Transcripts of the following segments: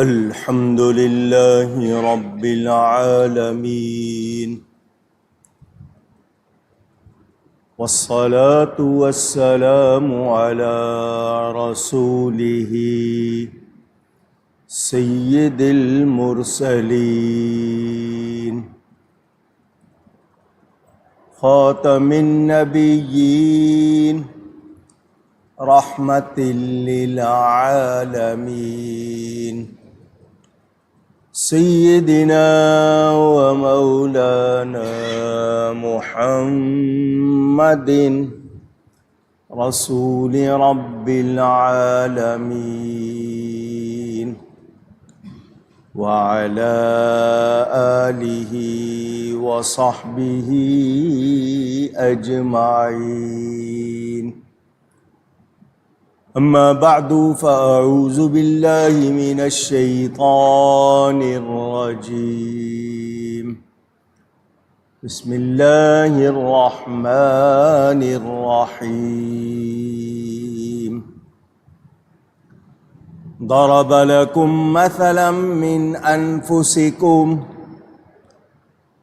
الحمد لله رب العالمين، والصلاة والسلام على رسوله سيد المرسلين خاتم النبيين رحمة للعالمين سيدنا ومولانا محمد رسول رب العالمين وعلى آله وصحبه أجمعين. أما بعد فأعوذ بالله من الشيطان الرجيم. بسم الله الرحمن الرحيم. ضرب لكم مثلا من أنفسكم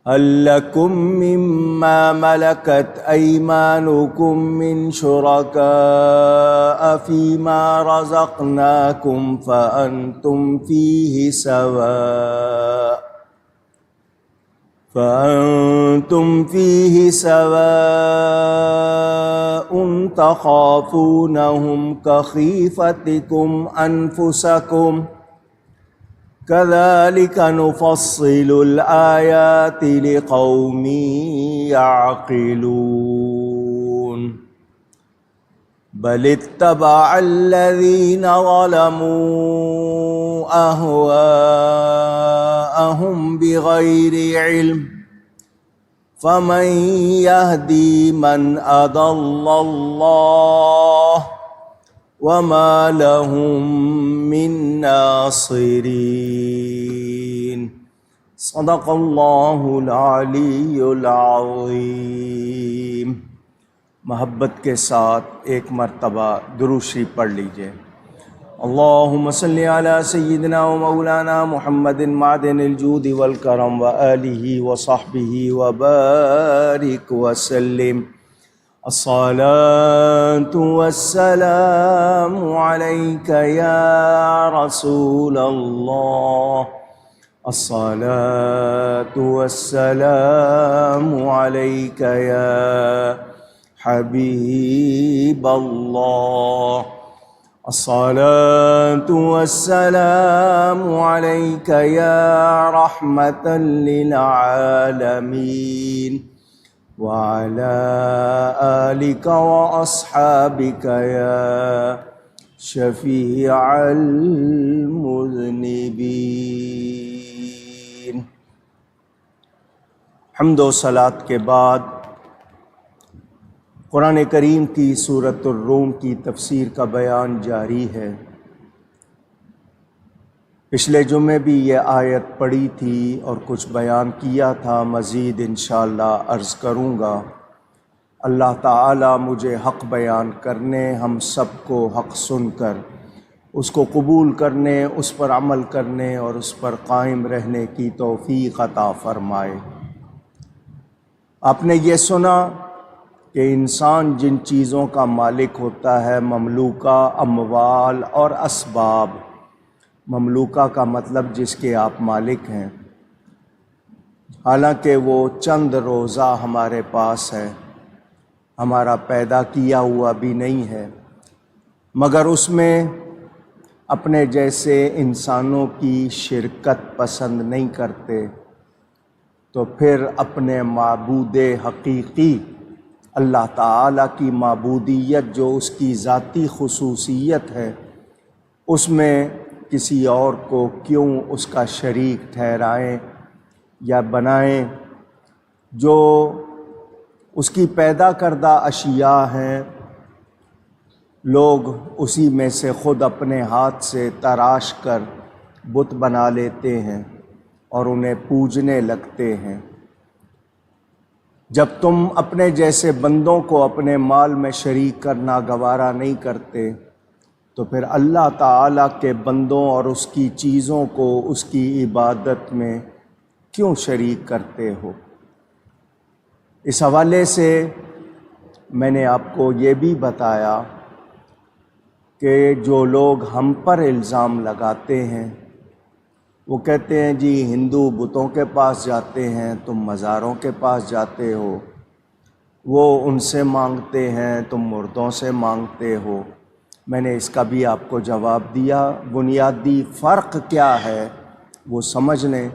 هل لكم مما ملكت أيمانكم من شركاء فيما رزقناكم فأنتم فيه سواء تخافونهم كخيفتكم أنفسكم كذلك نفصل الآيات لقوم يعقلون. بل اتبع الذين ظلموا أهواءهم بغير علم فمن يهدي من أضل الله وما لهم من ناصرين. صدق اللہ العلی العظیم. محبت کے ساتھ ایک مرتبہ درود شریف پڑھ لیجئے. اللہم صلی علی سیدنا و مولانا محمد معدن الجود والکرم وآلہ وصحبہ وبارک وسلم. الصلاة والسلام عليك يا رسول الله. الصلاة والسلام عليك يا حبيب الله. الصلاة والسلام عليك يا رحمة للعالمين وعلى آلك وأصحابك يا شفيع المذنبين. حمد و صلاۃ کے بعد قرآن کریم کی سورۃ الروم کی تفسیر کا بیان جاری ہے. پچھلے جمعے بھی یہ آیت پڑھی تھی اور کچھ بیان کیا تھا. مزید انشاءاللہ عرض کروں گا. اللہ تعالی مجھے حق بیان کرنے، ہم سب کو حق سن کر اس کو قبول کرنے، اس پر عمل کرنے اور اس پر قائم رہنے کی توفیق عطا فرمائے. آپ نے یہ سنا کہ انسان جن چیزوں کا مالک ہوتا ہے مملوکہ، اموال اور اسباب. مملوکہ کا مطلب جس کے آپ مالک ہیں، حالانکہ وہ چند روزہ ہمارے پاس ہے، ہمارا پیدا کیا ہوا بھی نہیں ہے، مگر اس میں اپنے جیسے انسانوں کی شرکت پسند نہیں کرتے، تو پھر اپنے معبود حقیقی اللہ تعالیٰ کی معبودیت جو اس کی ذاتی خصوصیت ہے، اس میں کسی اور کو کیوں اس کا شریک ٹھہرائیں یا بنائیں. جو اس کی پیدا کردہ اشیاء ہیں، لوگ اسی میں سے خود اپنے ہاتھ سے تراش کر بت بنا لیتے ہیں اور انہیں پوجنے لگتے ہیں. جب تم اپنے جیسے بندوں کو اپنے مال میں شریک کرنا گوارا نہیں کرتے تو پھر اللہ تعالیٰ کے بندوں اور اس کی چیزوں کو اس کی عبادت میں کیوں شریک کرتے ہو؟ اس حوالے سے میں نے آپ کو یہ بھی بتایا کہ جو لوگ ہم پر الزام لگاتے ہیں، وہ کہتے ہیں جی ہندو بتوں کے پاس جاتے ہیں، تم مزاروں کے پاس جاتے ہو، وہ ان سے مانگتے ہیں، تم مردوں سے مانگتے ہو۔ میں نے اس کا بھی آپ کو جواب دیا۔ بنیادی فرق کیا ہے وہ سمجھ لیں۔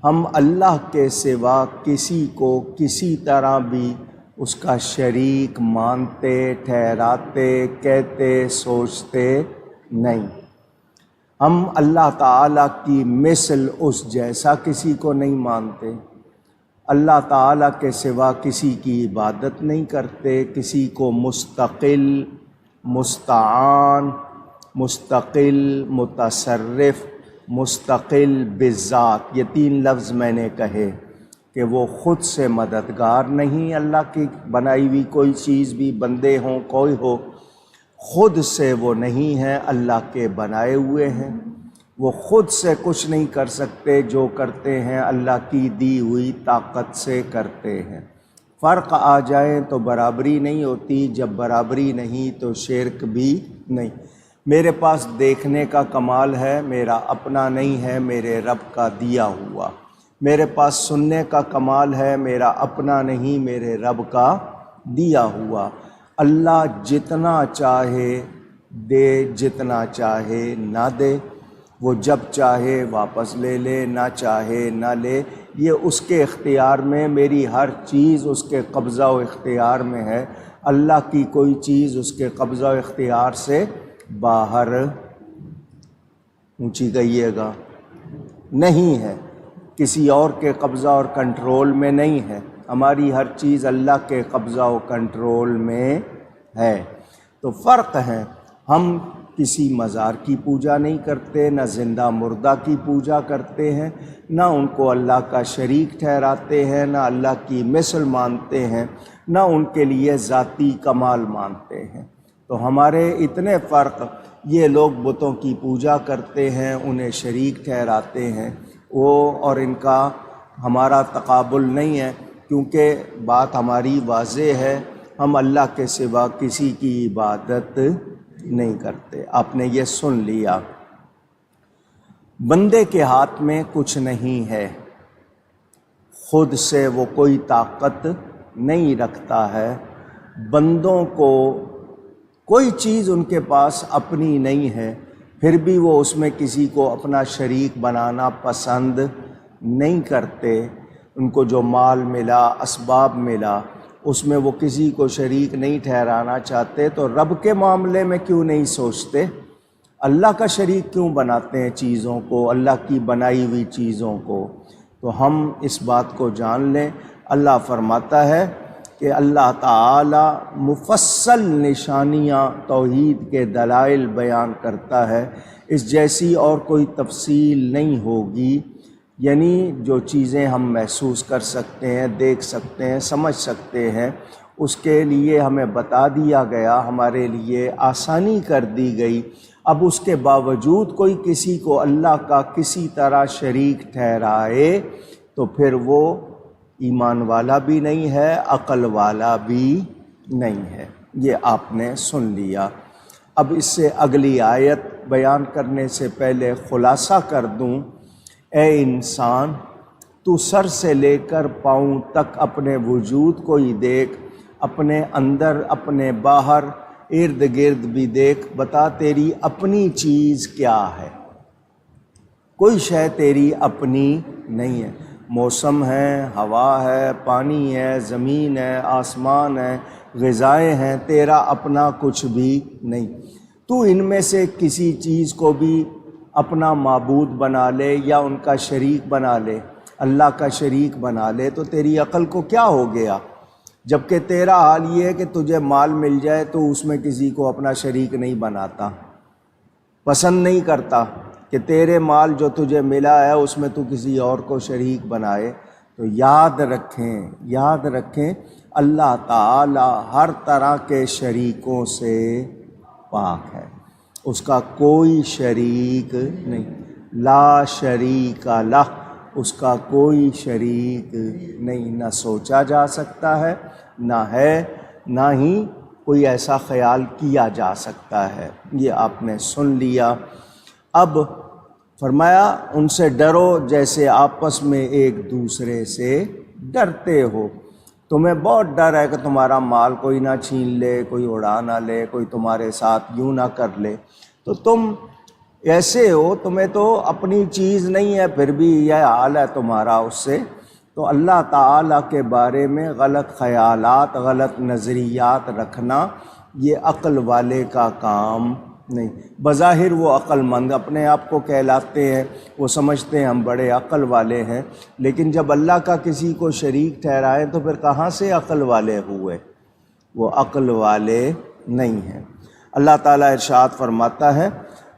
ہم اللہ کے سوا کسی کو کسی طرح بھی اس کا شریک مانتے، ٹھہراتے، کہتے، سوچتے نہیں۔ ہم اللہ تعالیٰ کی مثل اس جیسا کسی کو نہیں مانتے، اللہ تعالیٰ کے سوا کسی کی عبادت نہیں کرتے، کسی کو مستقل، مستعان، مستقل، متصرف، مستقل بذات، یہ 3 لفظ میں نے کہے کہ وہ خود سے مددگار نہیں، اللہ کی بنائی ہوئی کوئی چیز بھی، بندے ہوں کوئی ہو، خود سے وہ نہیں ہے، اللہ کے بنائے ہوئے ہیں۔ وہ خود سے کچھ نہیں کر سکتے، جو کرتے ہیں اللہ کی دی ہوئی طاقت سے کرتے ہیں۔ فرق آ جائے تو برابری نہیں ہوتی، جب برابری نہیں تو شرک بھی نہیں۔ میرے پاس دیکھنے کا کمال ہے، میرا اپنا نہیں ہے، میرے رب کا دیا ہوا۔ میرے پاس سننے کا کمال ہے، میرا اپنا نہیں، میرے رب کا دیا ہوا۔ اللہ جتنا چاہے دے، جتنا چاہے نہ دے، وہ جب چاہے واپس لے لے، نہ چاہے نہ لے، یہ اس کے اختیار میں، میری ہر چیز اس کے قبضہ و اختیار میں ہے۔ اللہ کی کوئی چیز اس کے قبضہ و اختیار سے باہر، اونچی کہیے گا، نہیں ہے، کسی اور کے قبضہ اور کنٹرول میں نہیں ہے۔ ہماری ہر چیز اللہ کے قبضہ و کنٹرول میں ہے۔ تو فرق ہے، ہم کسی مزار کی پوجا نہیں کرتے، نہ زندہ مردہ کی پوجا کرتے ہیں، نہ ان کو اللہ کا شریک ٹھہراتے ہیں، نہ اللہ کی مثل مانتے ہیں، نہ ان کے لیے ذاتی کمال مانتے ہیں۔ تو ہمارے اتنے فرق، یہ لوگ بتوں کی پوجا کرتے ہیں، انہیں شریک ٹھہراتے ہیں، وہ اور ان کا ہمارا تقابل نہیں ہے، کیونکہ بات ہماری واضح ہے، ہم اللہ کے سوا کسی کی عبادت نہیں کرتے۔ آپ نے یہ سن لیا۔ بندے کے ہاتھ میں کچھ نہیں ہے، خود سے وہ کوئی طاقت نہیں رکھتا ہے، بندوں کو کوئی چیز ان کے پاس اپنی نہیں ہے، پھر بھی وہ اس میں کسی کو اپنا شریک بنانا پسند نہیں کرتے۔ ان کو جو مال ملا، اسباب ملا، اس میں وہ کسی کو شریک نہیں ٹھہرانا چاہتے، تو رب کے معاملے میں کیوں نہیں سوچتے؟ اللہ کا شریک کیوں بناتے ہیں چیزوں کو، اللہ کی بنائی ہوئی چیزوں کو؟ تو ہم اس بات کو جان لیں۔ اللہ فرماتا ہے کہ اللہ تعالی مفصل نشانیاں، توحید کے دلائل بیان کرتا ہے، اس جیسی اور کوئی تفصیل نہیں ہوگی، یعنی جو چیزیں ہم محسوس کر سکتے ہیں، دیکھ سکتے ہیں، سمجھ سکتے ہیں، اس کے لیے ہمیں بتا دیا گیا، ہمارے لیے آسانی کر دی گئی۔ اب اس کے باوجود کوئی کسی کو اللہ کا کسی طرح شریک ٹھہرائے تو پھر وہ ایمان والا بھی نہیں ہے، عقل والا بھی نہیں ہے۔ یہ آپ نے سن لیا۔ اب اس سے اگلی آیت بیان کرنے سے پہلے خلاصہ کر دوں۔ اے انسان، تو سر سے لے کر پاؤں تک اپنے وجود کو ہی دیکھ، اپنے اندر، اپنے باہر، ارد گرد بھی دیکھ، بتا تیری اپنی چیز کیا ہے؟ کوئی شے تیری اپنی نہیں ہے۔ موسم ہے، ہوا ہے، پانی ہے، زمین ہے، آسمان ہے، غذائیں ہیں، تیرا اپنا کچھ بھی نہیں۔ تو ان میں سے کسی چیز کو بھی اپنا معبود بنا لے یا ان کا شریک بنا لے، اللہ کا شریک بنا لے، تو تیری عقل کو کیا ہو گیا؟ جبکہ تیرا حال یہ ہے کہ تجھے مال مل جائے تو اس میں کسی کو اپنا شریک نہیں بناتا، پسند نہیں کرتا کہ تیرے مال جو تجھے ملا ہے اس میں تو کسی اور کو شریک بنائے۔ تو یاد رکھیں اللہ تعالی ہر طرح کے شریکوں سے پاک ہے۔ اس کا کوئی شریک نہیں، لا شریک لہ، اس کا کوئی شریک نہیں، نہ سوچا جا سکتا ہے، نہ ہے، نہ ہی کوئی ایسا خیال کیا جا سکتا ہے۔ یہ آپ نے سن لیا۔ اب فرمایا ان سے ڈرو جیسے آپس میں ایک دوسرے سے ڈرتے ہو۔ تمہیں بہت ڈر ہے کہ تمہارا مال کوئی نہ چھین لے، کوئی اڑا نہ لے، کوئی تمہارے ساتھ یوں نہ کر لے، تو تم ایسے ہو، تمہیں تو اپنی چیز نہیں ہے پھر بھی یہ حال ہے تمہارا اس سے۔ تو اللہ تعالیٰ کے بارے میں غلط خیالات، غلط نظریات رکھنا یہ عقل والے کا کام نہیں۔ بظاہر وہ عقل مند اپنے آپ کو کہلاتے ہیں، وہ سمجھتے ہیں ہم بڑے عقل والے ہیں، لیکن جب اللہ کا کسی کو شریک ٹھہرائیں تو پھر کہاں سے عقل والے ہوئے؟ وہ عقل والے نہیں ہیں۔ اللہ تعالیٰ ارشاد فرماتا ہے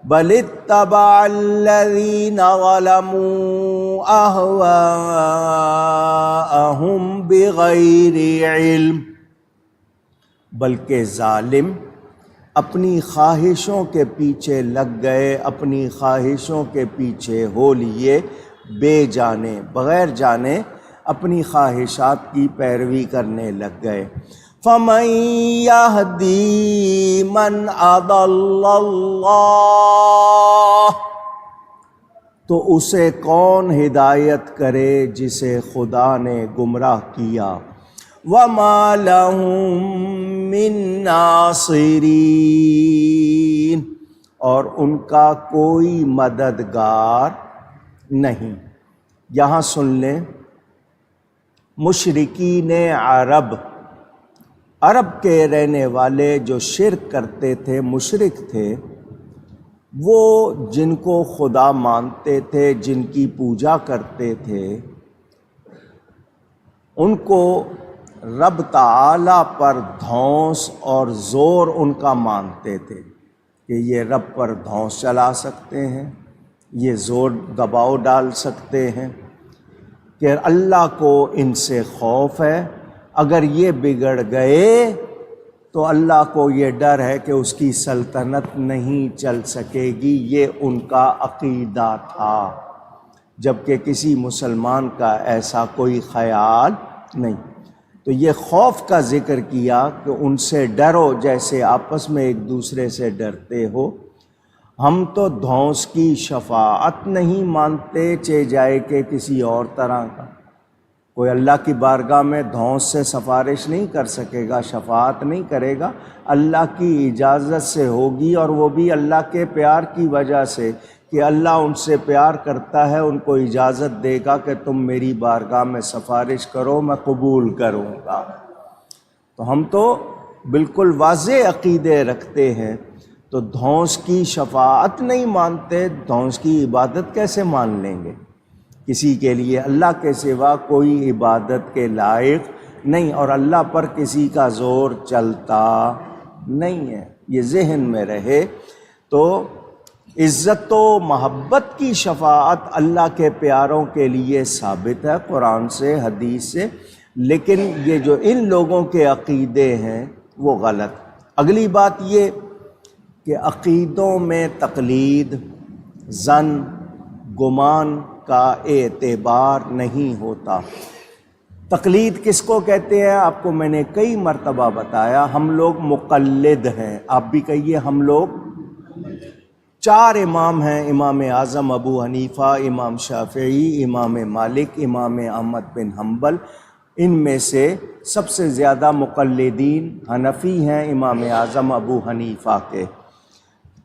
بل اتبع الذین ظلموا اہواءہم بغیر علم، بلکہ ظالم اپنی خواہشوں کے پیچھے لگ گئے، اپنی خواہشوں کے پیچھے ہو لیے، بے جانے، بغیر جانے اپنی خواہشات کی پیروی کرنے لگ گئے۔ فَمَن يَهْدِي مَنْ أَضَلَّ اللَّهُ، تو اسے کون ہدایت کرے جسے خدا نے گمراہ کیا۔ وَمَا لَهُم مِّن نَاصِرِينَ، اور ان کا کوئی مددگار نہیں۔ یہاں سن لیں، مشرکین عرب کے رہنے والے جو شرک کرتے تھے، مشرک تھے، وہ جن کو خدا مانتے تھے، جن کی پوجا کرتے تھے، ان کو رب تعالیٰ پر دھونس اور زور ان کا مانتے تھے کہ یہ رب پر دھونس چلا سکتے ہیں، یہ زور دباؤ ڈال سکتے ہیں، کہ اللہ کو ان سے خوف ہے، اگر یہ بگڑ گئے تو اللہ کو یہ ڈر ہے کہ اس کی سلطنت نہیں چل سکے گی۔ یہ ان کا عقیدہ تھا، جبکہ کسی مسلمان کا ایسا کوئی خیال نہیں۔ تو یہ خوف کا ذکر کیا کہ ان سے ڈرو جیسے آپس میں ایک دوسرے سے ڈرتے ہو۔ ہم تو دھونس کی شفاعت نہیں مانتے، چہ جائے کہ کسی اور طرح کا۔ کوئی اللہ کی بارگاہ میں دھونس سے سفارش نہیں کر سکے گا، شفاعت نہیں کرے گا، اللہ کی اجازت سے ہوگی، اور وہ بھی اللہ کے پیار کی وجہ سے کہ اللہ ان سے پیار کرتا ہے، ان کو اجازت دے گا کہ تم میری بارگاہ میں سفارش کرو، میں قبول کروں گا۔ تو ہم تو بالکل واضح عقیدے رکھتے ہیں، تو دھونس کی شفاعت نہیں مانتے، دھونس کی عبادت کیسے مان لیں گے؟ کسی کے لیے اللہ کے سوا کوئی عبادت کے لائق نہیں، اور اللہ پر کسی کا زور چلتا نہیں ہے، یہ ذہن میں رہے۔ تو عزت و محبت کی شفاعت اللہ کے پیاروں کے لیے ثابت ہے قرآن سے، حدیث سے، لیکن یہ جو ان لوگوں کے عقیدے ہیں وہ غلط۔ اگلی بات یہ کہ عقیدوں میں تقلید، ظن، گمان کا اعتبار نہیں ہوتا۔ تقلید کس کو کہتے ہیں؟ آپ کو میں نے کئی مرتبہ بتایا، ہم لوگ مقلد ہیں۔ آپ بھی کہیے ہم لوگ 4 امام ہیں، امام اعظم ابو حنیفہ، امام شافعی، امام مالک، امام احمد بن حنبل۔ ان میں سے سب سے زیادہ مقلدین حنفی ہیں امام اعظم ابو حنیفہ کے۔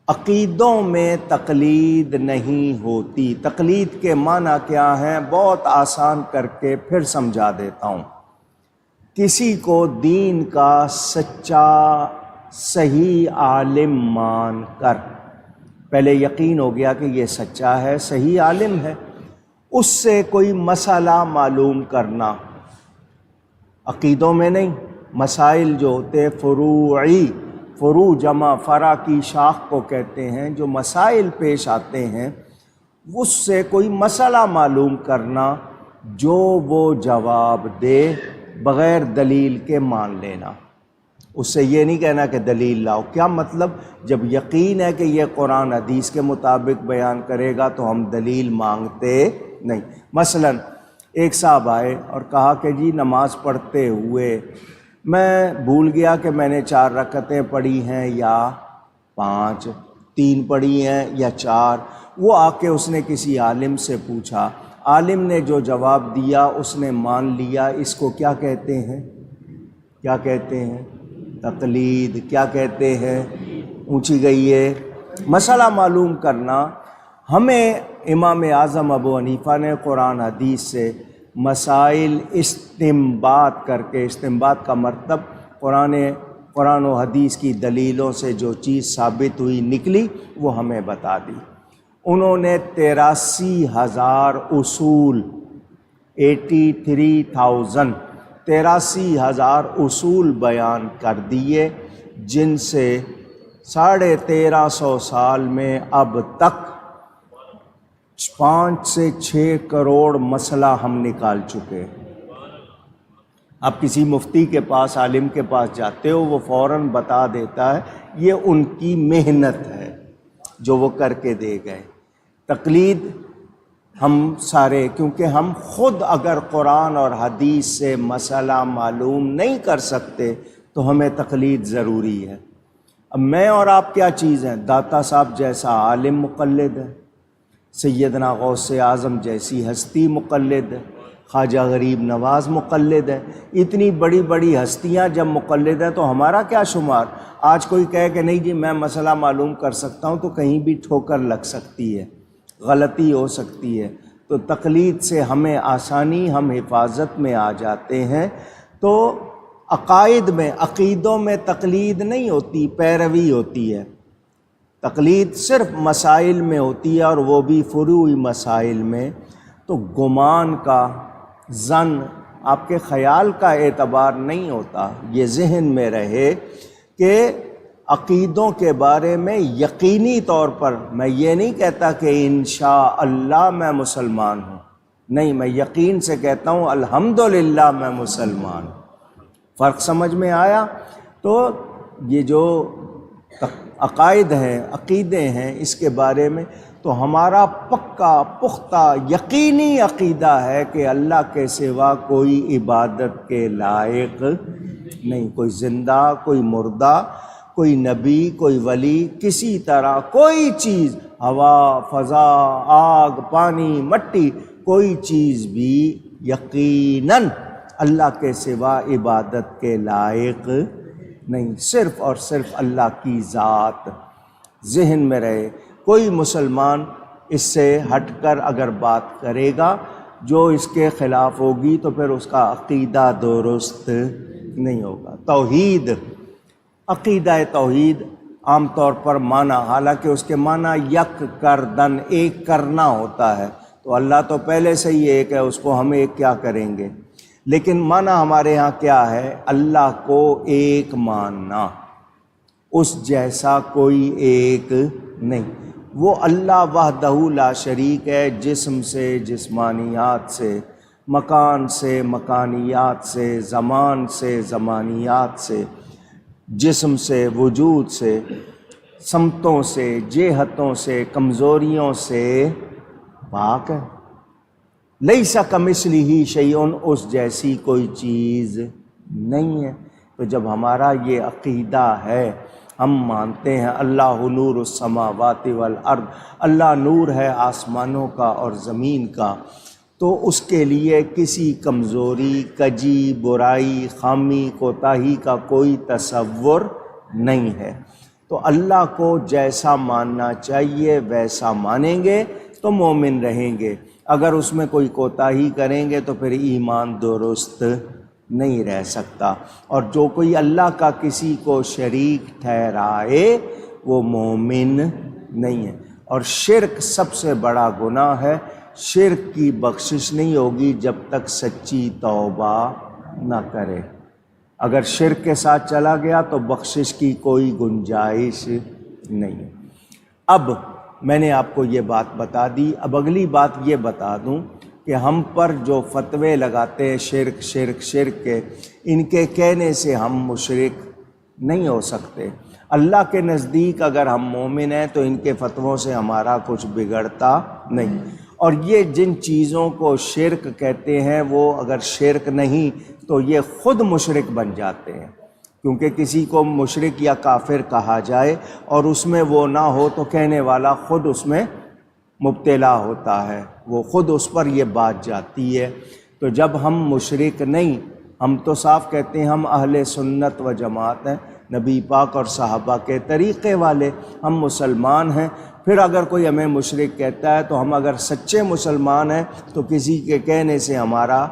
عقیدوں میں تقلید نہیں ہوتی۔ تقلید کے معنی کیا ہیں؟ بہت آسان کر کے پھر سمجھا دیتا ہوں۔ کسی کو دین کا سچا صحیح عالم مان کر، پہلے یقین ہو گیا کہ یہ سچا ہے، صحیح عالم ہے، اس سے کوئی مسئلہ معلوم کرنا، عقیدوں میں نہیں، مسائل جو ہوتے فروعی، فروع جمع فرع کی شاخ کو کہتے ہیں، جو مسائل پیش آتے ہیں اس سے کوئی مسئلہ معلوم کرنا، جو وہ جواب دے بغیر دلیل کے مان لینا۔ اس سے یہ نہیں کہنا کہ دلیل لاؤ. کیا مطلب؟ جب یقین ہے کہ یہ قرآن حدیث کے مطابق بیان کرے گا تو ہم دلیل مانگتے نہیں. مثلا ایک صاحب آئے اور کہا کہ جی نماز پڑھتے ہوئے میں بھول گیا کہ میں نے 4 رکعتیں پڑھی ہیں یا 5، 3 پڑھی ہیں یا 4. وہ آ کے اس نے کسی عالم سے پوچھا، عالم نے جو جواب دیا اس نے مان لیا. اس کو کیا کہتے ہیں؟ کیا کہتے ہیں؟ تقلید. کیا کہتے ہیں؟ اونچی گئی ہے. مسئلہ معلوم کرنا. ہمیں امام اعظم ابو حنیفہ نے قرآن حدیث سے مسائل استنباط کر کے، استنباط کا مطلب قرآن و حدیث کی دلیلوں سے جو چیز ثابت ہوئی نکلی وہ ہمیں بتا دی. انہوں نے 83,000 اصول 83,000 اصول بیان کر دیے، جن سے 1350 سال میں اب تک 5 سے 6 کروڑ مسئلہ ہم نکال چکے. اب کسی مفتی کے پاس، عالم کے پاس جاتے ہو، وہ فوراً بتا دیتا ہے. یہ ان کی محنت ہے جو وہ کر کے دے گئے. تقلید ہم سارے، کیونکہ ہم خود اگر قرآن اور حدیث سے مسئلہ معلوم نہیں کر سکتے تو ہمیں تقلید ضروری ہے. اب میں اور آپ کیا چیز ہیں؟ داتا صاحب جیسا عالم مقلد ہے، سیدنا غوث اعظم جیسی ہستی مقلد ہے، خواجہ غریب نواز مقلد ہے. اتنی بڑی بڑی ہستیاں جب مقلد ہیں تو ہمارا کیا شمار؟ آج کوئی کہے کہ نہیں جی میں مسئلہ معلوم کر سکتا ہوں، تو کہیں بھی ٹھوکر لگ سکتی ہے، غلطی ہو سکتی ہے. تو تقلید سے ہمیں آسانی، ہم حفاظت میں آ جاتے ہیں. تو عقائد میں، عقیدوں میں تقلید نہیں ہوتی، پیروی ہوتی ہے. تقلید صرف مسائل میں ہوتی ہے، اور وہ بھی فروعی مسائل میں. تو گمان کا، ظن، آپ کے خیال کا اعتبار نہیں ہوتا. یہ ذہن میں رہے کہ عقیدوں کے بارے میں یقینی طور پر، میں یہ نہیں کہتا کہ انشاءاللہ میں مسلمان ہوں، نہیں، میں یقین سے کہتا ہوں الحمدللہ میں مسلمان ہوں. فرق سمجھ میں آیا؟ تو یہ جو عقائد ہیں، عقیدے ہیں، اس کے بارے میں تو ہمارا پکا پختہ یقینی عقیدہ ہے کہ اللہ کے سوا کوئی عبادت کے لائق نہیں. کوئی زندہ، کوئی مردہ، کوئی نبی، کوئی ولی، کسی طرح کوئی چیز، ہوا، فضا، آگ، پانی، مٹی، کوئی چیز بھی یقیناً اللہ کے سوا عبادت کے لائق نہیں. صرف اور صرف اللہ کی ذات ذہن میں رہے. کوئی مسلمان اس سے ہٹ کر اگر بات کرے گا جو اس کے خلاف ہوگی تو پھر اس کا عقیدہ درست نہیں ہوگا. توحید، عقیدہ توحید عام طور پر معنی، حالانکہ اس کے معنی یک کردن، ایک کرنا ہوتا ہے. تو اللہ تو پہلے سے ہی ایک ہے، اس کو ہم ایک کیا کریں گے؟ لیکن معنی ہمارے ہاں کیا ہے؟ اللہ کو ایک ماننا، اس جیسا کوئی ایک نہیں. وہ اللہ وحدہ لا شریک ہے، جسم سے جسمانیات سے، مکان سے مکانیات سے، زمان سے زمانیات سے، جسم سے وجود سے، سمتوں سے جہتوں سے، کمزوریوں سے پاک ہے. لیس کمثلہ شیء، اس جیسی کوئی چیز نہیں ہے. تو جب ہمارا یہ عقیدہ ہے، ہم مانتے ہیں اللہ نور السماوات والارض، اللہ نور ہے آسمانوں کا اور زمین کا، تو اس کے لیے کسی کمزوری، کجی، برائی، خامی، کوتاہی کا کوئی تصور نہیں ہے. تو اللہ کو جیسا ماننا چاہیے ویسا مانیں گے تو مومن رہیں گے. اگر اس میں کوئی کوتاہی کریں گے تو پھر ایمان درست نہیں رہ سکتا. اور جو کوئی اللہ کا کسی کو شریک ٹھہرائے وہ مومن نہیں ہے. اور شرک سب سے بڑا گناہ ہے. شرک کی بخشش نہیں ہوگی جب تک سچی توبہ نہ کرے. اگر شرک کے ساتھ چلا گیا تو بخشش کی کوئی گنجائش نہیں ہے. اب میں نے آپ کو یہ بات بتا دی. اب اگلی بات یہ بتا دوں کہ ہم پر جو فتوے لگاتے ہیں شرک شرک شرک کے، ان کے کہنے سے ہم مشرک نہیں ہو سکتے۔ اللہ کے نزدیک اگر ہم مومن ہیں تو ان کے فتووں سے ہمارا کچھ بگڑتا نہیں۔ اور یہ جن چیزوں کو شرک کہتے ہیں وہ اگر شرک نہیں تو یہ خود مشرک بن جاتے ہیں، کیونکہ کسی کو مشرک یا کافر کہا جائے اور اس میں وہ نہ ہو تو کہنے والا خود اس میں مبتلا ہوتا ہے، وہ خود اس پر یہ بات جاتی ہے۔ تو جب ہم مشرک نہیں، ہم تو صاف کہتے ہیں ہم اہل سنت و جماعت ہیں، نبی پاک اور صحابہ کے طریقے والے، ہم مسلمان ہیں۔ پھر اگر کوئی ہمیں مشرک کہتا ہے تو ہم اگر سچے مسلمان ہیں تو کسی کے کہنے سے ہمارا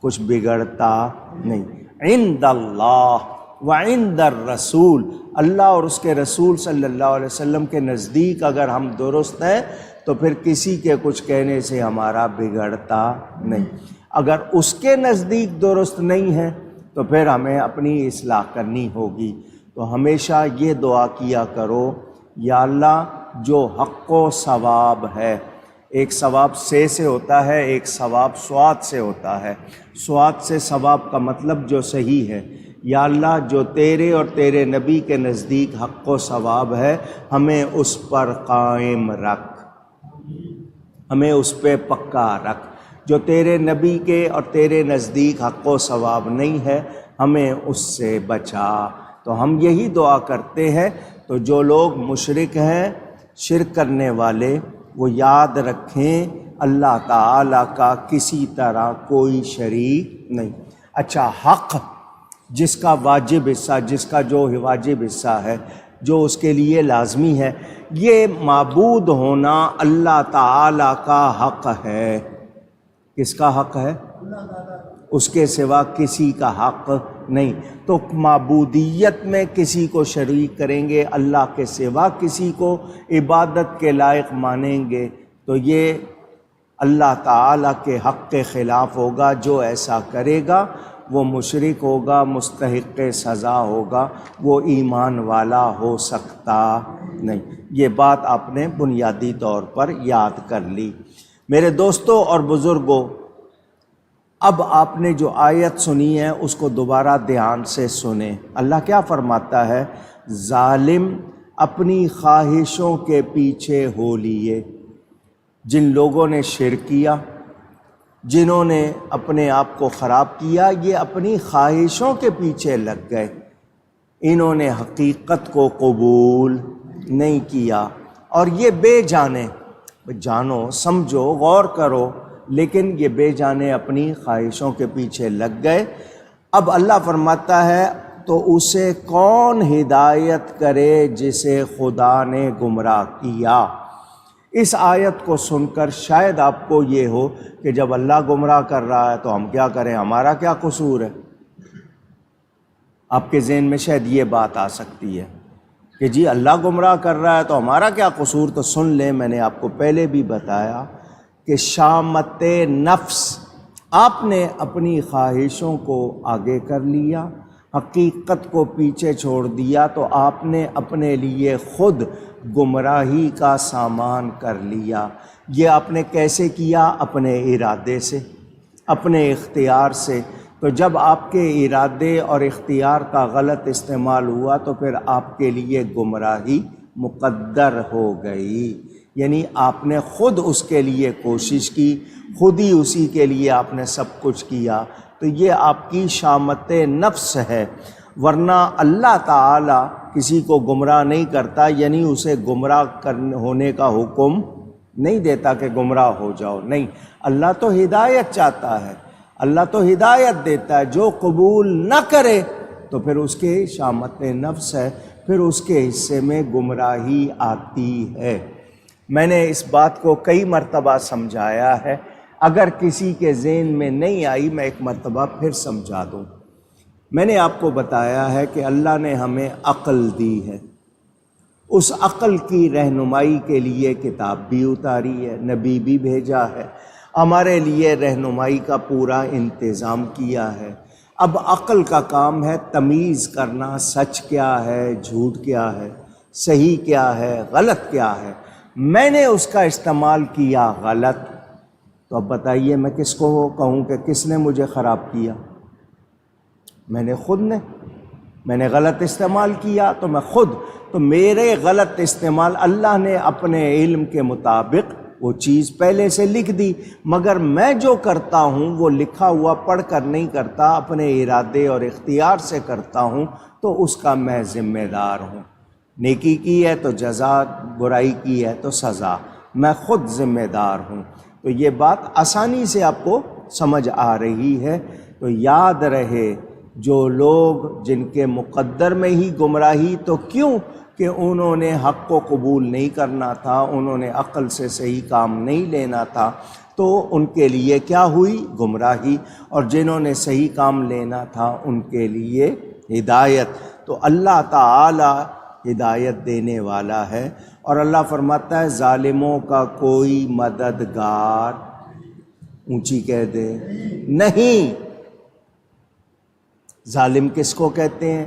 کچھ بگڑتا نہیں۔ عند اللہ وعند الرسول، اللہ اور اس کے رسول صلی اللہ علیہ وسلم کے نزدیک اگر ہم درست ہیں تو پھر کسی کے کچھ کہنے سے ہمارا بگڑتا نہیں۔ اگر اس کے نزدیک درست نہیں ہے تو پھر ہمیں اپنی اصلاح کرنی ہوگی۔ تو ہمیشہ یہ دعا کیا کرو، یا اللہ جو حق و ثواب ہے، ایک ثواب سے ہوتا ہے، ایک ثواب صواب سے ہوتا ہے۔ صواب سے ثواب کا مطلب جو صحیح ہے، یا اللہ جو تیرے اور تیرے نبی کے نزدیک حق و ثواب ہے ہمیں اس پر قائم رکھ، ہمیں اس پہ پکا رکھ۔ جو تیرے نبی کے اور تیرے نزدیک حق و ثواب نہیں ہے ہمیں اس سے بچا۔ تو ہم یہی دعا کرتے ہیں۔ تو جو لوگ مشرک ہیں، شرک کرنے والے، وہ یاد رکھیں اللہ تعالیٰ کا کسی طرح کوئی شریک نہیں۔ اچھا، حق جس کا واجب حصہ، جس کا جو واجب حصہ ہے، جو اس کے لیے لازمی ہے، یہ معبود ہونا اللہ تعالیٰ کا حق ہے۔ کس کا حق ہے؟ اس کے سوا کسی کا حق نہیں۔ تو معبودیت میں کسی کو شریک کریں گے، اللہ کے سوا کسی کو عبادت کے لائق مانیں گے تو یہ اللہ تعالیٰ کے حق کے خلاف ہوگا۔ جو ایسا کرے گا وہ مشرک ہوگا، مستحق سزا ہوگا، وہ ایمان والا ہو سکتا نہیں۔ یہ بات آپ نے بنیادی طور پر یاد کر لی۔ میرے دوستوں اور بزرگوں، اب آپ نے جو آیت سنی ہے اس کو دوبارہ دھیان سے سنیں۔ اللہ کیا فرماتا ہے؟ ظالم اپنی خواہشوں کے پیچھے ہو لیے۔ جن لوگوں نے شرک کیا، جنہوں نے اپنے آپ کو خراب کیا، یہ اپنی خواہشوں کے پیچھے لگ گئے، انہوں نے حقیقت کو قبول نہیں کیا، اور یہ بے جانے، جانو سمجھو غور کرو، لیکن یہ بے جانے اپنی خواہشوں کے پیچھے لگ گئے۔ اب اللہ فرماتا ہے تو اسے کون ہدایت کرے جسے خدا نے گمراہ کیا۔ اس آیت کو سن کر شاید آپ کو یہ ہو کہ جب اللہ گمراہ کر رہا ہے تو ہم کیا کریں، ہمارا کیا قصور ہے؟ آپ کے ذہن میں شاید یہ بات آ سکتی ہے کہ جی اللہ گمراہ کر رہا ہے تو ہمارا کیا قصور۔ تو سن لیں، میں نے آپ کو پہلے بھی بتایا کہ شامت نفس، آپ نے اپنی خواہشوں کو آگے کر لیا، حقیقت کو پیچھے چھوڑ دیا، تو آپ نے اپنے لیے خود گمراہی کا سامان کر لیا۔ یہ آپ نے کیسے کیا؟ اپنے ارادے سے، اپنے اختیار سے۔ تو جب آپ کے ارادے اور اختیار کا غلط استعمال ہوا تو پھر آپ کے لیے گمراہی مقدر ہو گئی، یعنی آپ نے خود اس کے لیے کوشش کی، خود ہی اسی کے لیے آپ نے سب کچھ کیا، تو یہ آپ کی شامت نفس ہے۔ ورنہ اللہ تعالیٰ کسی کو گمراہ نہیں کرتا، یعنی اسے گمراہ ہونے کا حکم نہیں دیتا کہ گمراہ ہو جاؤ، نہیں، اللہ تو ہدایت چاہتا ہے، اللہ تو ہدایت دیتا ہے۔ جو قبول نہ کرے تو پھر اس کے شامت نفس ہے، پھر اس کے حصے میں گمراہی آتی ہے۔ میں نے اس بات کو کئی مرتبہ سمجھایا ہے، اگر کسی کے ذہن میں نہیں آئی میں ایک مرتبہ پھر سمجھا دوں۔ میں نے آپ کو بتایا ہے کہ اللہ نے ہمیں عقل دی ہے، اس عقل کی رہنمائی کے لیے کتاب بھی اتاری ہے، نبی بھی بھیجا ہے، ہمارے لیے رہنمائی کا پورا انتظام کیا ہے۔ اب عقل کا کام ہے تمیز کرنا، سچ کیا ہے، جھوٹ کیا ہے، صحیح کیا ہے، غلط کیا ہے۔ میں نے اس کا استعمال کیا غلط، تو اب بتائیے میں کس کو کہوں کہ کس نے مجھے خراب کیا؟ میں نے خود نے۔ میں نے غلط استعمال کیا تو میں خود، تو میرے غلط استعمال اللہ نے اپنے علم کے مطابق وہ چیز پہلے سے لکھ دی، مگر میں جو کرتا ہوں وہ لکھا ہوا پڑھ کر نہیں کرتا، اپنے ارادے اور اختیار سے کرتا ہوں، تو اس کا میں ذمہ دار ہوں۔ نیکی کی ہے تو جزا، برائی کی ہے تو سزا، میں خود ذمہ دار ہوں۔ تو یہ بات آسانی سے آپ کو سمجھ آ رہی ہے۔ تو یاد رہے جو لوگ جن کے مقدر میں ہی گمراہی، تو کیوں کہ انہوں نے حق کو قبول نہیں کرنا تھا، انہوں نے عقل سے صحیح کام نہیں لینا تھا، تو ان کے لیے کیا ہوئی؟ گمراہی۔ اور جنہوں نے صحیح کام لینا تھا ان کے لیے ہدایت۔ تو اللہ تعالی ہدایت دینے والا ہے، اور اللہ فرماتا ہے ظالموں کا کوئی مددگار، اونچی کہہ دے، نہیں۔ ظالم کس کو کہتے ہیں؟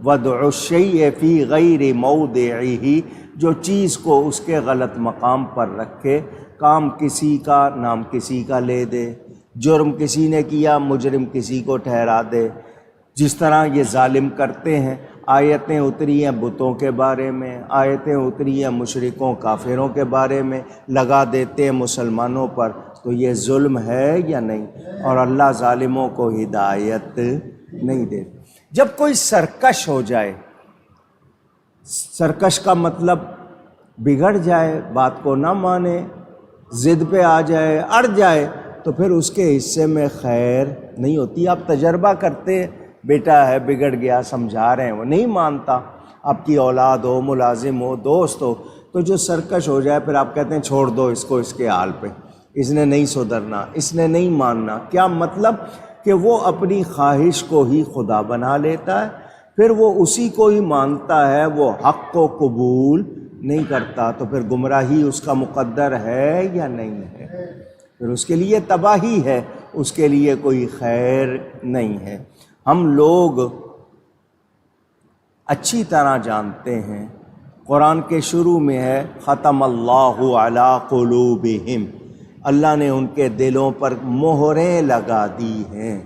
وَضْعُ الشَّيْءِ فِي غَيْرِ مَوْضِعِهِ، جو چیز کو اس کے غلط مقام پر رکھے، کام کسی کا نام کسی کا لے دے، جرم کسی نے کیا مجرم کسی کو ٹھہرا دے، جس طرح یہ ظالم کرتے ہیں۔ آیتیں اتری ہیں بتوں کے بارے میں، آیتیں اتری ہیں مشرکوں کافروں کے بارے میں، لگا دیتے ہیں مسلمانوں پر، تو یہ ظلم ہے یا نہیں؟ اور اللہ ظالموں کو ہدایت نہیں دیتے۔ جب کوئی سرکش ہو جائے، سرکش کا مطلب بگڑ جائے، بات کو نہ مانے، ضد پہ آ جائے، اڑ جائے، تو پھر اس کے حصے میں خیر نہیں ہوتی۔ آپ تجربہ کرتے ہیں، بیٹا ہے بگڑ گیا، سمجھا رہے ہیں، وہ نہیں مانتا، آپ کی اولاد ہو، ملازم ہو، دوست ہو، تو جو سرکش ہو جائے پھر آپ کہتے ہیں چھوڑ دو اس کو اس کے حال پہ، اس نے نہیں سدھرنا، اس نے نہیں ماننا۔ کیا مطلب؟ کہ وہ اپنی خواہش کو ہی خدا بنا لیتا ہے، پھر وہ اسی کو ہی مانتا ہے، وہ حق کو قبول نہیں کرتا، تو پھر گمراہی اس کا مقدر ہے یا نہیں ہے؟ پھر اس کے لیے تباہی ہے، اس کے لیے کوئی خیر نہیں ہے۔ ہم لوگ اچھی طرح جانتے ہیں، قرآن کے شروع میں ہے ختم اللہ علی قلوبہم، اللہ نے ان کے دلوں پر مہریں لگا دی ہیں۔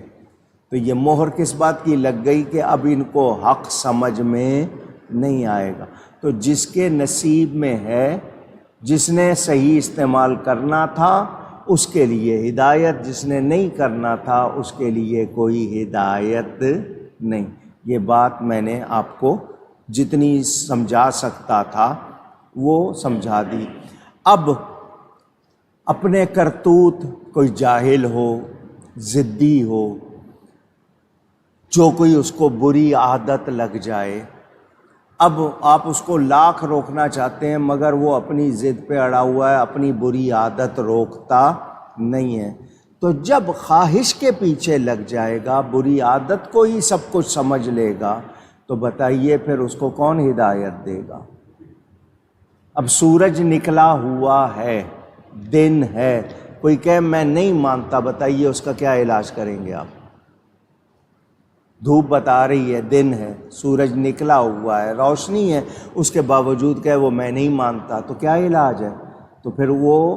تو یہ مہر کس بات کی لگ گئی؟ کہ اب ان کو حق سمجھ میں نہیں آئے گا۔ تو جس کے نصیب میں ہے، جس نے صحیح استعمال کرنا تھا اس کے لیے ہدایت، جس نے نہیں کرنا تھا اس کے لیے کوئی ہدایت نہیں۔ یہ بات میں نے آپ کو جتنی سمجھا سکتا تھا وہ سمجھا دی۔ اب اپنے کرتوت، کوئی جاہل ہو، ضدی ہو، جو کوئی اس کو بری عادت لگ جائے، اب آپ اس کو لاکھ روکنا چاہتے ہیں مگر وہ اپنی ضد پہ اڑا ہوا ہے، اپنی بری عادت روکتا نہیں ہے، تو جب خواہش کے پیچھے لگ جائے گا، بری عادت کو ہی سب کچھ سمجھ لے گا، تو بتائیے پھر اس کو کون ہدایت دے گا؟ اب سورج نکلا ہوا ہے، دن ہے، کوئی کہے میں نہیں مانتا، بتائیے اس کا کیا علاج کریں گے آپ؟ دھوپ بتا رہی ہے، دن ہے، سورج نکلا ہوا ہے، روشنی ہے، اس کے باوجود کہے وہ میں نہیں مانتا، تو کیا علاج ہے؟ تو پھر وہ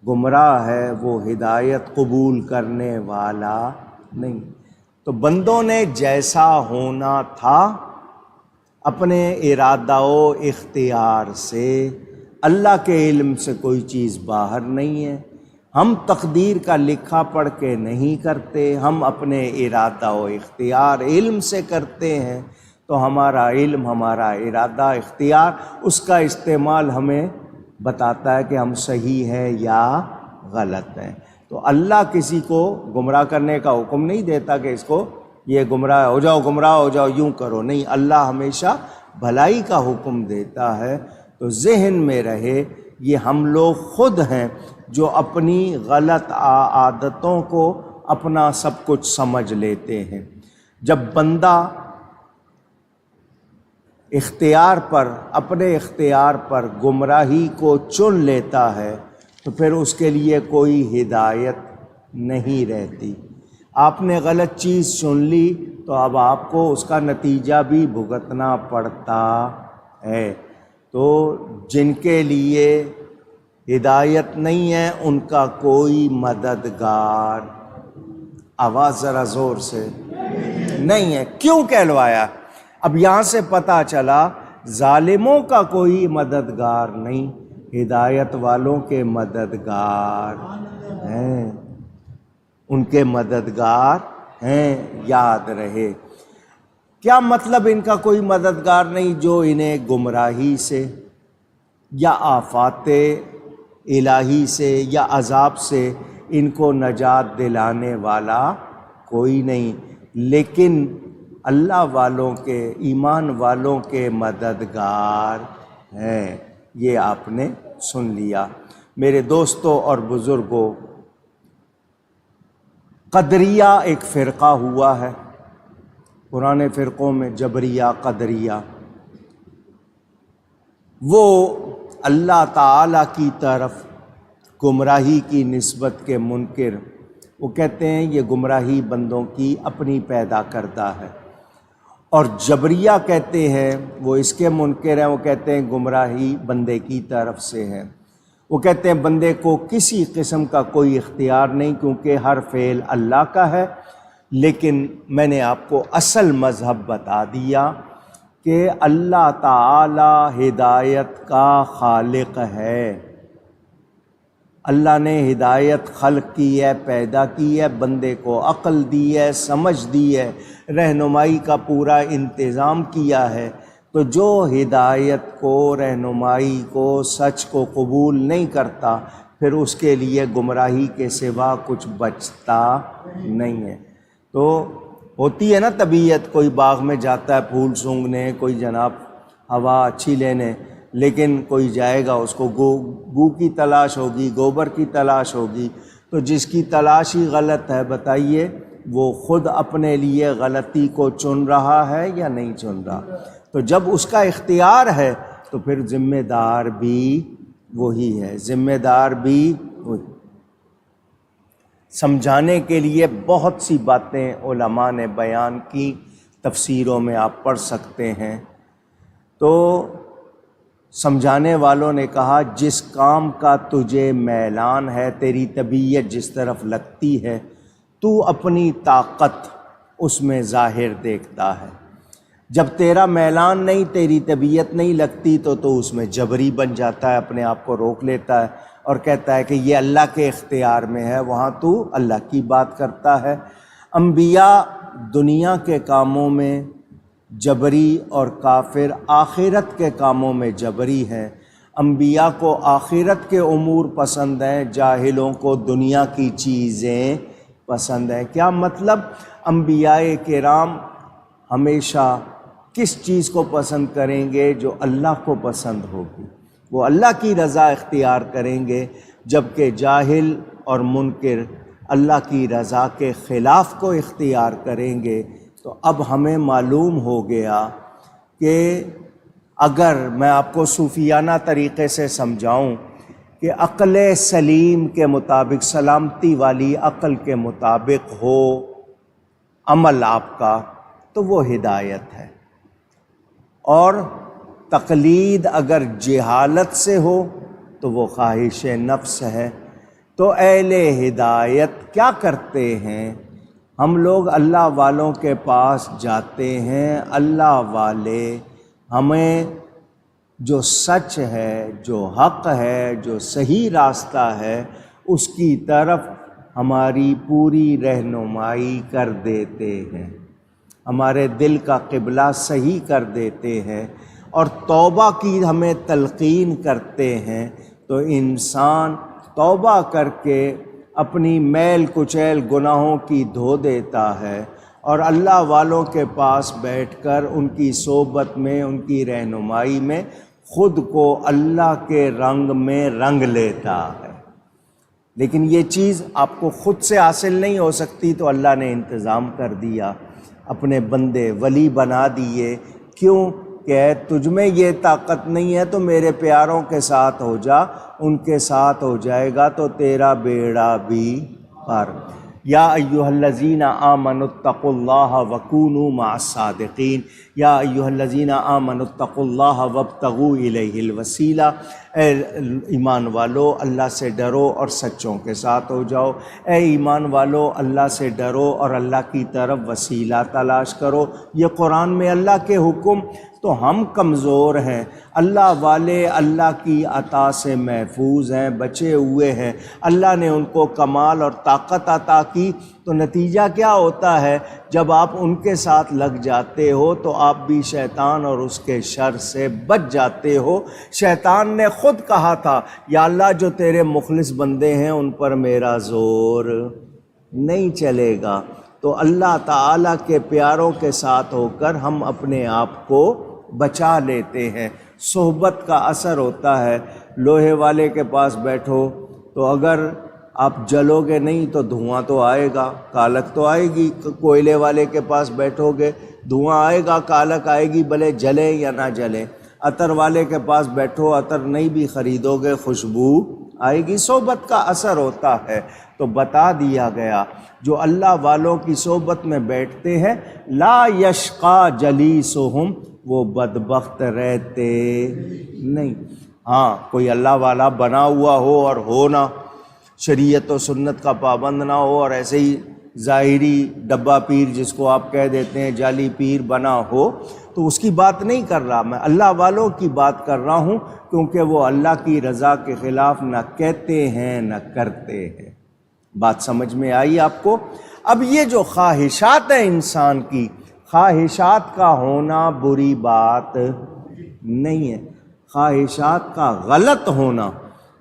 گمراہ ہے، وہ ہدایت قبول کرنے والا نہیں۔ تو بندوں نے جیسا ہونا تھا اپنے ارادہ و اختیار سے، اللہ کے علم سے کوئی چیز باہر نہیں ہے۔ ہم تقدیر کا لکھا پڑھ کے نہیں کرتے، ہم اپنے ارادہ و اختیار علم سے کرتے ہیں، تو ہمارا علم، ہمارا ارادہ، اختیار، اس کا استعمال ہمیں بتاتا ہے کہ ہم صحیح ہیں یا غلط ہیں۔ تو اللہ کسی کو گمراہ کرنے کا حکم نہیں دیتا کہ اس کو یہ گمراہ ہو جاؤ یوں کرو، نہیں، اللہ ہمیشہ بھلائی کا حکم دیتا ہے۔ تو ذہن میں رہے یہ ہم لوگ خود ہیں جو اپنی غلط عادتوں کو اپنا سب کچھ سمجھ لیتے ہیں۔ جب بندہ اختیار پر، اپنے اختیار پر گمراہی کو چن لیتا ہے تو پھر اس کے لیے کوئی ہدایت نہیں رہتی۔ آپ نے غلط چیز چن لی تو اب آپ کو اس کا نتیجہ بھی بھگتنا پڑتا ہے۔ تو جن کے لیے ہدایت نہیں ہے ان کا کوئی مددگار، آواز ذرا زور سے، نہیں ہے۔ کیوں کہلوایا؟ اب یہاں سے پتہ چلا ظالموں کا کوئی مددگار نہیں، ہدایت والوں کے مددگار ہیں، ان کے مددگار ہیں، یاد رہے۔ کیا مطلب ان کا کوئی مددگار نہیں؟ جو انہیں گمراہی سے یا آفات الہی سے یا عذاب سے ان کو نجات دلانے والا کوئی نہیں، لیکن اللہ والوں کے، ایمان والوں کے مددگار ہیں۔ یہ آپ نے سن لیا۔ میرے دوستوں اور بزرگوں، قدریہ ایک فرقہ ہوا ہے، پرانے فرقوں میں جبریہ، قدریہ، وہ اللہ تعالیٰ کی طرف گمراہی کی نسبت کے منکر، وہ کہتے ہیں یہ گمراہی بندوں کی اپنی پیدا کردہ ہے، اور جبریہ کہتے ہیں، وہ اس کے منکر ہیں، وہ کہتے ہیں گمراہی بندے کی طرف سے ہے۔ وہ کہتے ہیں بندے کو کسی قسم کا کوئی اختیار نہیں، کیونکہ ہر فعل اللہ کا ہے۔ لیکن میں نے آپ کو اصل مذہب بتا دیا کہ اللہ تعالی ہدایت کا خالق ہے، اللہ نے ہدایت خلق کی ہے، پیدا کی ہے، بندے کو عقل دی ہے، سمجھ دی ہے، رہنمائی کا پورا انتظام کیا ہے۔ تو جو ہدایت کو، رہنمائی کو، سچ کو قبول نہیں کرتا، پھر اس کے لیے گمراہی کے سوا کچھ بچتا نہیں ہے۔ تو ہوتی ہے نا طبیعت، کوئی باغ میں جاتا ہے پھول سونگھنے، کوئی جناب ہوا اچھی لینے، لیکن کوئی جائے گا اس کو گو کی تلاش ہوگی، گوبر کی تلاش ہوگی، تو جس کی تلاش ہی غلط ہے، بتائیے وہ خود اپنے لیے غلطی کو چن رہا ہے یا نہیں چن رہا؟ تو جب اس کا اختیار ہے تو پھر ذمہ دار بھی وہی ہے، ذمہ دار بھی وہی۔ سمجھانے کے لیے بہت سی باتیں علماء نے بیان کی، تفسیروں میں آپ پڑھ سکتے ہیں۔ تو سمجھانے والوں نے کہا جس کام کا تجھے میلان ہے، تیری طبیعت جس طرف لگتی ہے، تو اپنی طاقت اس میں ظاہر دیکھتا ہے۔ جب تیرا میلان نہیں، تیری طبیعت نہیں لگتی، تو اس میں جبری بن جاتا ہے، اپنے آپ کو روک لیتا ہے اور کہتا ہے کہ یہ اللہ کے اختیار میں ہے، وہاں تو اللہ کی بات کرتا ہے۔ انبیاء دنیا کے کاموں میں جبری اور کافر آخرت کے کاموں میں جبری ہیں۔ انبیاء کو آخرت کے امور پسند ہیں، جاہلوں کو دنیا کی چیزیں پسند ہیں۔ کیا مطلب؟ انبیاء کرام ہمیشہ کس چیز کو پسند کریں گے؟ جو اللہ کو پسند ہوگی، وہ اللہ کی رضا اختیار کریں گے، جبکہ جاہل اور منکر اللہ کی رضا کے خلاف کو اختیار کریں گے۔ تو اب ہمیں معلوم ہو گیا کہ اگر میں آپ کو صوفیانہ طریقے سے سمجھاؤں کہ عقل سلیم کے مطابق، سلامتی والی عقل کے مطابق ہو عمل آپ کا، تو وہ ہدایت ہے، اور تقلید اگر جہالت سے ہو تو وہ خواہش نفس ہے۔ تو اہل ہدایت کیا کرتے ہیں؟ ہم لوگ اللہ والوں کے پاس جاتے ہیں، اللہ والے ہمیں جو سچ ہے، جو حق ہے، جو صحیح راستہ ہے، اس کی طرف ہماری پوری رہنمائی کر دیتے ہیں، ہمارے دل کا قبلہ صحیح کر دیتے ہیں، اور توبہ کی ہمیں تلقین کرتے ہیں۔ تو انسان توبہ کر کے اپنی میل کچیل گناہوں کی دھو دیتا ہے، اور اللہ والوں کے پاس بیٹھ کر ان کی صحبت میں، ان کی رہنمائی میں خود کو اللہ کے رنگ میں رنگ لیتا ہے۔ لیکن یہ چیز آپ کو خود سے حاصل نہیں ہو سکتی، تو اللہ نے انتظام کر دیا، اپنے بندے ولی بنا دیے۔ کیوں کہ تجھ میں یہ طاقت نہیں ہے تو میرے پیاروں کے ساتھ ہو جا، ان کے ساتھ ہو جائے گا تو تیرا بیڑا بھی پار۔ یا ایھا الذین آمنوا اتقوا اللہ وکونوا مع الصادقین، یا ایھا الذین آمنوا اتقوا اللہ وابتغوا الیہ الوسیلہ، اے ایمان والو اللہ سے ڈرو اور سچوں کے ساتھ ہو جاؤ، اے ایمان والو اللہ سے ڈرو اور اللہ کی طرف وسیلہ تلاش کرو۔ یہ قرآن میں اللہ کے حکم، تو ہم کمزور ہیں، اللہ والے اللہ کی عطا سے محفوظ ہیں، بچے ہوئے ہیں، اللہ نے ان کو کمال اور طاقت عطا کی، تو نتیجہ کیا ہوتا ہے؟ جب آپ ان کے ساتھ لگ جاتے ہو تو آپ بھی شیطان اور اس کے شر سے بچ جاتے ہو۔ شیطان نے خود کہا تھا یا اللہ جو تیرے مخلص بندے ہیں ان پر میرا زور نہیں چلے گا۔ تو اللہ تعالیٰ کے پیاروں کے ساتھ ہو کر ہم اپنے آپ کو بچا لیتے ہیں۔ صحبت کا اثر ہوتا ہے، لوہے والے کے پاس بیٹھو تو اگر آپ جلو گے نہیں تو دھواں تو آئے گا، کالک تو آئے گی، کوئلے والے کے پاس بیٹھو گے دھواں آئے گا، کالک آئے گی، بھلے جلے یا نہ جلے۔ عطر والے کے پاس بیٹھو، عطر نہیں بھی خریدو گے خوشبو آئے گی۔ صحبت کا اثر ہوتا ہے، تو بتا دیا گیا جو اللہ والوں کی صحبت میں بیٹھتے ہیں لا یشقا جلیسہم، وہ بدبخت رہتے نہیں۔ ہاں کوئی اللہ والا بنا ہوا ہو اور ہو نہ، شریعت و سنت کا پابند نہ ہو اور ایسے ہی ظاہری ڈبہ پیر جس کو آپ کہہ دیتے ہیں جعلی پیر بنا ہو، تو اس کی بات نہیں کر رہا میں، اللہ والوں کی بات کر رہا ہوں، کیونکہ وہ اللہ کی رضا کے خلاف نہ کہتے ہیں نہ کرتے ہیں۔ بات سمجھ میں آئی آپ کو؟ اب یہ جو خواہشات ہیں انسان کی، خواہشات کا ہونا بری بات نہیں ہے، خواہشات کا غلط ہونا،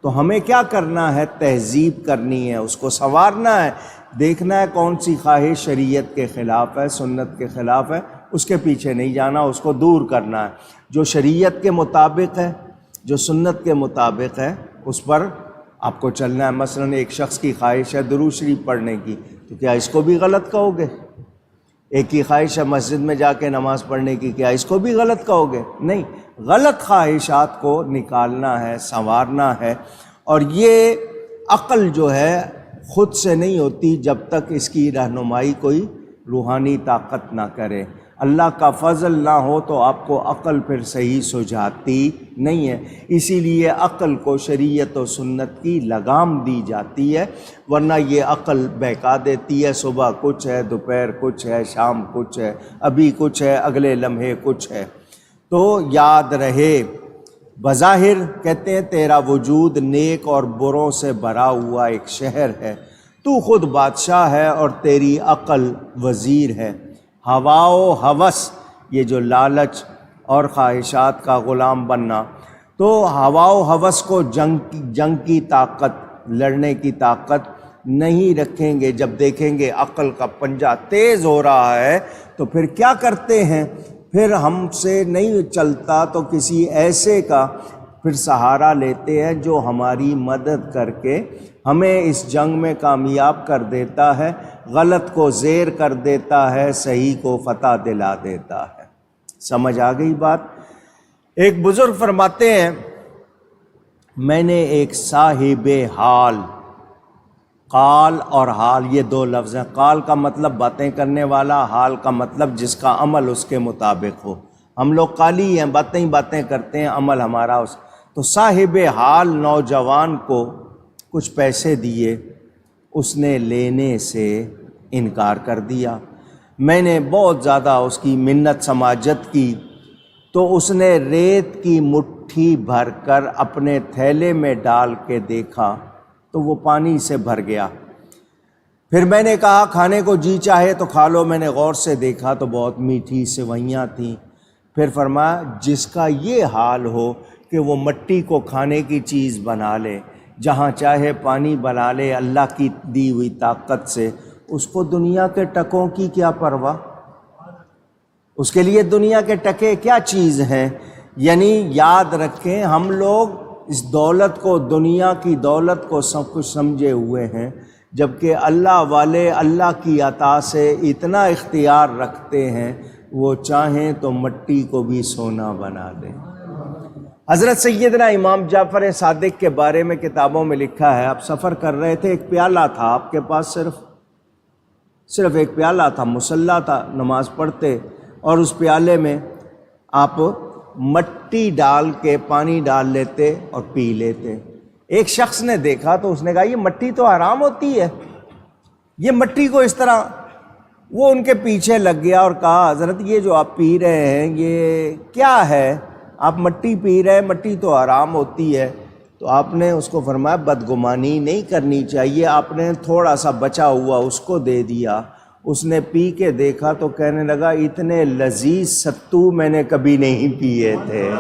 تو ہمیں کیا کرنا ہے؟ تہذیب کرنی ہے، اس کو سنوارنا ہے، دیکھنا ہے کون سی خواہش شریعت کے خلاف ہے، سنت کے خلاف ہے، اس کے پیچھے نہیں جانا، اس کو دور کرنا ہے۔ جو شریعت کے مطابق ہے، جو سنت کے مطابق ہے، اس پر آپ کو چلنا ہے۔ مثلا ایک شخص کی خواہش ہے درود شریف پڑھنے کی، تو کیا اس کو بھی غلط کہو گے؟ ایک کی خواہش ہے مسجد میں جا کے نماز پڑھنے کی، کیا اس کو بھی غلط کہو گے؟ نہیں، غلط خواہشات کو نکالنا ہے، سنوارنا ہے۔ اور یہ عقل جو ہے خود سے نہیں ہوتی جب تک اس کی رہنمائی کوئی روحانی طاقت نہ کرے۔ اللہ کا فضل نہ ہو تو آپ کو عقل پھر صحیح سجھاتی نہیں ہے، اسی لیے عقل کو شریعت و سنت کی لگام دی جاتی ہے، ورنہ یہ عقل بہکا دیتی ہے۔ صبح کچھ ہے، دوپہر کچھ ہے، شام کچھ ہے، ابھی کچھ ہے، اگلے لمحے کچھ ہے۔ تو یاد رہے، بظاہر کہتے ہیں تیرا وجود نیک اور بروں سے بھرا ہوا ایک شہر ہے، تو خود بادشاہ ہے اور تیری عقل وزیر ہے۔ ہوا و ہوس، یہ جو لالچ اور خواہشات کا غلام بننا، تو ہوا و ہوس کو جنگ کی طاقت، لڑنے کی طاقت نہیں رکھیں گے۔ جب دیکھیں گے عقل کا پنجہ تیز ہو رہا ہے تو پھر کیا کرتے ہیں؟ پھر ہم سے نہیں چلتا تو کسی ایسے کا پھر سہارا لیتے ہیں جو ہماری مدد کر کے ہمیں اس جنگ میں کامیاب کر دیتا ہے، غلط کو زیر کر دیتا ہے، صحیح کو فتح دلا دیتا ہے۔ سمجھ آ گئی بات؟ ایک بزرگ فرماتے ہیں میں نے ایک صاحب حال، قال اور حال یہ دو لفظ ہیں، قال کا مطلب باتیں کرنے والا، حال کا مطلب جس کا عمل اس کے مطابق ہو۔ ہم لوگ قالی ہیں، باتیں ہی باتیں کرتے ہیں، عمل ہمارا اس۔ تو صاحب حال نوجوان کو کچھ پیسے دیے، اس نے لینے سے انکار کر دیا۔ میں نے بہت زیادہ اس کی منت سماجت کی، تو اس نے ریت کی مٹھی بھر کر اپنے تھیلے میں ڈال کے دیکھا تو وہ پانی سے بھر گیا۔ پھر میں نے کہا کھانے کو جی چاہے تو کھا لو۔ میں نے غور سے دیکھا تو بہت میٹھی سوئیاں تھیں۔ پھر فرمایا جس کا یہ حال ہو کہ وہ مٹی کو کھانے کی چیز بنا لے، جہاں چاہے پانی بنا لے اللہ کی دی ہوئی طاقت سے، اس کو دنیا کے ٹکوں کی کیا پرواہ؟ اس کے لیے دنیا کے ٹکے کیا چیز ہیں؟ یعنی یاد رکھیں ہم لوگ اس دولت کو، دنیا کی دولت کو سب کچھ سمجھے ہوئے ہیں، جبکہ اللہ والے اللہ کی عطا سے اتنا اختیار رکھتے ہیں وہ چاہیں تو مٹی کو بھی سونا بنا دیں۔ حضرت سیدنا امام جعفر صادق کے بارے میں کتابوں میں لکھا ہے، آپ سفر کر رہے تھے، ایک پیالہ تھا آپ کے پاس صرف، صرف ایک پیالہ تھا، مصلی تھا، نماز پڑھتے اور اس پیالے میں آپ مٹی ڈال کے پانی ڈال لیتے اور پی لیتے۔ ایک شخص نے دیکھا تو اس نے کہا یہ مٹی تو حرام ہوتی ہے، یہ مٹی کو اس طرح، وہ ان کے پیچھے لگ گیا اور کہا حضرت یہ جو آپ پی رہے ہیں یہ کیا ہے؟ آپ مٹی پی رہے ہیں، مٹی تو حرام ہوتی ہے۔ تو آپ نے اس کو فرمایا بدگمانی نہیں کرنی چاہیے، آپ نے تھوڑا سا بچا ہوا اس کو دے دیا۔ اس نے پی کے دیکھا تو کہنے لگا اتنے لذیذ ستو میں نے کبھی نہیں پیے تھے۔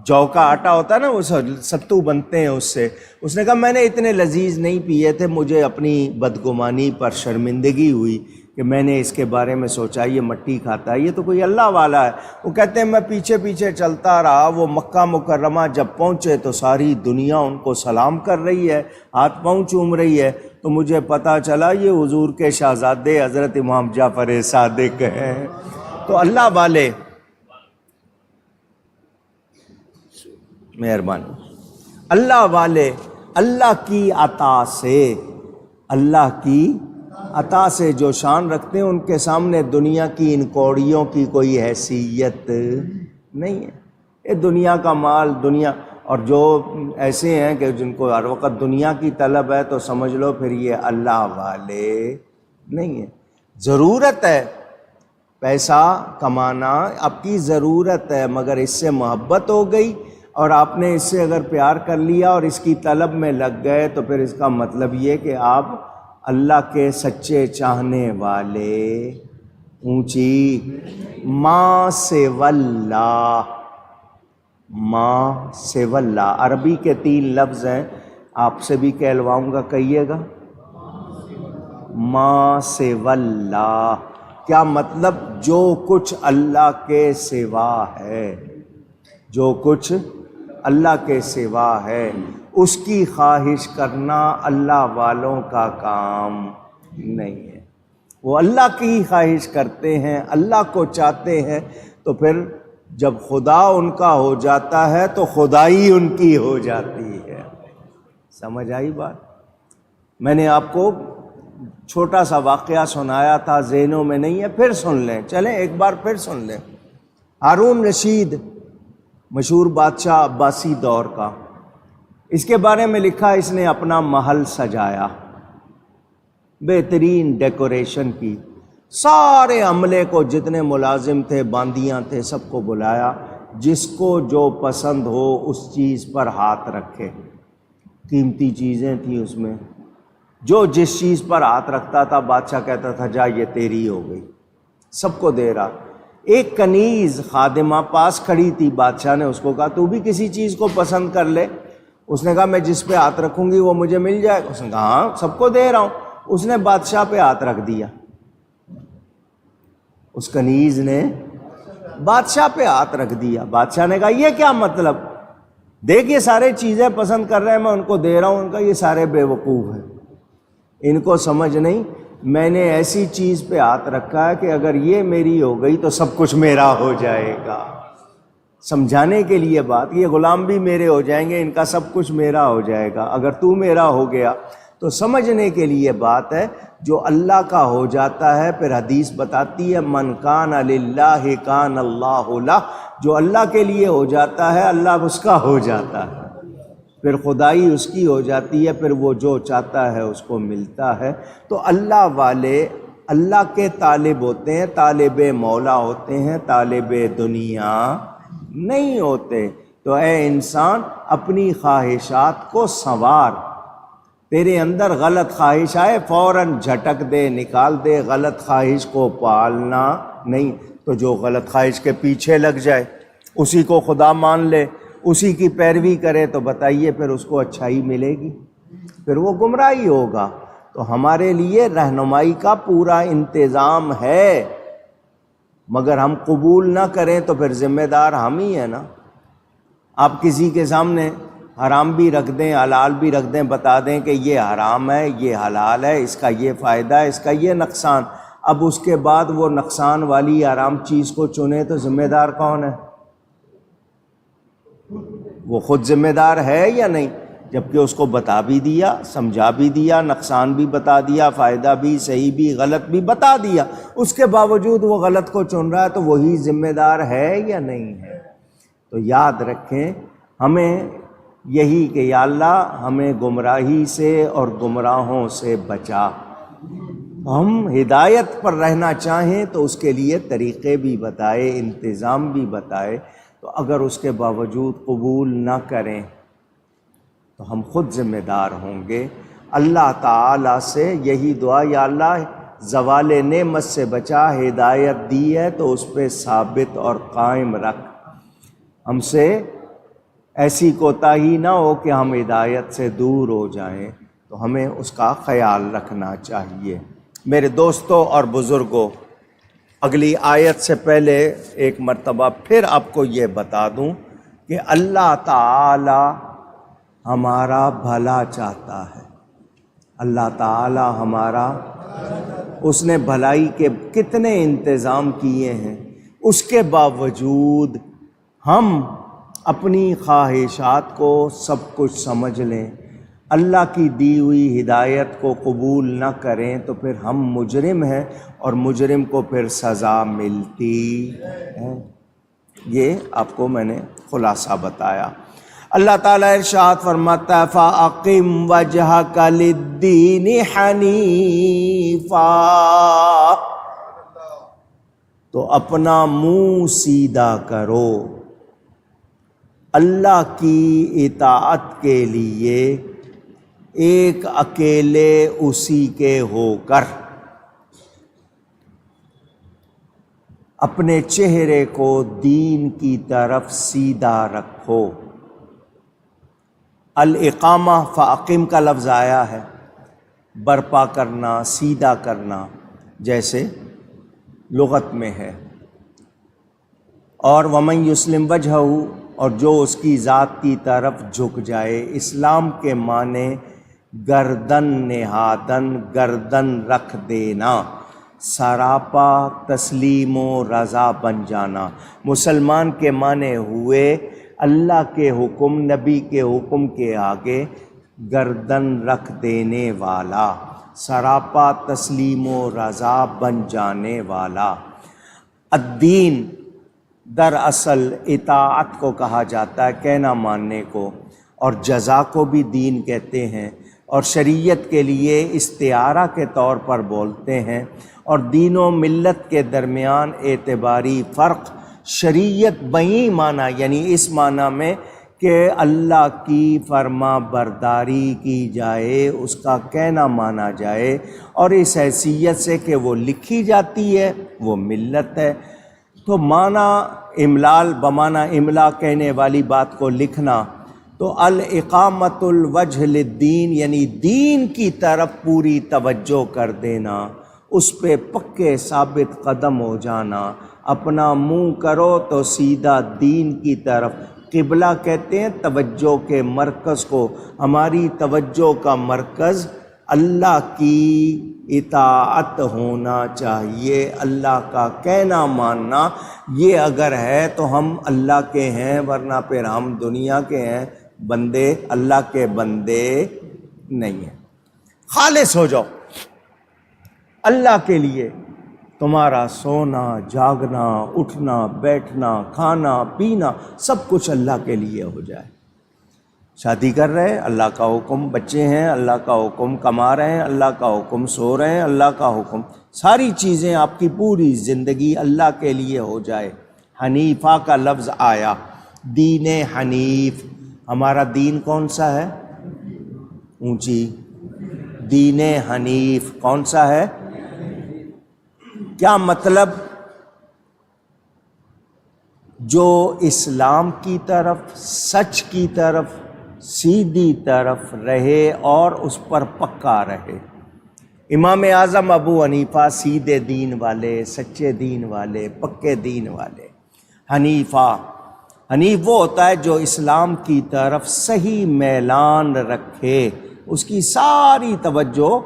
جو کا آٹا ہوتا ہے نا، وہ ستو بنتے ہیں اس سے۔ اس نے کہا میں نے اتنے لذیذ نہیں پیے تھے، مجھے اپنی بدگمانی پر شرمندگی ہوئی کہ میں نے اس کے بارے میں سوچا یہ مٹی کھاتا ہے، یہ تو کوئی اللہ والا ہے۔ وہ کہتے ہیں میں پیچھے پیچھے چلتا رہا، وہ مکہ مکرمہ جب پہنچے تو ساری دنیا ان کو سلام کر رہی ہے، ہاتھ پاؤں چوم رہی ہے، تو مجھے پتہ چلا یہ حضور کے شہزادے حضرت امام جعفر صادق ہیں۔ تو اللہ والے، مہربانی، اللہ والے اللہ کی عطا سے، اللہ کی عطا سے جو شان رکھتے ہیں ان کے سامنے دنیا کی ان کوڑیوں کی کوئی حیثیت نہیں ہے۔ یہ دنیا کا مال، دنیا، اور جو ایسے ہیں کہ جن کو ہر وقت دنیا کی طلب ہے تو سمجھ لو پھر یہ اللہ والے نہیں ہیں۔ ضرورت ہے پیسہ کمانا، آپ کی ضرورت ہے، مگر اس سے محبت ہو گئی اور آپ نے اس سے اگر پیار کر لیا اور اس کی طلب میں لگ گئے تو پھر اس کا مطلب یہ کہ آپ اللہ کے سچے چاہنے والے۔ اونچی ما سوی اللہ، ما سوی اللہ، عربی کے 3 لفظ ہیں، آپ سے بھی کہلواؤں گا، کہیے گا ما سوی اللہ۔ کیا مطلب؟ جو کچھ اللہ کے سوا ہے، جو کچھ اللہ کے سوا ہے اس کی خواہش کرنا اللہ والوں کا کام نہیں ہے۔ وہ اللہ کی خواہش کرتے ہیں، اللہ کو چاہتے ہیں، تو پھر جب خدا ان کا ہو جاتا ہے تو خدائی ان کی ہو جاتی ہے۔ سمجھ آئی بات؟ میں نے آپ کو چھوٹا سا واقعہ سنایا تھا، ذہنوں میں نہیں ہے، پھر سن لیں، چلیں ایک بار پھر سن لیں۔ ہارون رشید مشہور بادشاہ عباسی دور کا، اس کے بارے میں لکھا اس نے اپنا محل سجایا، بہترین ڈیکوریشن کی، سارے عملے کو جتنے ملازم تھے، باندیاں تھے، سب کو بلایا، جس کو جو پسند ہو اس چیز پر ہاتھ رکھے۔ قیمتی چیزیں تھیں اس میں، جو جس چیز پر ہاتھ رکھتا تھا بادشاہ کہتا تھا جا یہ تیری ہو گئی، سب کو دے رہا۔ ایک کنیز خادمہ پاس کھڑی تھی، بادشاہ نے اس کو کہا تو بھی کسی چیز کو پسند کر لے۔ اس نے کہا میں جس پہ ہاتھ رکھوں گی وہ مجھے مل جائے گا۔ اس نے کہا ہاں سب کو دے رہا ہوں۔ اس نے بادشاہ پہ ہاتھ رکھ دیا، اس کنیز نے بادشاہ پہ ہاتھ رکھ دیا۔ بادشاہ نے کہا یہ کیا مطلب؟ دیکھ یہ سارے چیزیں پسند کر رہے ہیں، میں ان کو دے رہا ہوں۔ ان کا یہ سارے بے وقوف ہیں، ان کو سمجھ نہیں، میں نے ایسی چیز پہ ہاتھ رکھا ہے کہ اگر یہ میری ہو گئی تو سب کچھ میرا ہو جائے گا۔ سمجھانے کے لیے بات، یہ غلام بھی میرے ہو جائیں گے، ان کا سب کچھ میرا ہو جائے گا اگر تو میرا ہو گیا۔ تو سمجھنے کے لیے بات ہے، جو اللہ کا ہو جاتا ہے، پھر حدیث بتاتی ہے من کان للہ کان اللہ لہ، جو اللہ کے لیے ہو جاتا ہے اللہ اس کا ہو جاتا ہے، پھر خدائی اس کی ہو جاتی ہے، پھر وہ جو چاہتا ہے اس کو ملتا ہے۔ تو اللہ والے اللہ کے طالب ہوتے ہیں، طالب مولا ہوتے ہیں، طالب دنیا نہیں ہوتے۔ تو اے انسان اپنی خواہشات کو سنوار، تیرے اندر غلط خواہش آئے فوراً جھٹک دے، نکال دے، غلط خواہش کو پالنا نہیں۔ تو جو غلط خواہش کے پیچھے لگ جائے، اسی کو خدا مان لے، اسی کی پیروی کرے، تو بتائیے پھر اس کو اچھائی ملے گی؟ پھر وہ گمراہی ہوگا۔ تو ہمارے لیے رہنمائی کا پورا انتظام ہے، مگر ہم قبول نہ کریں تو پھر ذمہ دار ہم ہی ہیں نا۔ آپ کسی کے سامنے حرام بھی رکھ دیں، حلال بھی رکھ دیں، بتا دیں کہ یہ حرام ہے، یہ حلال ہے، اس کا یہ فائدہ ہے، اس کا یہ نقصان، اب اس کے بعد وہ نقصان والی حرام چیز کو چنے تو ذمہ دار کون ہے؟ وہ خود ذمہ دار ہے یا نہیں؟ جبکہ اس کو بتا بھی دیا، سمجھا بھی دیا، نقصان بھی بتا دیا، فائدہ بھی، صحیح بھی، غلط بھی بتا دیا، اس کے باوجود وہ غلط کو چن رہا ہے، تو وہی ذمہ دار ہے یا نہیں ہے؟ تو یاد رکھیں ہمیں یہی کہ یا اللہ ہمیں گمراہی سے اور گمراہوں سے بچا۔ ہم ہدایت پر رہنا چاہیں تو اس کے لیے طریقے بھی بتائے، انتظام بھی بتائے، تو اگر اس کے باوجود قبول نہ کریں تو ہم خود ذمہ دار ہوں گے۔ اللہ تعالیٰ سے یہی دعا، یا اللہ زوال نعمت سے بچا، ہدایت دی ہے تو اس پہ ثابت اور قائم رکھ، ہم سے ایسی کوتاہی نہ ہو کہ ہم ہدایت سے دور ہو جائیں، تو ہمیں اس کا خیال رکھنا چاہیے۔ میرے دوستوں اور بزرگوں، اگلی آیت سے پہلے ایک مرتبہ پھر آپ کو یہ بتا دوں کہ اللہ تعالی ہمارا بھلا چاہتا ہے۔ اللہ تعالی ہمارا، اس نے بھلائی کے کتنے انتظام کیے ہیں، اس کے باوجود ہم اپنی خواہشات کو سب کچھ سمجھ لیں، اللہ کی دی ہوئی ہدایت کو قبول نہ کریں، تو پھر ہم مجرم ہیں، اور مجرم کو پھر سزا ملتی ہے۔ یہ آپ کو میں نے خلاصہ بتایا۔ اللہ تعالیٰ ارشاد فرماتا ہے فَأَقِمْ وَجْهَكَ لِلدِّينِ حَنِيفًا، تو اپنا منہ سیدھا کرو اللہ کی اطاعت کے لیے، ایک اکیلے اسی کے ہو کر، اپنے چہرے کو دین کی طرف سیدھا رکھو۔ الاقامہ، فاقم کا لفظ آیا ہے، برپا کرنا، سیدھا کرنا، جیسے لغت میں ہے۔ اور ومن یسلم وجہہ، اور جو اس کی ذات کی طرف جھک جائے۔ اسلام کے معنی گردن نہادن، گردن رکھ دینا، سراپا تسلیم و رضا بن جانا۔ مسلمان کے معنی ہوئے اللہ کے حکم، نبی کے حکم کے آگے گردن رکھ دینے والا، سراپا تسلیم و رضا بن جانے والا۔ الدین دراصل اطاعت کو کہا جاتا ہے، کہنا ماننے کو، اور جزا کو بھی دین کہتے ہیں، اور شریعت کے لیے استعارہ کے طور پر بولتے ہیں، اور دین و ملت کے درمیان اعتباری فرق شریعت بئی معنی، یعنی اس معنی میں کہ اللہ کی فرما برداری کی جائے، اس کا کہنا مانا جائے، اور اس حیثیت سے کہ وہ لکھی جاتی ہے، وہ ملت ہے۔ تو معنی املال، بمعنی املا کہنے والی بات کو لکھنا، تو الاقامت الوجہ للدین، یعنی دین کی طرف پوری توجہ کر دینا، اس پہ پکے ثابت قدم ہو جانا، اپنا منہ کرو تو سیدھا دین کی طرف۔ قبلہ کہتے ہیں توجہ کے مرکز کو، ہماری توجہ کا مرکز اللہ کی اطاعت ہونا چاہیے، اللہ کا کہنا ماننا۔ یہ اگر ہے تو ہم اللہ کے ہیں، ورنہ پھر ہم دنیا کے ہیں، بندے اللہ کے بندے نہیں ہیں۔ خالص ہو جاؤ اللہ کے لیے، تمہارا سونا، جاگنا، اٹھنا، بیٹھنا، کھانا، پینا، سب کچھ اللہ کے لیے ہو جائے۔ شادی کر رہے ہیں اللہ کا حکم، بچے ہیں اللہ کا حکم، کما رہے ہیں اللہ کا حکم، سو رہے ہیں اللہ کا حکم، ساری چیزیں آپ کی پوری زندگی اللہ کے لیے ہو جائے۔ حنیفہ کا لفظ آیا، دین حنیف، ہمارا دین کون سا ہے؟ اونچی، دین حنیف کون سا ہے؟ کیا مطلب؟ جو اسلام کی طرف، سچ کی طرف، سیدھی طرف رہے اور اس پر پکا رہے۔ امام اعظم ابو حنیفہ سیدھے دین والے، سچے دین والے، پکے دین والے۔ حنیف وہ ہوتا ہے جو اسلام کی طرف صحیح میلان رکھے، اس کی ساری توجہ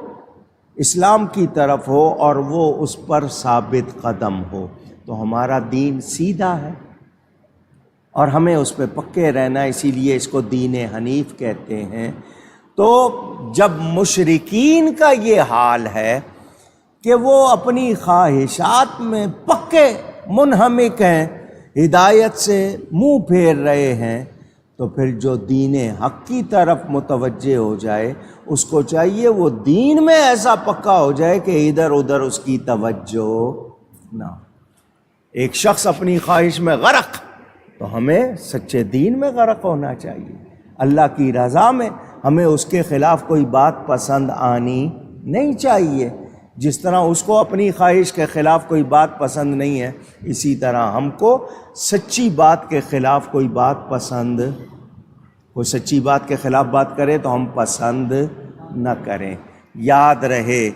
اسلام کی طرف ہو اور وہ اس پر ثابت قدم ہو، تو ہمارا دین سیدھا ہے۔ اور ہمیں اس پہ پکے رہنا، اسی لیے اس کو دین حنیف کہتے ہیں۔ تو جب مشرکین کا یہ حال ہے کہ وہ اپنی خواہشات میں پکے منہمک ہیں، ہدایت سے منہ پھیر رہے ہیں، تو پھر جو دین حق کی طرف متوجہ ہو جائے اس کو چاہیے وہ دین میں ایسا پکا ہو جائے کہ ادھر ادھر اس کی توجہ نہ ہو۔ ایک شخص اپنی خواہش میں غرق، تو ہمیں سچے دین میں غرق ہونا چاہیے، اللہ کی رضا میں۔ ہمیں اس کے خلاف کوئی بات پسند آنی نہیں چاہیے۔ جس طرح اس کو اپنی خواہش کے خلاف کوئی بات پسند نہیں ہے، اسی طرح ہم کو سچی بات کے خلاف کوئی بات پسند، کوئی سچی بات کے خلاف بات کرے تو ہم پسند نہ کریں۔ یاد رہے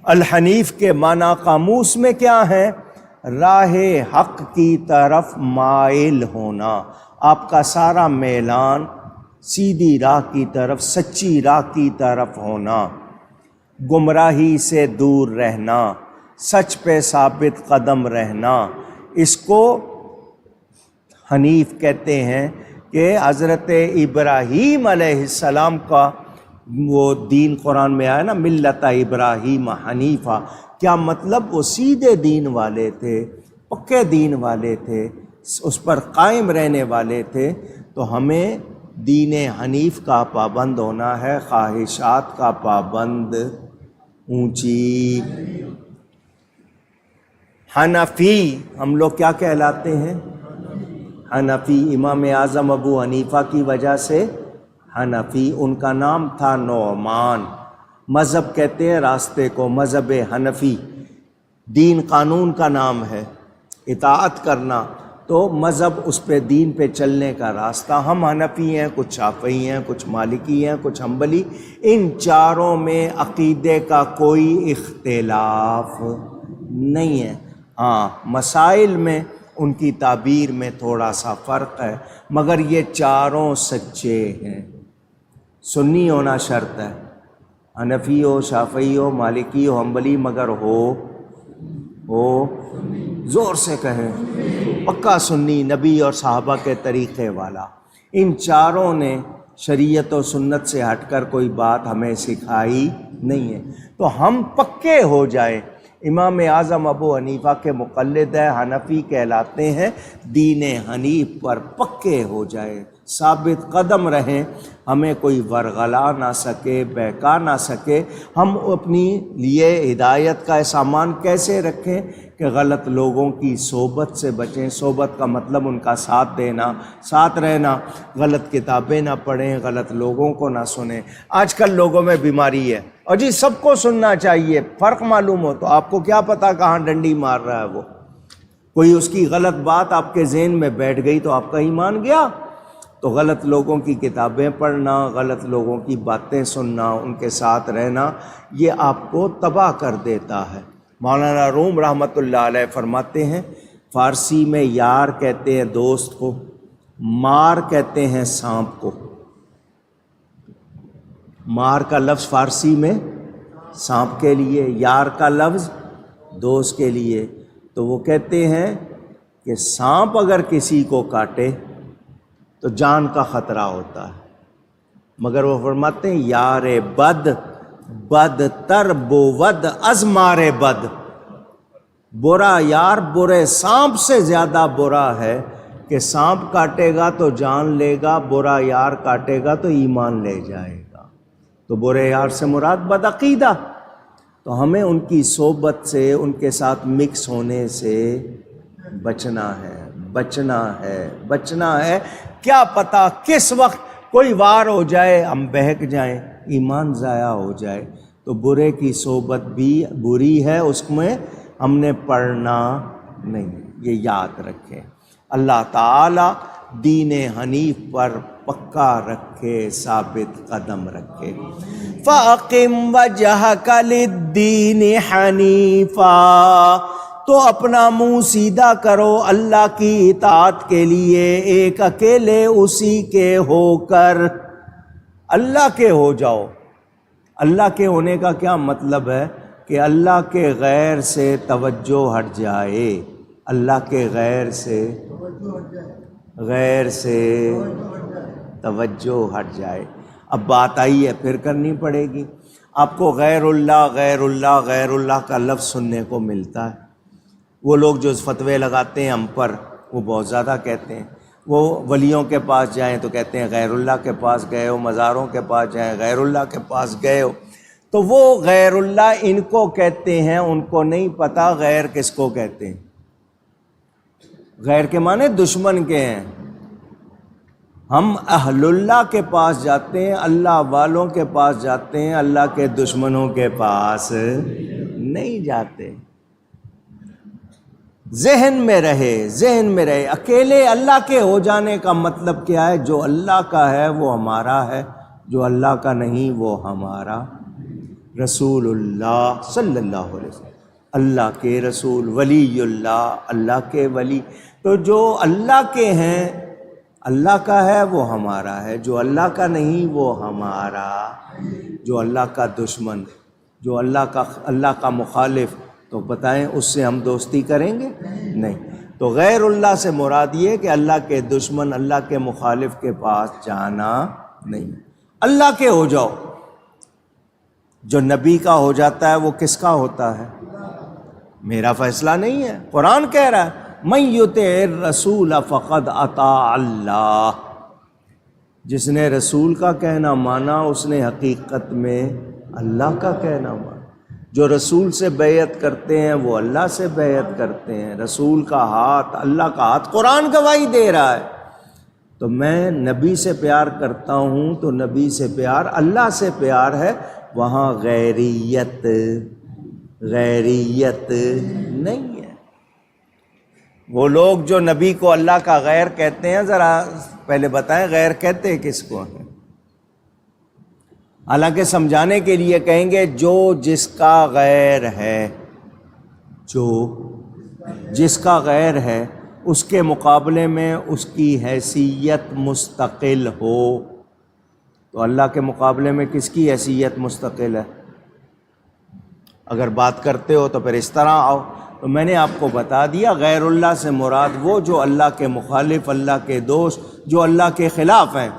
الحنیف کے معنی قاموس میں کیا ہے؟ راہ حق کی طرف مائل ہونا، آپ کا سارا میلان سیدھی راہ کی طرف، سچی راہ کی طرف ہونا، گمراہی سے دور رہنا، سچ پہ ثابت قدم رہنا، اس کو حنیف کہتے ہیں۔ کہ حضرت ابراہیم علیہ السلام کا وہ دین قرآن میں آیا نا، ملت ابراہیم حنیفہ، کیا مطلب؟ وہ سیدھے دین والے تھے، پکے دین والے تھے، اس پر قائم رہنے والے تھے۔ تو ہمیں دین حنیف کا پابند ہونا ہے، خواہشات کا پابند اونچی۔ حنفی ہم لوگ کیا کہلاتے ہیں؟ حنفی۔ امام اعظم ابو حنیفہ کی وجہ سے حنفی، ان کا نام تھا نعمان۔ مذہب کہتے ہیں راستے کو، مذہب حنفی۔ دین قانون کا نام ہے، اطاعت کرنا، تو مذہب اس پہ دین پہ چلنے کا راستہ۔ ہم حنفی ہیں، کچھ شافعی ہیں، کچھ مالکی ہیں، کچھ حنبلی۔ ان چاروں میں عقیدے کا کوئی اختلاف نہیں ہے۔ ہاں، مسائل میں ان کی تعبیر میں تھوڑا سا فرق ہے، مگر یہ چاروں سچے ہیں۔ سنی ہونا شرط ہے، حنفی ہو، شافعی ہو، مالکی ہو، حنبلی، مگر ہو زور سے کہیں پکا سنی، نبی اور صحابہ کے طریقے والا۔ ان چاروں نے شریعت و سنت سے ہٹ کر کوئی بات ہمیں سکھائی نہیں ہے، تو ہم پکے ہو جائیں۔ امام اعظم ابو حنیفہ کے مقلد ہیں، حنفی کہلاتے ہیں، دین حنیف پر پکے ہو جائیں، ثابت قدم رہیں، ہمیں کوئی ورغلا نہ سکے، بہکا نہ سکے۔ ہم اپنی لیے ہدایت کا سامان کیسے رکھیں کہ غلط لوگوں کی صحبت سے بچیں۔ صحبت کا مطلب ان کا ساتھ دینا، ساتھ رہنا، غلط کتابیں نہ پڑھیں، غلط لوگوں کو نہ سنیں۔ آج کل لوگوں میں بیماری ہے، اور جی سب کو سننا چاہیے، فرق معلوم ہو تو آپ کو کیا پتا کہاں ڈنڈی مار رہا ہے وہ۔ کوئی اس کی غلط بات آپ کے ذہن میں بیٹھ گئی تو آپ کا ایمان گیا۔ تو غلط لوگوں کی کتابیں پڑھنا، غلط لوگوں کی باتیں سننا، ان کے ساتھ رہنا، یہ آپ کو تباہ کر دیتا ہے۔ مولانا روم رحمۃ اللہ علیہ فرماتے ہیں، فارسی میں یار کہتے ہیں دوست کو، مار کہتے ہیں سانپ کو۔ مار کا لفظ فارسی میں سانپ کے لیے، یار کا لفظ دوست کے لیے۔ تو وہ کہتے ہیں کہ سانپ اگر کسی کو کاٹے تو جان کا خطرہ ہوتا ہے، مگر وہ فرماتے ہیں یار بد بد تر بود از مار بد، برا یار برے سانپ سے زیادہ برا ہے کہ سانپ کاٹے گا تو جان لے گا، برا یار کاٹے گا تو ایمان لے جائے گا۔ تو برے یار سے مراد بدعقیدہ۔ تو ہمیں ان کی صحبت سے، ان کے ساتھ مکس ہونے سے بچنا ہے۔ کیا پتہ کس وقت کوئی وار ہو جائے، ہم بہک جائیں، ایمان ضائع ہو جائے۔ تو برے کی صحبت بھی بری ہے، اس میں ہم نے پڑھنا نہیں، یہ یاد رکھیں۔ اللہ تعالی دین حنیف پر پکا رکھے، ثابت قدم رکھے۔ فَأَقِمْ وَجْهَكَ لِلدِّينِ حَنِيفًا، تو اپنا منہ سیدھا کرو اللہ کی اطاعت کے لیے، ایک اکیلے اسی کے ہو کر، اللہ کے ہو جاؤ۔ اللہ کے ہونے کا کیا مطلب ہے؟ کہ اللہ کے غیر سے توجہ ہٹ جائے، اللہ کے غیر سے غیر سے توجہ ہٹ جائے۔ اب بات آئی ہے پھر کرنی پڑے گی۔ آپ کو غیر اللہ غیر اللہ غیر اللہ کا لفظ سننے کو ملتا ہے۔ وہ لوگ جو فتوے لگاتے ہیں ہم پر، وہ بہت زیادہ کہتے ہیں، وہ ولیوں کے پاس جائیں تو کہتے ہیں غیر اللہ کے پاس گئے ہو، مزاروں کے پاس جائیں غیر اللہ کے پاس گئے ہو۔ تو وہ غیر اللہ ان کو کہتے ہیں، ان کو نہیں پتہ غیر کس کو کہتے ہیں۔ غیر کے معنی دشمن کے ہیں۔ ہم اہل اللہ کے پاس جاتے ہیں، اللہ والوں کے پاس جاتے ہیں، اللہ کے دشمنوں کے پاس نہیں جاتے۔ ذہن میں رہے، ذہن میں رہے۔ اکیلے اللہ کے ہو جانے کا مطلب کیا ہے؟ جو اللہ کا ہے وہ ہمارا ہے، جو اللہ کا نہیں وہ ہمارا۔ رسول اللہ صلی اللہ علیہ وسلم اللہ کے رسول، ولی اللہ اللہ کے ولی۔ تو جو اللہ کے ہیں، اللہ کا ہے وہ ہمارا ہے، جو اللہ کا نہیں وہ ہمارا۔ جو اللہ کا دشمن، جو اللہ کا مخالف، تو بتائیں اس سے ہم دوستی کریں گے؟ نہیں۔ تو غیر اللہ سے مراد یہ کہ اللہ کے دشمن، اللہ کے مخالف کے پاس جانا نہیں۔ اللہ کے ہو جاؤ۔ جو نبی کا ہو جاتا ہے وہ کس کا ہوتا ہے؟ میرا فیصلہ نہیں ہے، قرآن کہہ رہا ہے من یطع الرسول فقد اطاع اللہ۔ جس نے رسول کا کہنا مانا اس نے حقیقت میں اللہ کا کہنا مانا۔ جو رسول سے بیعت کرتے ہیں وہ اللہ سے بیعت کرتے ہیں۔ رسول کا ہاتھ، اللہ کا ہاتھ، قرآن گواہی دے رہا ہے۔ تو میں نبی سے پیار کرتا ہوں تو نبی سے پیار اللہ سے پیار ہے، وہاں غیریت نہیں ہے۔ وہ لوگ جو نبی کو اللہ کا غیر کہتے ہیں، ذرا پہلے بتائیں غیر کہتے کس کو ہیں؟ حالانکہ سمجھانے کے لیے کہیں گے جو جس کا غیر ہے، جو جس کا غیر ہے اس کے مقابلے میں اس کی حیثیت مستقل ہو۔ تو اللہ کے مقابلے میں کس کی حیثیت مستقل ہے؟ اگر بات کرتے ہو تو پھر اس طرح آؤ۔ تو میں نے آپ کو بتا دیا غیر اللہ سے مراد وہ جو اللہ کے مخالف، اللہ کے دوست، جو اللہ کے خلاف ہیں۔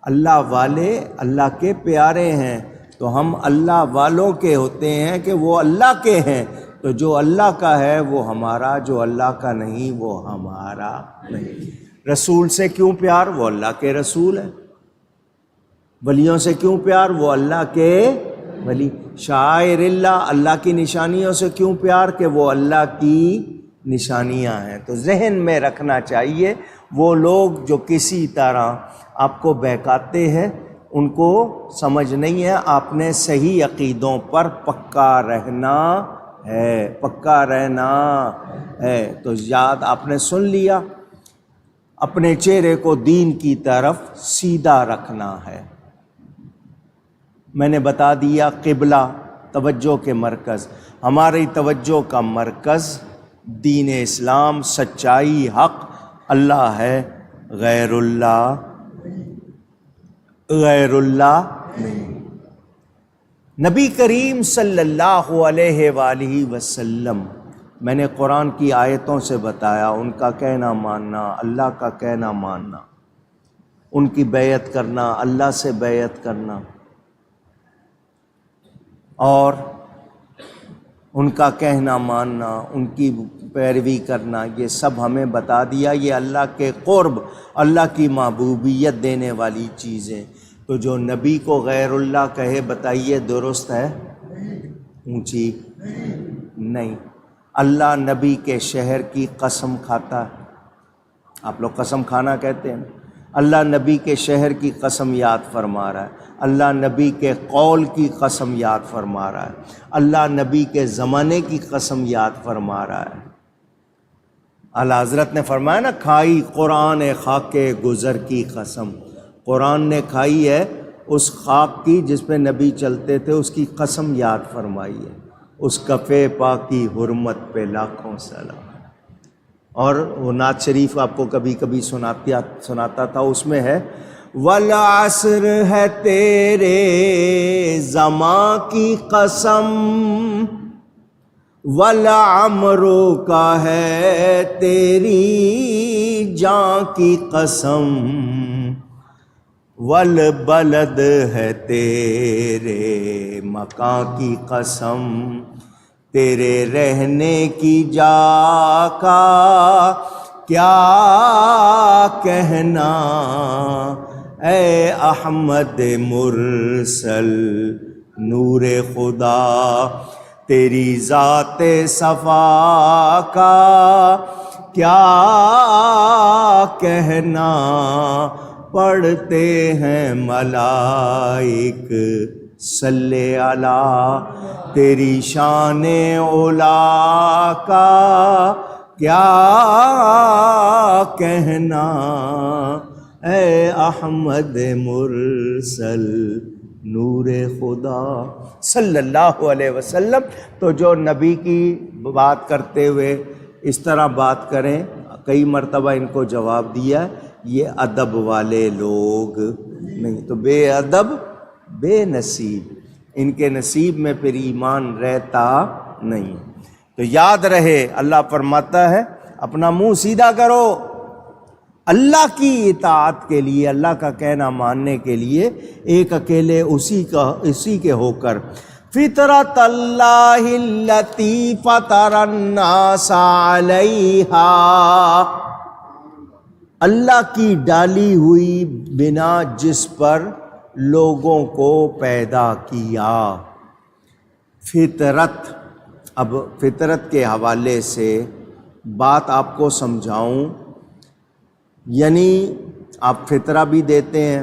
اللہ والے اللہ کے پیارے ہیں، تو ہم اللہ والوں کے ہوتے ہیں کہ وہ اللہ کے ہیں۔ تو جو اللہ کا ہے وہ ہمارا، جو اللہ کا نہیں وہ ہمارا نہیں۔ رسول سے کیوں پیار؟ وہ اللہ کے رسول ہے۔ ولیوں سے کیوں پیار؟ وہ اللہ کے ولی۔ شعائر اللہ، اللہ کی نشانیوں سے کیوں پیار؟ کہ وہ اللہ کی نشانیاں ہیں۔ تو ذہن میں رکھنا چاہیے وہ لوگ جو کسی طرح آپ کو بہکاتے ہیں، ان کو سمجھ نہیں ہے، آپ نے صحیح عقیدوں پر پکا رہنا ہے۔ تو یاد آپ نے سن لیا، اپنے چہرے کو دین کی طرف سیدھا رکھنا ہے۔ میں نے بتا دیا قبلہ، توجہ کے مرکز، ہماری توجہ کا مرکز دین اسلام، سچائی، حق، اللہ ہے، غیر اللہ نہیں۔ نبی کریم صلی اللہ علیہ وآلہ وسلم، میں نے قرآن کی آیتوں سے بتایا ان کا کہنا ماننا، اللہ کا کہنا ماننا، ان کی بیعت کرنا، اللہ سے بیعت کرنا، اور ان کا کہنا ماننا، ان کی پیروی کرنا، یہ سب ہمیں بتا دیا۔ یہ اللہ کے قرب، اللہ کی محبوبیت دینے والی چیزیں۔ تو جو نبی کو غیر اللہ کہے، بتائیے درست ہے؟ اونچی نہیں۔ اللہ نبی کے شہر کی قسم کھاتا ہے۔ آپ لوگ قسم کھانا کہتے ہیں، اللہ نبی کے شہر کی قسم یاد فرما رہا ہے، اللہ نبی کے قول کی قسم یاد فرما رہا ہے، اللہ نبی کے زمانے کی قسم یاد فرما رہا ہے۔ اعلیٰ حضرت نے فرمایا نا، کھائی قرآن خاک گزر کی قسم۔ قرآن نے کھائی ہے اس خاک کی جس پہ نبی چلتے تھے، اس کی قسم یاد فرمائی ہے۔ اس کفے پاک کی حرمت پہ لاکھوں سلام۔ اور وہ نعت شریف آپ کو کبھی کبھی سناتا تھا، اس میں ہے والعصر ہے تیرے زماں کی قسم، والعمرو کا ہے تیری جان کی قسم، والبلد ہے تیرے مکان کی قسم، تیرے رہنے کی جا کا کیا کہنا، اے احمد مرسل نور خدا، تیری ذات صفا کا کیا کہنا، پڑھتے ہیں ملائک صلی علی، تیری شان علا کا کیا کہنا، اے احمد مرسل نور خدا صلی اللہ علیہ وسلم۔ تو جو نبی کی بات کرتے ہوئے اس طرح بات کریں، کئی مرتبہ ان کو جواب دیا، یہ ادب والے لوگ نہیں، تو بے ادب بے نصیب، ان کے نصیب میں پھر ایمان رہتا نہیں۔ تو یاد رہے، اللہ فرماتا ہے اپنا منہ سیدھا کرو، اللہ کی اطاعت کے لیے، اللہ کا کہنا ماننے کے لیے، ایک اکیلے اسی کے ہو کر۔ فطرت اللہ التی فطر الناس علیہا، اللہ کی ڈالی ہوئی بنا جس پر لوگوں کو پیدا کیا۔ فطرت، اب فطرت کے حوالے سے بات آپ کو سمجھاؤں، یعنی آپ فطرہ بھی دیتے ہیں،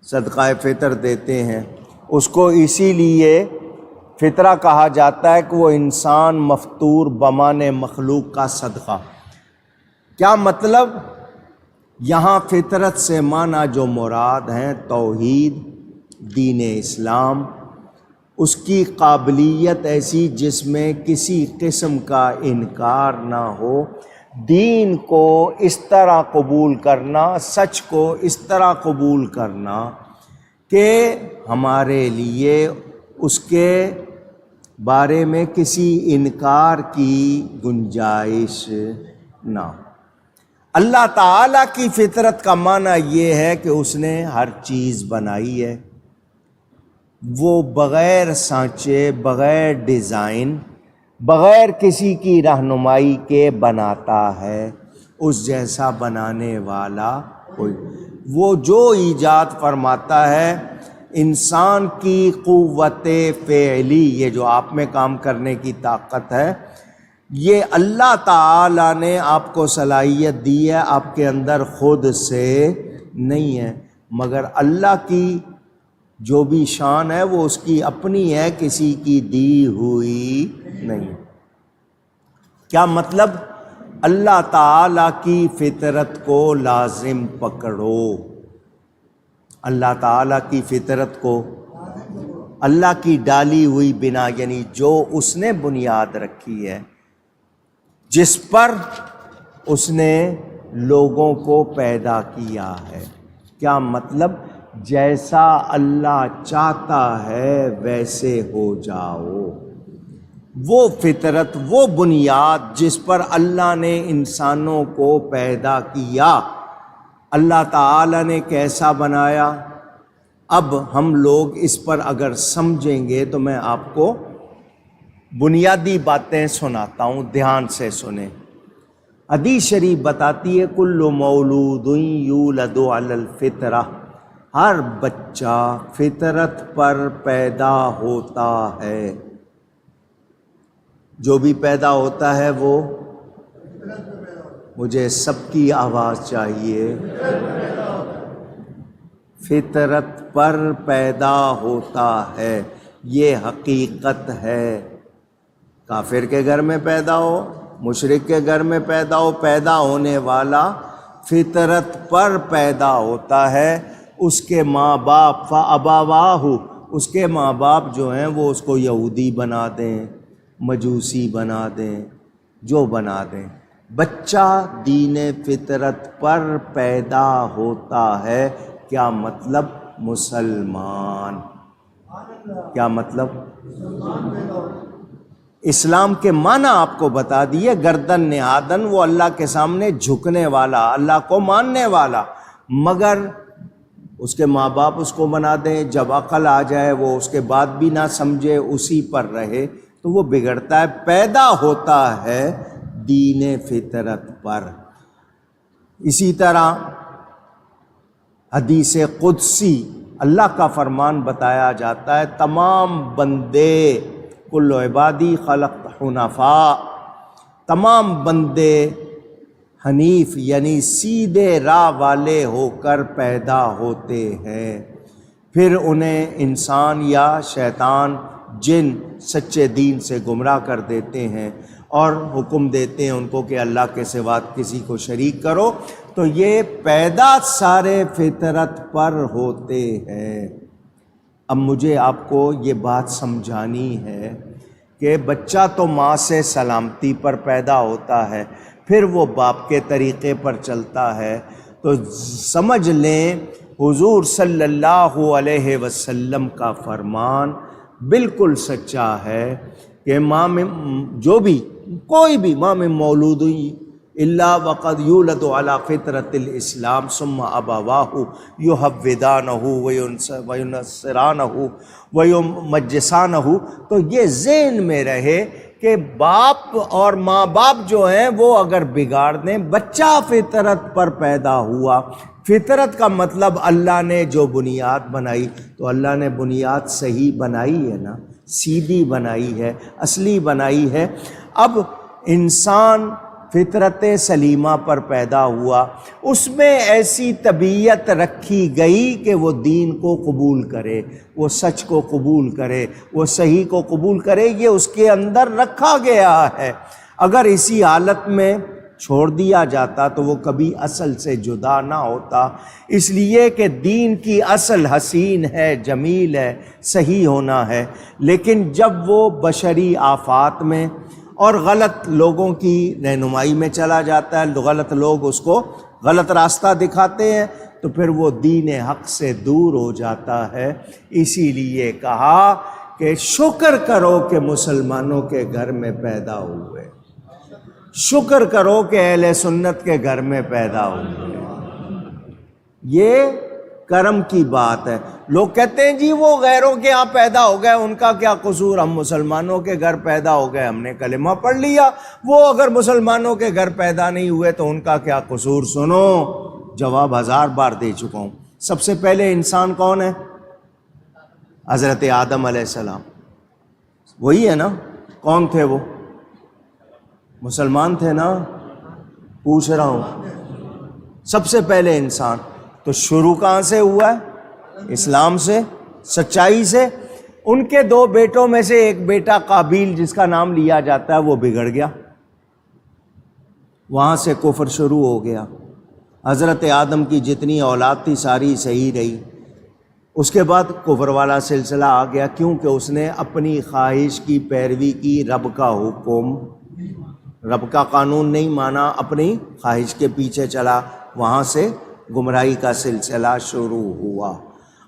صدقہ فطر دیتے ہیں، اس کو اسی لیے فطرہ کہا جاتا ہے کہ وہ انسان مفطور بمانے مخلوق کا صدقہ۔ کیا مطلب؟ یہاں فطرت سے معنی جو مراد ہیں توحید، دین اسلام، اس کی قابلیت ایسی جس میں کسی قسم کا انکار نہ ہو، دین کو اس طرح قبول کرنا، سچ کو اس طرح قبول کرنا کہ ہمارے لیے اس کے بارے میں کسی انکار کی گنجائش نہ ہو۔ اللہ تعالیٰ کی فطرت کا معنی یہ ہے کہ اس نے ہر چیز بنائی ہے، وہ بغیر سانچے، بغیر ڈیزائن، بغیر کسی کی رہنمائی کے بناتا ہے، اس جیسا بنانے والا کوئی، وہ جو ایجاد فرماتا ہے، انسان کی قوت فعلی، یہ جو آپ میں کام کرنے کی طاقت ہے، یہ اللہ تعالیٰ نے آپ کو صلاحیت دی ہے، آپ کے اندر خود سے نہیں ہے، مگر اللہ کی جو بھی شان ہے وہ اس کی اپنی ہے، کسی کی دی ہوئی نہیں۔ کیا مطلب؟ اللہ تعالیٰ کی فطرت کو لازم پکڑو، اللہ تعالیٰ کی فطرت کو، اللہ کی ڈالی ہوئی بنا، یعنی جو اس نے بنیاد رکھی ہے، جس پر اس نے لوگوں کو پیدا کیا ہے۔ کیا مطلب؟ جیسا اللہ چاہتا ہے ویسے ہو جاؤ، وہ فطرت، وہ بنیاد جس پر اللہ نے انسانوں کو پیدا کیا، اللہ تعالیٰ نے کیسا بنایا۔ اب ہم لوگ اس پر اگر سمجھیں گے تو میں آپ کو بنیادی باتیں سناتا ہوں، دھیان سے سنیں۔ حدیث شریف بتاتی ہے کل مولود یولد علی الفطرہ، ہر بچہ فطرت پر پیدا ہوتا ہے، جو بھی پیدا ہوتا ہے وہ، مجھے سب کی آواز چاہیے، فطرت پر پیدا ہوتا ہے، یہ حقیقت ہے۔ کافر کے گھر میں پیدا ہو، مشرک کے گھر میں پیدا ہو، پیدا ہونے والا فطرت پر پیدا ہوتا ہے۔ اس کے ماں باپ فَأَبَوَاهُ، اس کے ماں باپ جو ہیں وہ اس کو یہودی بنا دیں، مجوسی بنا دیں، جو بنا دیں، بچہ دین فطرت پر پیدا ہوتا ہے۔ کیا مطلب؟ مسلمان۔ کیا مطلب؟ اسلام کے معنی آپ کو بتا دیے، گردن نہادن، وہ اللہ کے سامنے جھکنے والا، اللہ کو ماننے والا، مگر اس کے ماں باپ اس کو بنا دیں، جب عقل آ جائے وہ اس کے بعد بھی نہ سمجھے، اسی پر رہے، تو وہ بگڑتا ہے، پیدا ہوتا ہے دین فطرت پر۔ اسی طرح حدیث قدسی اللہ کا فرمان بتایا جاتا ہے، تمام بندے کل عبادی خلقت حنفاء، تمام بندے حنیف یعنی سیدھے راہ والے ہو کر پیدا ہوتے ہیں، پھر انہیں انسان یا شیطان جن سچے دین سے گمراہ کر دیتے ہیں اور حکم دیتے ہیں ان کو کہ اللہ کے سوا کسی کو شریک کرو، تو یہ پیدا سارے فطرت پر ہوتے ہیں۔ اب مجھے آپ کو یہ بات سمجھانی ہے کہ بچہ تو ماں سے سلامتی پر پیدا ہوتا ہے، پھر وہ باپ کے طریقے پر چلتا ہے، تو سمجھ لیں حضور صلی اللہ علیہ وسلم کا فرمان بالکل سچا ہے کہ ماں میں جو بھی کوئی بھی ماں میں مولود الا وقد یولد علی فطرت الاسلام ثم ابواہ یحودانہ وینصرانہ ویمجسانہ، تو یہ ذہن میں رہے کہ باپ اور ماں باپ جو ہیں وہ اگر بگاڑ دیں، بچہ فطرت پر پیدا ہوا، فطرت کا مطلب اللہ نے جو بنیاد بنائی، تو اللہ نے بنیاد صحیح بنائی ہے نا، سیدھی بنائی ہے، اصلی بنائی ہے۔ اب انسان فطرت سلیمہ پر پیدا ہوا، اس میں ایسی طبیعت رکھی گئی کہ وہ دین کو قبول کرے، وہ سچ کو قبول کرے، وہ صحیح کو قبول کرے، یہ اس کے اندر رکھا گیا ہے۔ اگر اسی حالت میں چھوڑ دیا جاتا تو وہ کبھی اصل سے جدا نہ ہوتا، اس لیے کہ دین کی اصل حسین ہے، جمیل ہے، صحیح ہونا ہے، لیکن جب وہ بشری آفات میں اور غلط لوگوں کی رہنمائی میں چلا جاتا ہے، غلط لوگ اس کو غلط راستہ دکھاتے ہیں، تو پھر وہ دین حق سے دور ہو جاتا ہے۔ اسی لیے کہا کہ شکر کرو کہ مسلمانوں کے گھر میں پیدا ہوئے، شکر کرو کہ اہل سنت کے گھر میں پیدا ہوئے، یہ کرم کی بات ہے۔ لوگ کہتے ہیں جی وہ غیروں کے ہاں پیدا ہو گئے، ان کا کیا قصور، ہم مسلمانوں کے گھر پیدا ہو گئے، ہم نے کلمہ پڑھ لیا، وہ اگر مسلمانوں کے گھر پیدا نہیں ہوئے تو ان کا کیا قصور۔ سنو، جواب 1000 بار دے چکا ہوں۔ سب سے پہلے انسان کون ہے؟ حضرت آدم علیہ السلام، وہی ہے نا؟ کون تھے وہ؟ مسلمان تھے نا؟ پوچھ رہا ہوں، سب سے پہلے انسان۔ تو شروع کہاں سے ہوا ہے؟ اسلام سے، سچائی سے۔ ان کے 2 بیٹوں میں سے ایک بیٹا قابیل جس کا نام لیا جاتا ہے وہ بگڑ گیا، وہاں سے کفر شروع ہو گیا۔ حضرت آدم کی جتنی اولاد تھی ساری صحیح رہی، اس کے بعد کفر والا سلسلہ آ گیا، کیونکہ اس نے اپنی خواہش کی پیروی کی، رب کا حکم، رب کا قانون نہیں مانا، اپنی خواہش کے پیچھے چلا، وہاں سے گمراہی کا سلسلہ شروع ہوا۔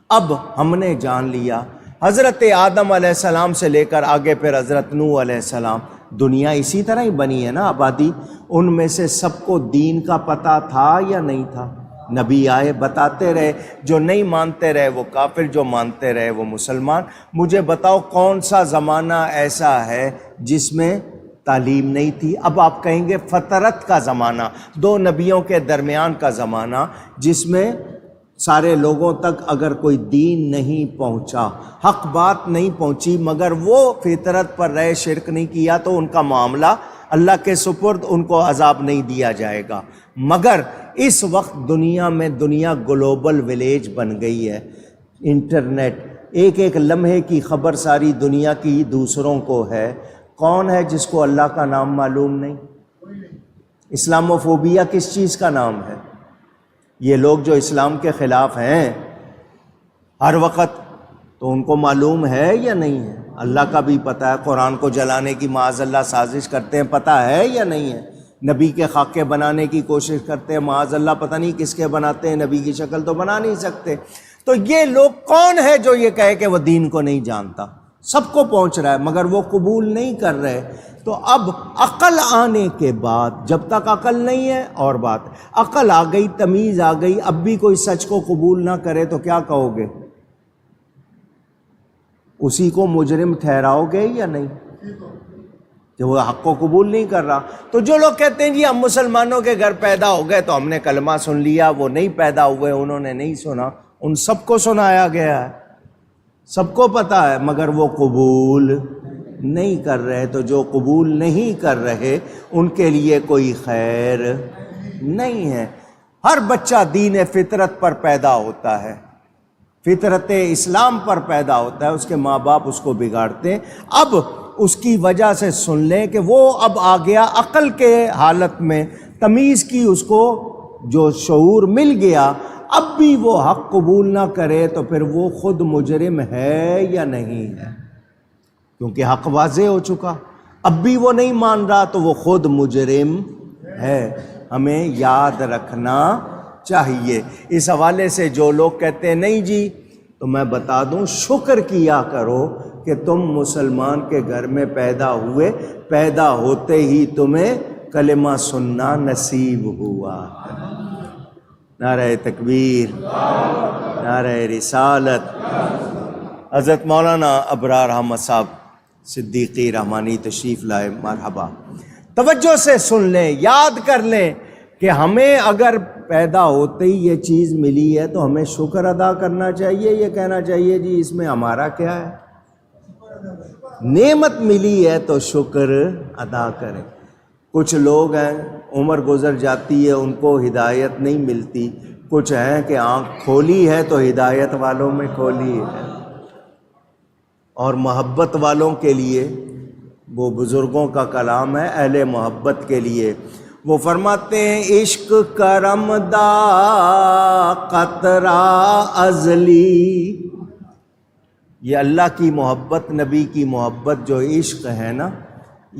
اب ہم نے جان لیا حضرت آدم علیہ السلام سے لے کر آگے پھر حضرت نوح علیہ السلام، دنیا اسی طرح ہی بنی ہے نا، آبادی۔ ان میں سے سب کو دین کا پتہ تھا یا نہیں تھا؟ نبی آئے، بتاتے رہے، جو نہیں مانتے رہے وہ کافر، جو مانتے رہے وہ مسلمان۔ مجھے بتاؤ کون سا زمانہ ایسا ہے جس میں تعلیم نہیں تھی؟ اب آپ کہیں گے فطرت کا زمانہ، 2 نبیوں کے درمیان کا زمانہ، جس میں سارے لوگوں تک اگر کوئی دین نہیں پہنچا، حق بات نہیں پہنچی، مگر وہ فطرت پر رہے، شرک نہیں کیا، تو ان کا معاملہ اللہ کے سپرد، ان کو عذاب نہیں دیا جائے گا۔ مگر اس وقت دنیا میں دنیا گلوبل ولیج بن گئی ہے، انٹرنیٹ، ایک ایک لمحے کی خبر ساری دنیا کی دوسروں کو ہے۔ کون ہے جس کو اللہ کا نام معلوم نہیں؟ اسلاموفوبیا کس چیز کا نام ہے؟ یہ لوگ جو اسلام کے خلاف ہیں ہر وقت، تو ان کو معلوم ہے یا نہیں ہے؟ اللہ کا بھی پتہ ہے، قرآن کو جلانے کی معاذ اللہ سازش کرتے ہیں، پتہ ہے یا نہیں ہے؟ نبی کے خاکے بنانے کی کوشش کرتے ہیں، معاذ اللہ پتہ نہیں کس کے بناتے ہیں، نبی کی شکل تو بنا نہیں سکتے۔ تو یہ لوگ کون ہے جو یہ کہے کہ وہ دین کو نہیں جانتا؟ سب کو پہنچ رہا ہے مگر وہ قبول نہیں کر رہے. تو اب عقل آنے کے بعد، جب تک عقل نہیں ہے اور بات، عقل آ گئی، تمیز آ گئی، اب بھی کوئی سچ کو قبول نہ کرے تو کیا کہو گے؟ اسی کو مجرم ٹھہراؤ گے یا نہیں کہ وہ حق کو قبول نہیں کر رہا؟ تو جو لوگ کہتے ہیں جی ہم مسلمانوں کے گھر پیدا ہو گئے تو ہم نے کلمہ سن لیا، وہ نہیں پیدا ہوئے، انہوں نے نہیں سنا، ان سب کو سنایا گیا ہے، سب کو پتا ہے، مگر وہ قبول نہیں کر رہے. تو جو قبول نہیں کر رہے ان کے لیے کوئی خیر نہیں ہے. ہر بچہ دین فطرت پر پیدا ہوتا ہے، فطرت اسلام پر پیدا ہوتا ہے، اس کے ماں باپ اس کو بگاڑتے ہیں. اب اس کی وجہ سے سن لیں کہ وہ اب آ گیا عقل کے حالت میں، تمیز کی اس کو جو شعور مل گیا، اب بھی وہ حق قبول نہ کرے تو پھر وہ خود مجرم ہے یا نہیں ہے؟ کیونکہ حق واضح ہو چکا. اب بھی وہ نہیں مان رہا تو وہ خود مجرم ہے. ہمیں یاد رکھنا چاہیے. اس حوالے سے جو لوگ کہتے ہیں نہیں جی، تو میں بتا دوں شکر کیا کرو کہ تم مسلمان کے گھر میں پیدا ہوئے، پیدا ہوتے ہی تمہیں کلمہ سننا نصیب ہوا. نعرہ تکبیر، نعرہ رسالت. حضرت مولانا ابرار احمد صاحب صدیقی رحمانی تشریف لائے، مرحبا. توجہ سے سن لیں، یاد کر لیں کہ ہمیں اگر پیدا ہوتے ہی یہ چیز ملی ہے تو ہمیں شکر ادا کرنا چاہیے. یہ کہنا چاہیے جی اس میں ہمارا کیا ہے؟ نعمت ملی ہے تو شکر ادا کریں. کچھ لوگ ہیں عمر گزر جاتی ہے ان کو ہدایت نہیں ملتی، کچھ ہیں کہ آنکھ کھولی ہے تو ہدایت والوں میں کھولی ہے. اور محبت والوں کے لیے وہ بزرگوں کا کلام ہے، اہل محبت کے لیے وہ فرماتے ہیں عشق کرم دا قطرہ ازلی. یہ اللہ کی محبت، نبی کی محبت جو عشق ہے نا،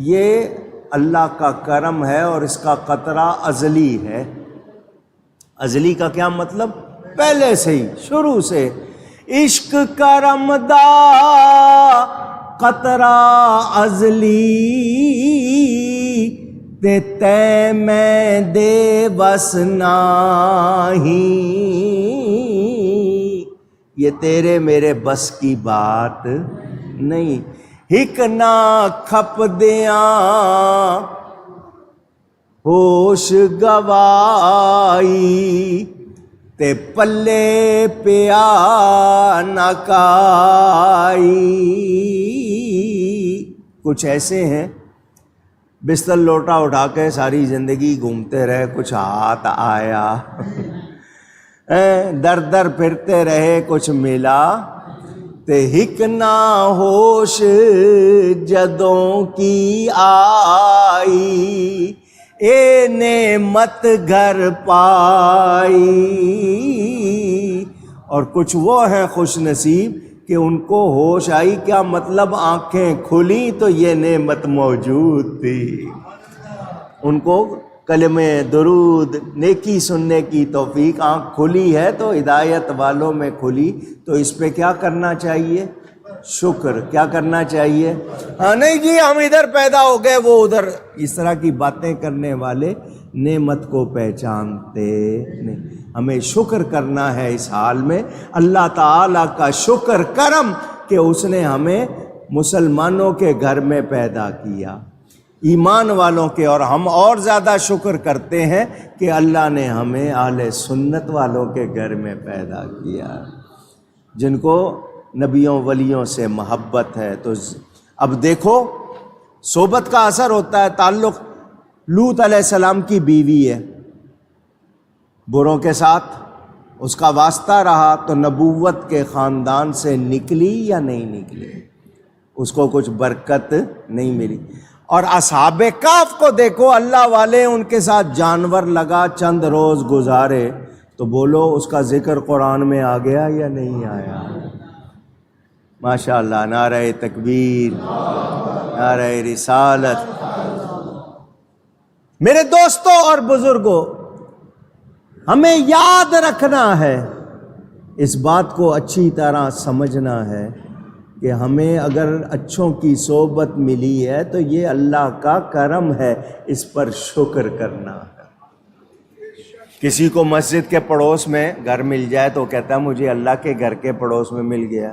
یہ اللہ کا کرم ہے اور اس کا قطرہ ازلی ہے. ازلی کا کیا مطلب؟ پہلے سے ہی، شروع سے. عشق کرم دا قطرہ ازلی تے میں دے بس نہیں، یہ تیرے میرے بس کی بات نہیں. ہک نہ کھپ دیاں ہوش گوائی تے پلے پیا نہ کائی. کچھ ایسے ہیں بستر لوٹا اٹھا کے ساری زندگی گھومتے رہے، کچھ ہاتھ آیا، در در پھرتے رہے، کچھ ملا تے ہک نہ ہوش جدوں کی آئی، اے نعمت گھر پائی. اور کچھ وہ ہیں خوش نصیب کہ ان کو ہوش آئی، کیا مطلب آنکھیں کھلی تو یہ نعمت موجود تھی. ان کو کلمہ درود نیکی سننے کی توفیق، آنکھ کھلی ہے تو ہدایت والوں میں کھلی. تو اس پہ کیا کرنا چاہیے؟ شکر. کیا کرنا چاہیے؟ ہاں نہیں جی ہم ادھر پیدا ہو گئے وہ ادھر، اس طرح کی باتیں کرنے والے نعمت کو پہچانتے نہیں. ہمیں شکر کرنا ہے اس حال میں، اللہ تعالیٰ کا شکر کرم کہ اس نے ہمیں مسلمانوں کے گھر میں پیدا کیا، ایمان والوں کے. اور ہم اور زیادہ شکر کرتے ہیں کہ اللہ نے ہمیں اہل سنت والوں کے گھر میں پیدا کیا، جن کو نبیوں ولیوں سے محبت ہے. تو اب دیکھو صحبت کا اثر ہوتا ہے. تعلق لوط علیہ السلام کی بیوی ہے، بروں کے ساتھ اس کا واسطہ رہا تو نبوت کے خاندان سے نکلی یا نہیں نکلی؟ اس کو کچھ برکت نہیں ملی. اور اصحاب کہف کو دیکھو، اللہ والے ان کے ساتھ جانور لگا، چند روز گزارے، تو بولو اس کا ذکر قرآن میں آ گیا یا نہیں آیا؟ ماشاء اللہ. نعرہ تکبیر، نعرہ رسالت. میرے دوستوں اور بزرگوں، ہمیں یاد رکھنا ہے، اس بات کو اچھی طرح سمجھنا ہے کہ ہمیں اگر اچھوں کی صحبت ملی ہے تو یہ اللہ کا کرم ہے، اس پر شکر کرنا ہے۔ کسی کو مسجد کے پڑوس میں گھر مل جائے تو کہتا ہے مجھے اللہ کے گھر کے پڑوس میں مل گیا،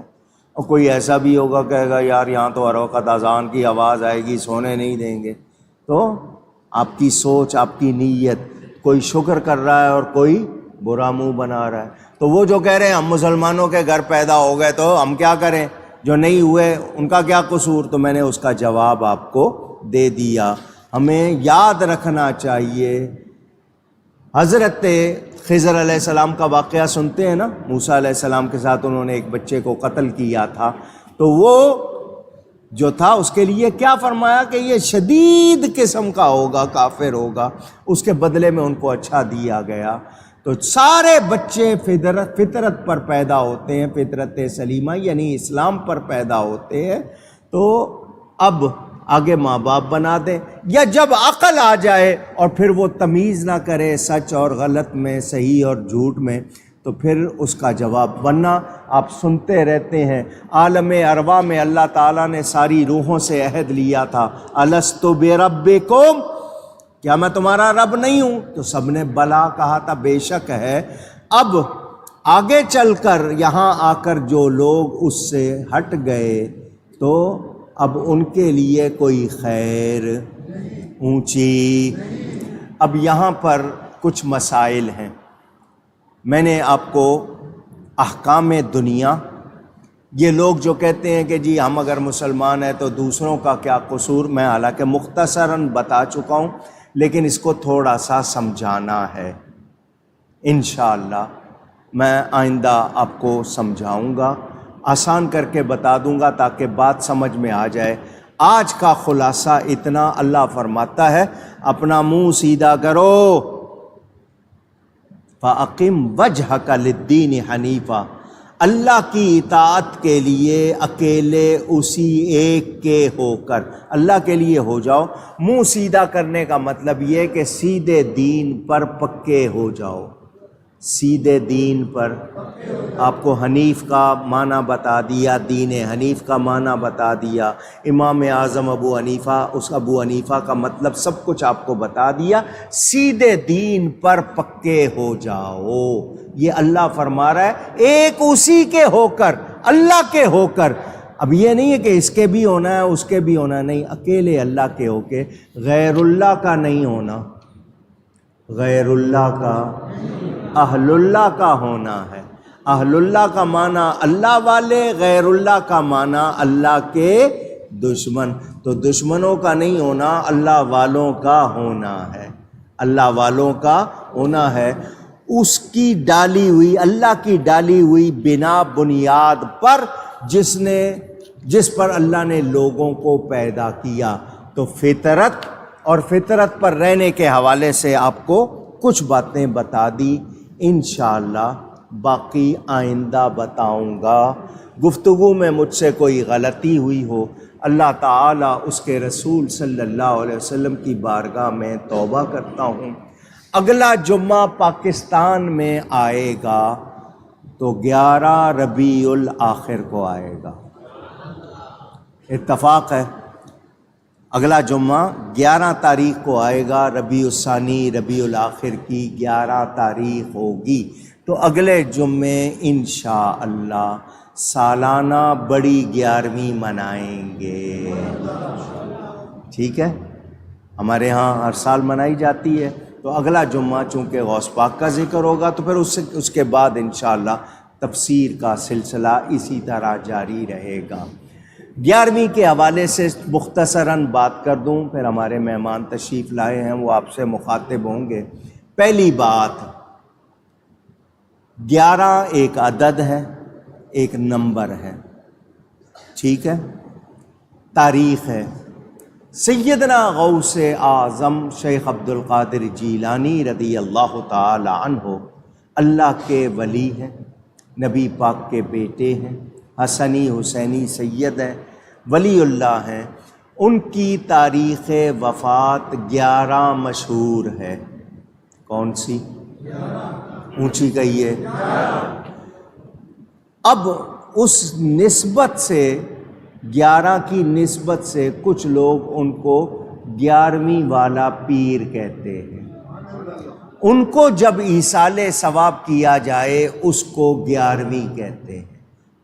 اور کوئی ایسا بھی ہوگا کہے گا یار یہاں تو ہر وقت اذان کی آواز آئے گی، سونے نہیں دیں گے۔ تو آپ کی سوچ، آپ کی نیت، کوئی شکر کر رہا ہے اور کوئی برا منہ بنا رہا ہے۔ تو وہ جو کہہ رہے ہیں ہم مسلمانوں کے گھر پیدا ہو گئے تو ہم کیا کریں، جو نہیں ہوئے ان کا کیا قصور؟ تو میں نے اس کا جواب آپ کو دے دیا۔ ہمیں یاد رکھنا چاہیے، حضرت خضر علیہ السلام کا واقعہ سنتے ہیں نا، موسیٰ علیہ السلام کے ساتھ انہوں نے ایک بچے کو قتل کیا تھا، تو وہ جو تھا اس کے لیے کیا فرمایا کہ یہ شدید قسم کا ہوگا، کافر ہوگا، اس کے بدلے میں ان کو اچھا دیا گیا۔ تو سارے بچے فطرت پر پیدا ہوتے ہیں، فطرت سلیمہ یعنی اسلام پر پیدا ہوتے ہیں، تو اب آگے ماں باپ بنا دیں، یا جب عقل آ جائے اور پھر وہ تمیز نہ کرے سچ اور غلط میں، صحیح اور جھوٹ میں، تو پھر اس کا جواب بننا آپ سنتے رہتے ہیں۔ عالم ارواح میں اللہ تعالیٰ نے ساری روحوں سے عہد لیا تھا، الست بربکم، کیا میں تمہارا رب نہیں ہوں؟ تو سب نے بلا کہا تھا، بے شک ہے۔ اب آگے چل کر یہاں آ کر جو لوگ اس سے ہٹ گئے تو اب ان کے لیے کوئی خیر اونچی۔ اب یہاں پر کچھ مسائل ہیں، میں نے آپ کو احکام دنیا، یہ لوگ جو کہتے ہیں کہ جی ہم اگر مسلمان ہیں تو دوسروں کا کیا قصور، میں حالانکہ مختصراً بتا چکا ہوں لیکن اس کو تھوڑا سا سمجھانا ہے، انشاءاللہ میں آئندہ آپ کو سمجھاؤں گا، آسان کر کے بتا دوں گا تاکہ بات سمجھ میں آ جائے۔ آج کا خلاصہ اتنا، اللہ فرماتا ہے اپنا منہ سیدھا کرو، فَأَقِمْ وَجْهَكَ لِلدِّينِ حَنِيفًا، اللہ کی اطاعت کے لیے اکیلے اسی ایک کے ہو کر اللہ کے لیے ہو جاؤ۔ منہ سیدھا کرنے کا مطلب یہ کہ سیدھے دین پر پکے ہو جاؤ، سیدھے دین پر۔ آپ کو حنیف کا معنی بتا دیا، دین حنیف کا معنی بتا دیا، امام اعظم ابو حنیفہ، اس ابو حنیفہ کا مطلب سب کچھ آپ کو بتا دیا۔ سیدھے دین پر پکے ہو جاؤ، یہ اللہ فرما رہا ہے، ایک اسی کے ہو کر، اللہ کے ہو کر۔ اب یہ نہیں ہے کہ اس کے بھی ہونا ہے اس کے بھی ہونا، نہیں، اکیلے اللہ کے ہو کے، غیر اللہ کا نہیں ہونا، غیر اللہ کا، اہل اللہ کا ہونا ہے۔ اہل اللہ کا معنی اللہ والے، غیر اللہ کا معنی اللہ کے دشمن۔ تو دشمنوں کا نہیں ہونا، اللہ والوں کا ہونا ہے، اللہ والوں کا ہونا ہے۔ اس کی ڈالی ہوئی، اللہ کی ڈالی ہوئی بنا، بنیاد پر جس پر اللہ نے لوگوں کو پیدا کیا۔ تو فطرت اور فطرت پر رہنے کے حوالے سے آپ کو کچھ باتیں بتا دی، انشاءاللہ باقی آئندہ بتاؤں گا۔ گفتگو میں مجھ سے کوئی غلطی ہوئی ہو، اللہ تعالیٰ اس کے رسول صلی اللہ علیہ وسلم کی بارگاہ میں توبہ کرتا ہوں۔ اگلا جمعہ پاکستان میں آئے گا تو 11 ربیع الاخر کو آئے گا، اتفاق ہے، اگلا جمعہ 11 تاریخ کو آئے گا، ربیع الثانی ربیع الاخر کی 11 تاریخ ہوگی۔ تو اگلے جمعے انشاءاللہ سالانہ بڑی 11ویں منائیں گے، ٹھیک ہے؟ ہمارے ہاں ہر سال منائی جاتی ہے۔ تو اگلا جمعہ چونکہ غوث پاک کا ذکر ہوگا تو پھر اس کے بعد انشاءاللہ تفسیر کا سلسلہ اسی طرح جاری رہے گا۔ 11ویں کے حوالے سے مختصراً بات کر دوں، پھر ہمارے مہمان تشریف لائے ہیں وہ آپ سے مخاطب ہوں گے۔ پہلی بات، 11 ایک عدد ہے، ایک نمبر ہے، ٹھیک ہے، تاریخ ہے۔ سیدنا غوث اعظم شیخ عبد القادر جیلانی رضی اللہ تعالی عنہ اللہ کے ولی ہیں، نبی پاک کے بیٹے ہیں، حسنی حسینی سید ہیں، ولی اللہ ہیں۔ ان کی تاریخ وفات 11 مشہور ہے، کون سی؟ اونچی کہیے۔ اب اس نسبت سے 11 کی نسبت سے کچھ لوگ ان کو 11ویں والا پیر کہتے ہیں۔ ان کو جب ایصال ثواب کیا جائے اس کو 11ویں کہتے ہیں۔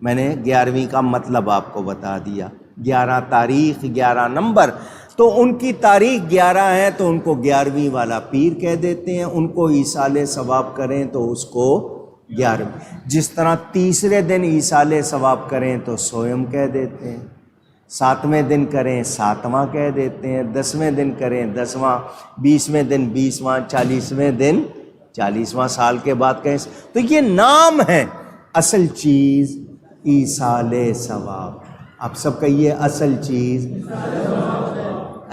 میں نے 11ویں کا مطلب آپ کو بتا دیا، 11 تاریخ 11 نمبر، تو ان کی تاریخ 11 ہے تو ان کو 11ویں والا پیر کہہ دیتے ہیں۔ ان کو ایصال ثواب کریں تو اس کو 11ویں، جس طرح تیسرے دن ایصال ثواب کریں تو سوئم کہہ دیتے ہیں، 7ویں دن کریں 7واں کہہ دیتے ہیں، 10ویں دن کریں 10واں، 20ویں دن 20واں، 40ویں دن 40واں، سال کے بعد کہیں۔ تو یہ نام ہے، اصل چیز ایصال ثواب۔ آپ سب کہیے اصل چیز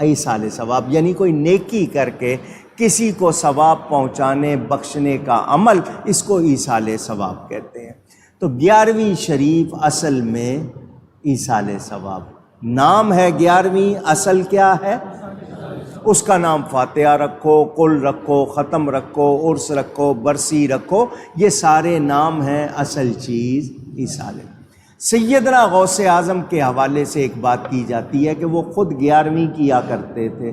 ایصال ثواب، یعنی کوئی نیکی کر کے کسی کو ثواب پہنچانے بخشنے کا عمل، اس کو ایصال ثواب کہتے ہیں۔ تو 11ویں شریف اصل میں ایصال ثواب نام ہے، 11ویں اصل کیا ہے؟ اس کا نام فاتحہ رکھو، قل رکھو، ختم رکھو، عرس رکھو، برسی رکھو، یہ سارے نام ہیں، اصل چیز ایصال۔ سیدنا غوث اعظم کے حوالے سے ایک بات کی جاتی ہے کہ وہ خود 11ویں کیا کرتے تھے۔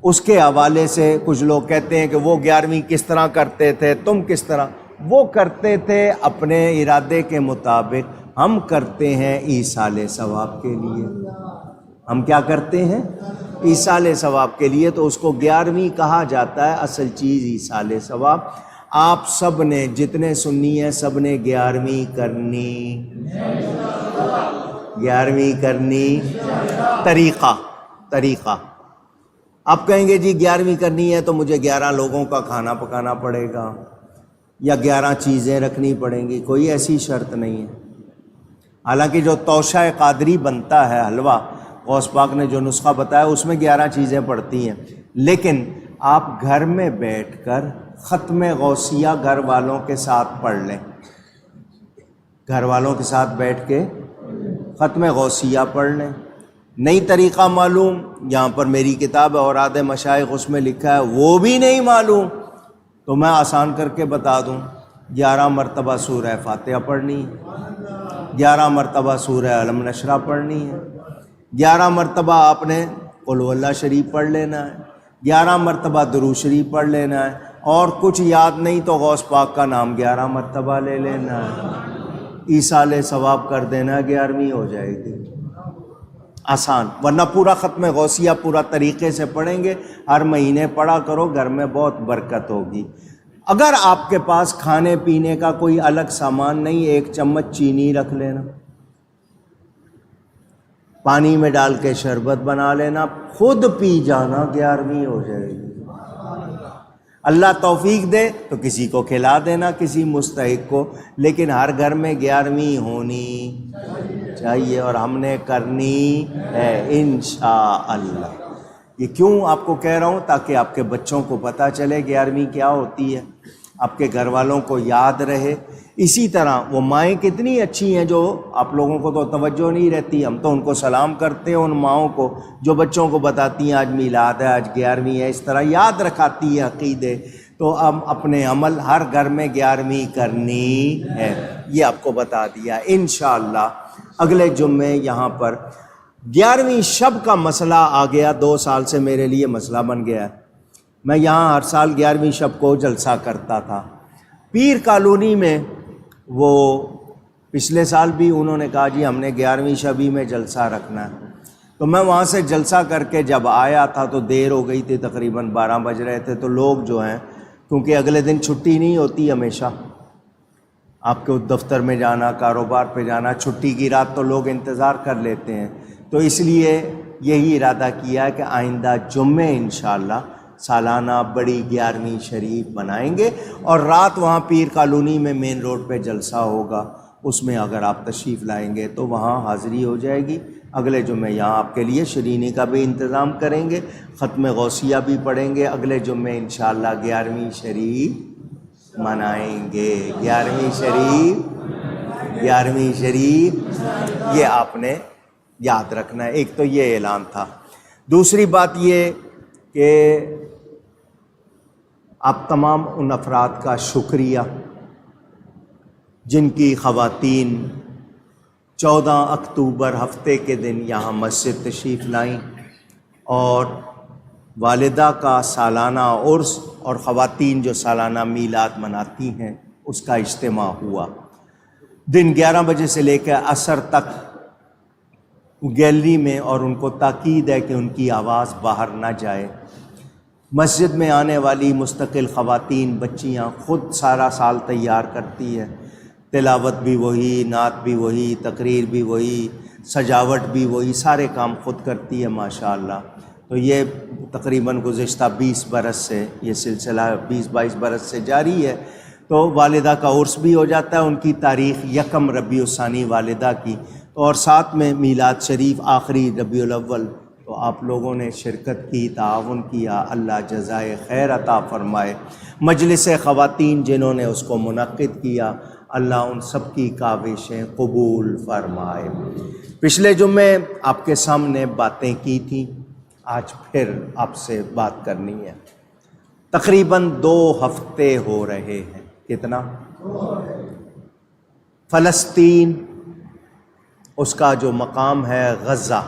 اس کے حوالے سے کچھ لوگ کہتے ہیں کہ وہ 11ویں کس طرح کرتے تھے، تم کس طرح؟ وہ کرتے تھے اپنے ارادے کے مطابق، ہم کرتے ہیں ایصال ثواب کے لیے۔ ہم کیا کرتے ہیں؟ ایصال ثواب کے لیے، تو اس کو 11ویں کہا جاتا ہے، اصل چیز ایصال ثواب۔ آپ سب نے جتنے سنی ہیں سب نے 11ویں کرنی، 11ویں کرنی۔ طریقہ آپ کہیں گے جی 11ویں کرنی ہے تو مجھے 11 لوگوں کا کھانا پکانا پڑے گا یا 11 چیزیں رکھنی پڑیں گی، کوئی ایسی شرط نہیں ہے۔ حالانکہ جو توشہ قادری بنتا ہے حلوہ، غوث پاک نے جو نسخہ بتایا اس میں 11 چیزیں پڑتی ہیں، لیکن آپ گھر میں بیٹھ کر ختم غوثیہ گھر والوں کے ساتھ پڑھ لیں، گھر والوں کے ساتھ بیٹھ کے ختم غوثیہ پڑھ لیں۔ نئی طریقہ معلوم، یہاں پر میری کتاب ہے اوراد مشائخ، اس میں لکھا ہے، وہ بھی نہیں معلوم تو میں آسان کر کے بتا دوں، 11 مرتبہ سورہ فاتحہ پڑھنی ہے، 11 مرتبہ سورہ علم نشرہ پڑھنی ہے، 11 مرتبہ آپ نے قل هو اللہ شریف پڑھ لینا ہے، 11 مرتبہ درود شریف پڑھ لینا ہے، اور کچھ یاد نہیں تو غوث پاک کا نام 11 مرتبہ لے لینا ہے، ایصال ثواب کر دینا، 11ویں ہو جائے گی، آسان۔ ورنہ پورا ختم غوثیہ پورا طریقے سے پڑھیں گے، ہر مہینے پڑھا کرو، گھر میں بہت برکت ہوگی۔ اگر آپ کے پاس کھانے پینے کا کوئی الگ سامان نہیں، 1 چمچ چینی رکھ لینا، پانی میں ڈال کے شربت بنا لینا، خود پی جانا، 11ویں ہو جائے گی۔ اللہ توفیق دے تو کسی کو کھلا دینا، کسی مستحق کو، لیکن ہر گھر میں 11ویں ہونی چاہیے، اور ہم نے کرنی ہے انشاءاللہ۔ یہ کیوں آپ کو کہہ رہا ہوں؟ تاکہ آپ کے بچوں کو پتہ چلے 11ویں کیا ہوتی ہے، آپ کے گھر والوں کو یاد رہے۔ اسی طرح وہ مائیں کتنی اچھی ہیں، جو آپ لوگوں کو تو توجہ نہیں رہتی، ہم تو ان کو سلام کرتے ہیں، ان ماؤں کو جو بچوں کو بتاتی ہیں آج میلاد ہے، آج 11ویں ہے، اس طرح یاد رکھاتی ہے عقیدے۔ تو ہم اپنے عمل ہر گھر میں 11ویں کرنی ہے، یہ آپ کو بتا دیا۔ انشاءاللہ اگلے جمعے یہاں پر 11ویں شب کا مسئلہ آ گیا، 2 سال سے میرے لیے مسئلہ بن گیا ہے۔ میں یہاں ہر سال 11ویں شب کو جلسہ کرتا تھا، پیر کالونی میں۔ وہ پچھلے سال بھی انہوں نے کہا جی ہم نے 11ویں شب ہی میں جلسہ رکھنا ہے، تو میں وہاں سے جلسہ کر کے جب آیا تھا تو دیر ہو گئی تھی، تقریباً 12 بج رہے تھے۔ تو لوگ جو ہیں، کیونکہ اگلے دن چھٹی نہیں ہوتی ہمیشہ، آپ کو دفتر میں جانا، کاروبار پہ جانا، چھٹی کی رات تو لوگ انتظار کر لیتے ہیں، تو اس لیے یہی ارادہ کیا کہ آئندہ جمعے انشاءاللہ سالانہ بڑی 11ویں شریف بنائیں گے، اور رات وہاں پیر کالونی میں مین روڈ پہ جلسہ ہوگا، اس میں اگر آپ تشریف لائیں گے تو وہاں حاضری ہو جائے گی۔ اگلے جمعے یہاں آپ کے لیے شرینی کا بھی انتظام کریں گے، ختم غوثیہ بھی پڑھیں گے، اگلے جمعے انشاءاللہ 11ویں شریف منائیں گے۔ 11ویں شریف، 11ویں شریف، یہ آپ نے یاد رکھنا ہے۔ ایک تو یہ اعلان تھا۔ دوسری بات یہ کہ آپ تمام ان افراد کا شکریہ جن کی خواتین 14 اکتوبر ہفتے کے دن یہاں مسجد تشریف لائیں اور والدہ کا سالانہ عرس اور خواتین جو سالانہ میلاد مناتی ہیں اس کا اجتماع ہوا۔ دن 11 بجے سے لے کر عصر تک گیلری میں، اور ان کو تاکید ہے کہ ان کی آواز باہر نہ جائے۔ مسجد میں آنے والی مستقل خواتین بچیاں خود سارا سال تیار کرتی ہے، تلاوت بھی وہی، نعت بھی وہی، تقریر بھی وہی، سجاوٹ بھی وہی، سارے کام خود کرتی ہے ماشاءاللہ۔ تو یہ تقریباً گزشتہ 20 برس سے یہ سلسلہ 20-22 برس سے جاری ہے۔ تو والدہ کا عرس بھی ہو جاتا ہے، ان کی تاریخ 1 ربیع الثانی والدہ کی، اور ساتھ میں میلاد شریف آخری ربیع الاول۔ تو آپ لوگوں نے شرکت کی، تعاون کیا، اللہ جزائے خیر عطا فرمائے۔ مجلس خواتین جنہوں نے اس کو منعقد کیا، اللہ ان سب کی کاوشیں قبول فرمائے۔ پچھلے جمعے آپ کے سامنے باتیں کی تھیں، آج پھر آپ سے بات کرنی ہے۔ تقریباً 2 ہفتے ہو رہے ہیں، کتنا؟ فلسطین، اس کا جو مقام ہے غزہ،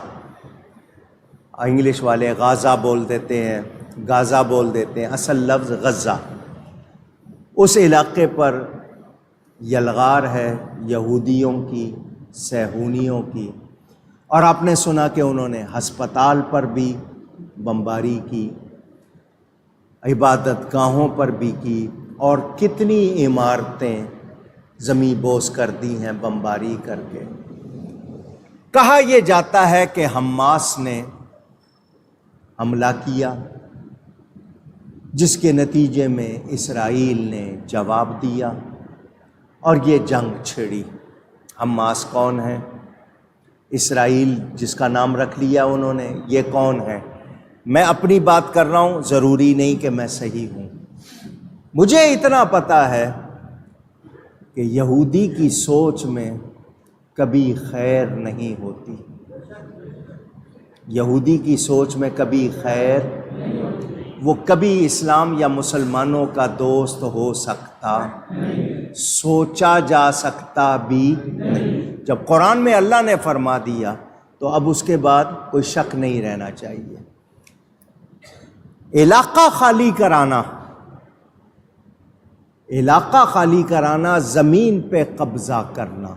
انگلش والے غازہ بول دیتے ہیں، غازہ بول دیتے ہیں، اصل لفظ غزہ۔ اس علاقے پر یلغار ہے یہودیوں کی، صہیونیوں کی، اور آپ نے سنا کہ انہوں نے ہسپتال پر بھی بمباری کی، عبادت گاہوں پر بھی کی، اور کتنی عمارتیں زمیں بوس کر دی ہیں بمباری کر کے۔ کہا یہ جاتا ہے کہ حماس نے حملہ کیا، جس کے نتیجے میں اسرائیل نے جواب دیا اور یہ جنگ چھڑی۔ حماس کون ہے؟ اسرائیل جس کا نام رکھ لیا انہوں نے، یہ کون ہے؟ میں اپنی بات کر رہا ہوں، ضروری نہیں کہ میں صحیح ہوں۔ مجھے اتنا پتہ ہے کہ یہودی کی سوچ میں کبھی خیر نہیں ہوتی، یہودی کی سوچ میں کبھی خیر، وہ کبھی اسلام یا مسلمانوں کا دوست ہو سکتا، سوچا جا سکتا بھی نہیں۔ جب قرآن میں اللہ نے فرما دیا تو اب اس کے بعد کوئی شک نہیں رہنا چاہیے۔ علاقہ خالی کرانا، علاقہ خالی کرانا، زمین پہ قبضہ کرنا،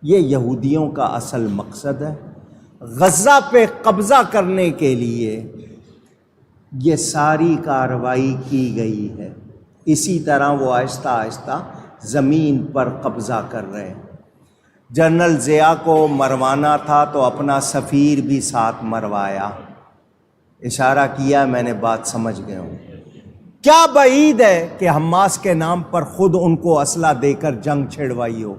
یہ یہودیوں کا اصل مقصد ہے۔ غزہ پہ قبضہ کرنے کے لیے یہ ساری کارروائی کی گئی ہے۔ اسی طرح وہ آہستہ آہستہ زمین پر قبضہ کر رہے ہیں۔ جنرل ضیاء کو مروانا تھا تو اپنا سفیر بھی ساتھ مروایا۔ اشارہ کیا، میں نے بات سمجھ گئے ہوں۔ کیا بعید ہے کہ حماس کے نام پر خود ان کو اسلحہ دے کر جنگ چھڑوائی ہو،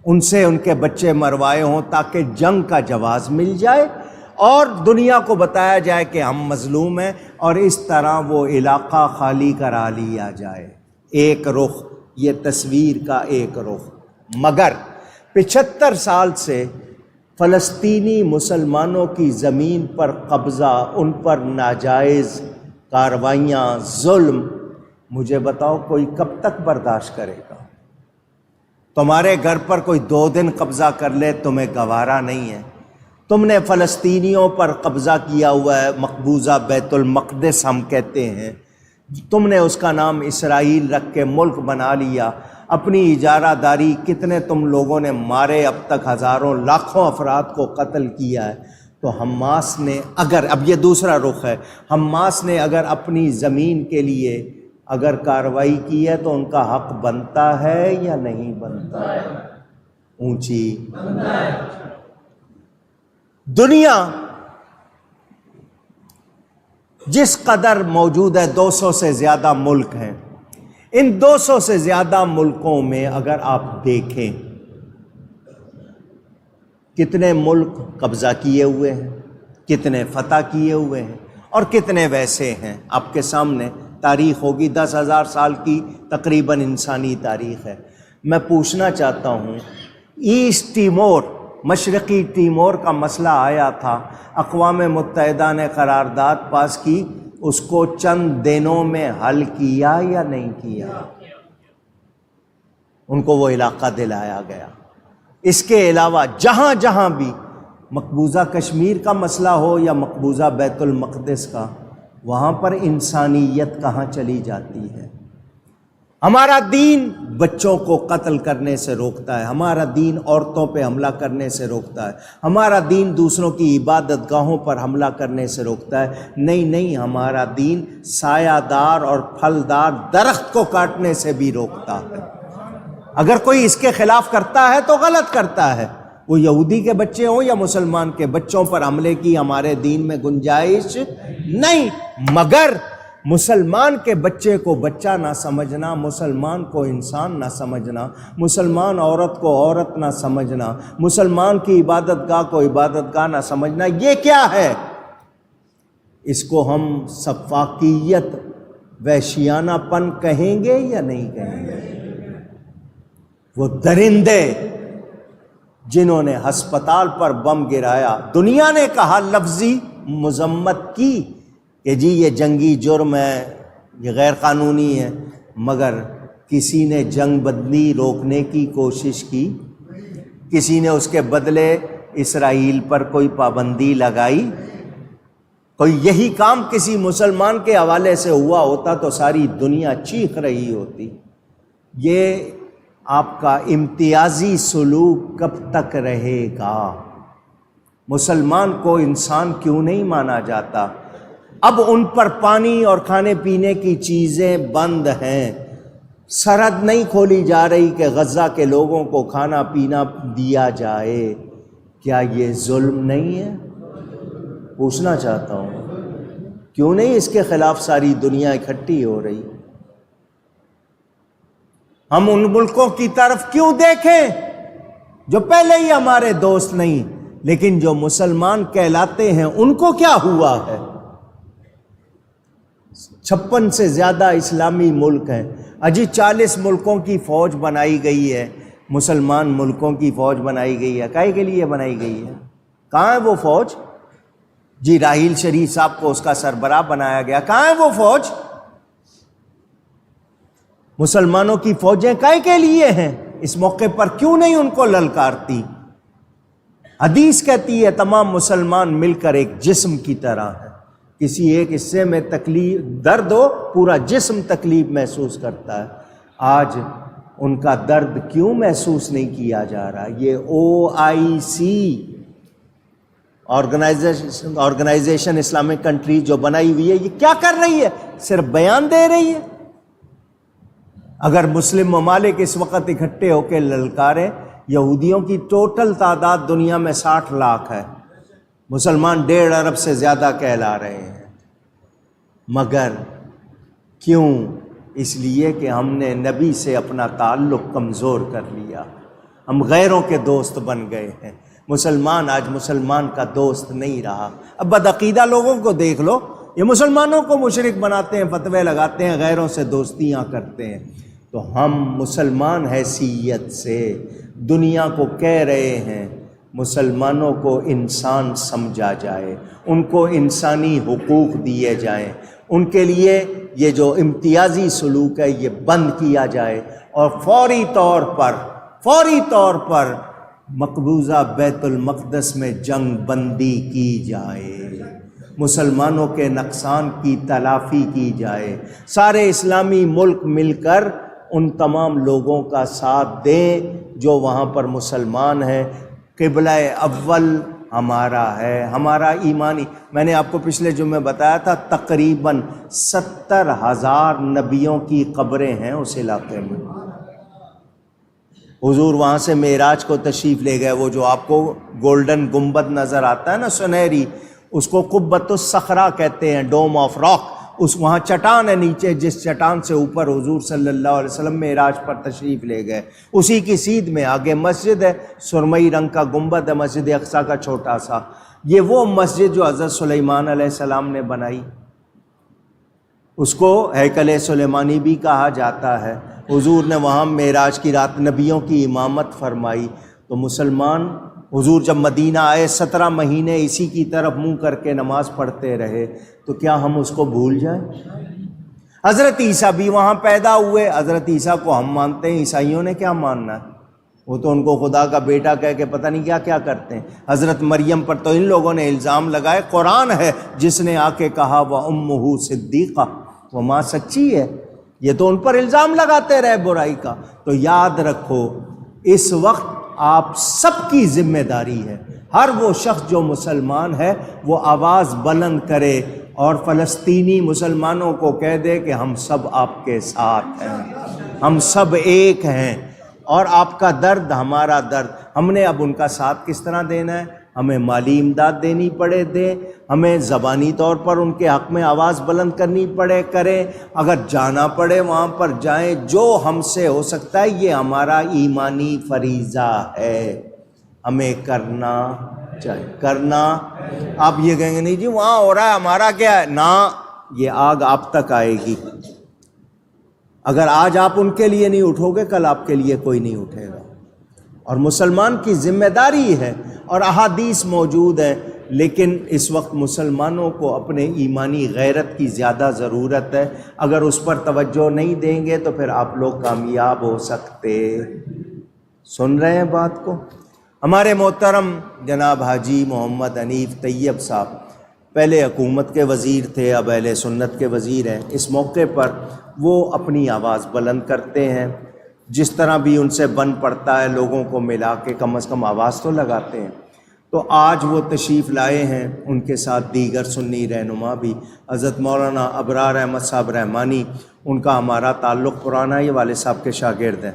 ان سے ان کے بچے مروائے ہوں تاکہ جنگ کا جواز مل جائے اور دنیا کو بتایا جائے کہ ہم مظلوم ہیں، اور اس طرح وہ علاقہ خالی کرا لیا جائے۔ ایک رخ، یہ تصویر کا ایک رخ۔ مگر 75 سال سے فلسطینی مسلمانوں کی زمین پر قبضہ، ان پر ناجائز کاروائیاں، ظلم، مجھے بتاؤ کوئی کب تک برداشت کرے گا؟ تمہارے گھر پر کوئی 2 دن قبضہ کر لے تمہیں گوارا نہیں ہے۔ تم نے فلسطینیوں پر قبضہ کیا ہوا ہے، مقبوضہ بیت المقدس ہم کہتے ہیں، تم نے اس کا نام اسرائیل رکھ کے ملک بنا لیا، اپنی اجارہ داری، کتنے تم لوگوں نے مارے، اب تک ہزاروں لاکھوں افراد کو قتل کیا ہے۔ تو حماس نے اگر، اب یہ دوسرا رخ ہے، حماس نے اگر اپنی زمین کے لیے اگر کارروائی کی ہے تو ان کا حق بنتا ہے یا نہیں بنتا ہے؟ اونچی دنیا جس قدر موجود ہے، 200 سے زیادہ ملک ہیں۔ ان 200 سے زیادہ ملکوں میں اگر آپ دیکھیں کتنے ملک قبضہ کیے ہوئے ہیں، کتنے فتح کیے ہوئے ہیں، اور کتنے ویسے ہیں، آپ کے سامنے تاریخ ہوگی، 10,000 سال کی تقریباً انسانی تاریخ ہے۔ میں پوچھنا چاہتا ہوں، ایسٹ ٹیمور، مشرقی ٹیمور کا مسئلہ آیا تھا، اقوام متحدہ نے قرارداد پاس کی، اس کو چند دنوں میں حل کیا یا نہیں کیا؟ ان کو وہ علاقہ دلایا گیا۔ اس کے علاوہ جہاں جہاں بھی مقبوضہ کشمیر کا مسئلہ ہو یا مقبوضہ بیت المقدس کا، وہاں پر انسانیت کہاں چلی جاتی ہے؟ ہمارا دین بچوں کو قتل کرنے سے روکتا ہے، ہمارا دین عورتوں پہ حملہ کرنے سے روکتا ہے، ہمارا دین دوسروں کی عبادت گاہوں پر حملہ کرنے سے روکتا ہے۔ نہیں، ہمارا دین سایہ دار اور پھلدار درخت کو کاٹنے سے بھی روکتا ہے۔ اگر کوئی اس کے خلاف کرتا ہے تو غلط کرتا ہے، وہ یہودی کے بچے ہوں یا مسلمان کے بچوں پر حملے کی ہمارے دین میں گنجائش نہیں، مگر مسلمان کے بچے کو بچہ نہ سمجھنا، مسلمان کو انسان نہ سمجھنا، مسلمان عورت کو عورت نہ سمجھنا، مسلمان کی عبادت گاہ کو عبادت گاہ نہ سمجھنا، یہ کیا ہے؟ اس کو ہم سفاکیت، وحشیانہ پن کہیں گے یا نہیں کہیں گے؟ وہ درندے جنہوں نے ہسپتال پر بم گرایا، دنیا نے کہا لفظی مذمت کی کہ جی یہ جنگی جرم ہے، یہ غیر قانونی ہے، مگر کسی نے جنگ بندی روکنے کی کوشش کی؟ کسی نے اس کے بدلے اسرائیل پر کوئی پابندی لگائی؟ کوئی یہی کام کسی مسلمان کے حوالے سے ہوا ہوتا تو ساری دنیا چیخ رہی ہوتی۔ یہ آپ کا امتیازی سلوک کب تک رہے گا؟ مسلمان کو انسان کیوں نہیں مانا جاتا؟ اب ان پر پانی اور کھانے پینے کی چیزیں بند ہیں، سرحد نہیں کھولی جا رہی کہ غزہ کے لوگوں کو کھانا پینا دیا جائے۔ کیا یہ ظلم نہیں ہے؟ پوچھنا چاہتا ہوں، کیوں نہیں اس کے خلاف ساری دنیا اکٹھی ہو رہی؟ ہم ان ملکوں کی طرف کیوں دیکھیں جو پہلے ہی ہمارے دوست نہیں، لیکن جو مسلمان کہلاتے ہیں ان کو کیا ہوا ہے؟ 56 سے زیادہ اسلامی ملک ہیں، اجی 40 ملکوں کی فوج بنائی گئی ہے، مسلمان ملکوں کی فوج بنائی گئی ہے، کائے کے لیے بنائی گئی ہے؟ کہاں ہے وہ فوج؟ جی راحیل شریف صاحب کو اس کا سربراہ بنایا گیا، کہاں ہے وہ فوج؟ مسلمانوں کی فوجیں کائے کے لیے ہیں؟ اس موقع پر کیوں نہیں ان کو للکارتی؟ حدیث کہتی ہے تمام مسلمان مل کر ایک جسم کی طرح ہے، کسی ایک حصے میں تکلیف درد ہو پورا جسم تکلیف محسوس کرتا ہے۔ آج ان کا درد کیوں محسوس نہیں کیا جا رہا؟ یہ OIC آرگنائزیشن اسلامک کنٹری جو بنائی ہوئی ہے، یہ کیا کر رہی ہے؟ صرف بیان دے رہی ہے۔ اگر مسلم ممالک اس وقت اکٹھے ہو کے للکاریں، یہودیوں کی ٹوٹل تعداد دنیا میں 60 لاکھ ہے، مسلمان 1.5 ارب سے زیادہ کہلا رہے ہیں، مگر کیوں؟ اس لیے کہ ہم نے نبی سے اپنا تعلق کمزور کر لیا، ہم غیروں کے دوست بن گئے ہیں۔ مسلمان آج مسلمان کا دوست نہیں رہا۔ اب بدعقیدہ لوگوں کو دیکھ لو، یہ مسلمانوں کو مشرک بناتے ہیں، فتوے لگاتے ہیں، غیروں سے دوستیاں کرتے ہیں۔ تو ہم مسلمان حیثیت سے دنیا کو کہہ رہے ہیں مسلمانوں کو انسان سمجھا جائے، ان کو انسانی حقوق دیے جائیں، ان کے لیے یہ جو امتیازی سلوک ہے یہ بند کیا جائے، اور فوری طور پر مقبوضہ بیت المقدس میں جنگ بندی کی جائے، مسلمانوں کے نقصان کی تلافی کی جائے، سارے اسلامی ملک مل کر ان تمام لوگوں کا ساتھ دیں جو وہاں پر مسلمان ہیں۔ قبلہ اول ہمارا ہے، ہمارا ایمانی، میں نے آپ کو پچھلے جمعے بتایا تھا تقریباً 70,000 نبیوں کی قبریں ہیں اس علاقے میں۔ حضور وہاں سے معراج کو تشریف لے گئے، وہ جو آپ کو گولڈن گنبد نظر آتا ہے نا سنہری، اس کو قبۃ الصخرہ کہتے ہیں، ڈوم آف راک۔ اس وہاں چٹان ہے نیچے، جس چٹان سے اوپر حضور صلی اللہ علیہ وسلم معراج پر تشریف لے گئے، اسی کی سیدھ میں آگے مسجد ہے، سرمئی رنگ کا گنبد ہے، مسجد اقصیٰ کا چھوٹا سا۔ یہ وہ مسجد جو حضرت سلیمان علیہ السلام نے بنائی، اس کو ہیکل سلیمانی بھی کہا جاتا ہے۔ حضور نے وہاں معراج کی رات نبیوں کی امامت فرمائی، تو مسلمان حضور جب مدینہ آئے 17 مہینے اسی کی طرف منہ کر کے نماز پڑھتے رہے، تو کیا ہم اس کو بھول جائیں؟ حضرت عیسیٰ بھی وہاں پیدا ہوئے، حضرت عیسیٰ کو ہم مانتے ہیں، عیسائیوں نے کیا ماننا ہے؟ وہ تو ان کو خدا کا بیٹا کہہ کے پتہ نہیں کیا کیا کرتے ہیں۔ حضرت مریم پر تو ان لوگوں نے الزام لگائے، قرآن ہے جس نے آ کے کہا وَأُمُّهُ صِدِّیقَةٌ، وہ ماں سچی ہے، یہ تو ان پر الزام لگاتے رہے برائی کا۔ تو یاد رکھو اس وقت آپ سب کی ذمہ داری ہے، ہر وہ شخص جو مسلمان ہے وہ آواز بلند کرے اور فلسطینی مسلمانوں کو کہہ دے کہ ہم سب آپ کے ساتھ ہیں، ہم سب ایک ہیں، اور آپ کا درد ہمارا درد۔ ہم نے اب ان کا ساتھ کس طرح دینا ہے؟ ہمیں مالی امداد دینی پڑے دیں، ہمیں زبانی طور پر ان کے حق میں آواز بلند کرنی پڑے کریں، اگر جانا پڑے وہاں پر جائیں، جو ہم سے ہو سکتا ہے۔ یہ ہمارا ایمانی فریضہ ہے، ہمیں کرنا چاہیے، کرنا۔ آپ یہ کہیں گے نہیں جی وہاں ہو رہا ہے ہمارا کیا ہے، نہ، یہ آگ آپ تک آئے گی۔ اگر آج آپ ان کے لیے نہیں اٹھو گے کل آپ کے لیے کوئی نہیں اٹھے گا، اور مسلمان کی ذمہ داری ہے، اور احادیث موجود ہیں، لیکن اس وقت مسلمانوں کو اپنے ایمانی غیرت کی زیادہ ضرورت ہے۔ اگر اس پر توجہ نہیں دیں گے تو پھر آپ لوگ کامیاب ہو سکتے۔ سن رہے ہیں بات کو؟ ہمارے محترم جناب حاجی محمد حنیف طیب صاحب پہلے حکومت کے وزیر تھے، اب اہل سنت کے وزیر ہیں۔ اس موقع پر وہ اپنی آواز بلند کرتے ہیں، جس طرح بھی ان سے بن پڑتا ہے لوگوں کو ملا کے کم از کم آواز تو لگاتے ہیں۔ تو آج وہ تشریف لائے ہیں، ان کے ساتھ دیگر سنی رہنما بھی، حضرت مولانا ابرار احمد صاحب رحمانی، ان کا ہمارا تعلق پرانا، یہ والد صاحب کے شاگرد ہیں،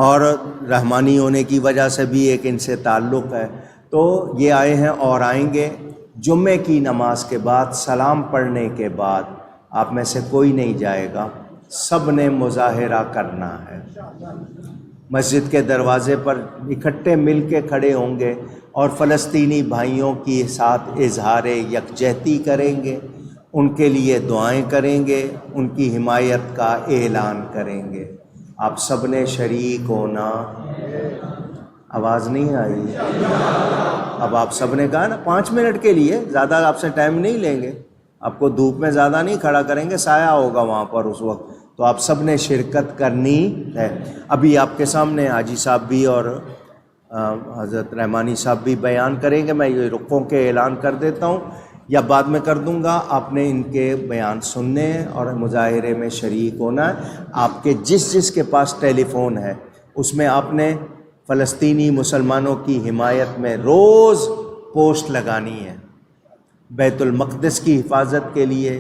اور رحمانی ہونے کی وجہ سے بھی ایک ان سے تعلق ہے۔ تو یہ آئے ہیں اور آئیں گے۔ جمعے کی نماز کے بعد سلام پڑھنے کے بعد آپ میں سے کوئی نہیں جائے گا، سب نے مظاہرہ کرنا ہے، مسجد کے دروازے پر اکٹھے مل کے کھڑے ہوں گے اور فلسطینی بھائیوں کے ساتھ اظہار یکجہتی کریں گے، ان کے لیے دعائیں کریں گے، ان کی حمایت کا اعلان کریں گے۔ آپ سب نے شریک ہونا۔ آواز نہیں آئی؟ اب آپ سب نے کہا نا 5 منٹ کے لیے، زیادہ آپ سے ٹائم نہیں لیں گے، آپ کو دھوپ میں زیادہ نہیں کھڑا کریں گے، سایہ ہوگا وہاں پر اس وقت، تو آپ سب نے شرکت کرنی ہے۔ ابھی آپ کے سامنے حاجی صاحب بھی اور حضرت رحمانی صاحب بھی بیان کریں گے، میں یہ رخوں کے اعلان کر دیتا ہوں یا بعد میں کر دوں گا۔ آپ نے ان کے بیان سننے اور مظاہرے میں شریک ہونا ہے۔ آپ کے جس کے پاس ٹیلی فون ہے اس میں آپ نے فلسطینی مسلمانوں کی حمایت میں روز پوسٹ لگانی ہے، بیت المقدس کی حفاظت کے لیے،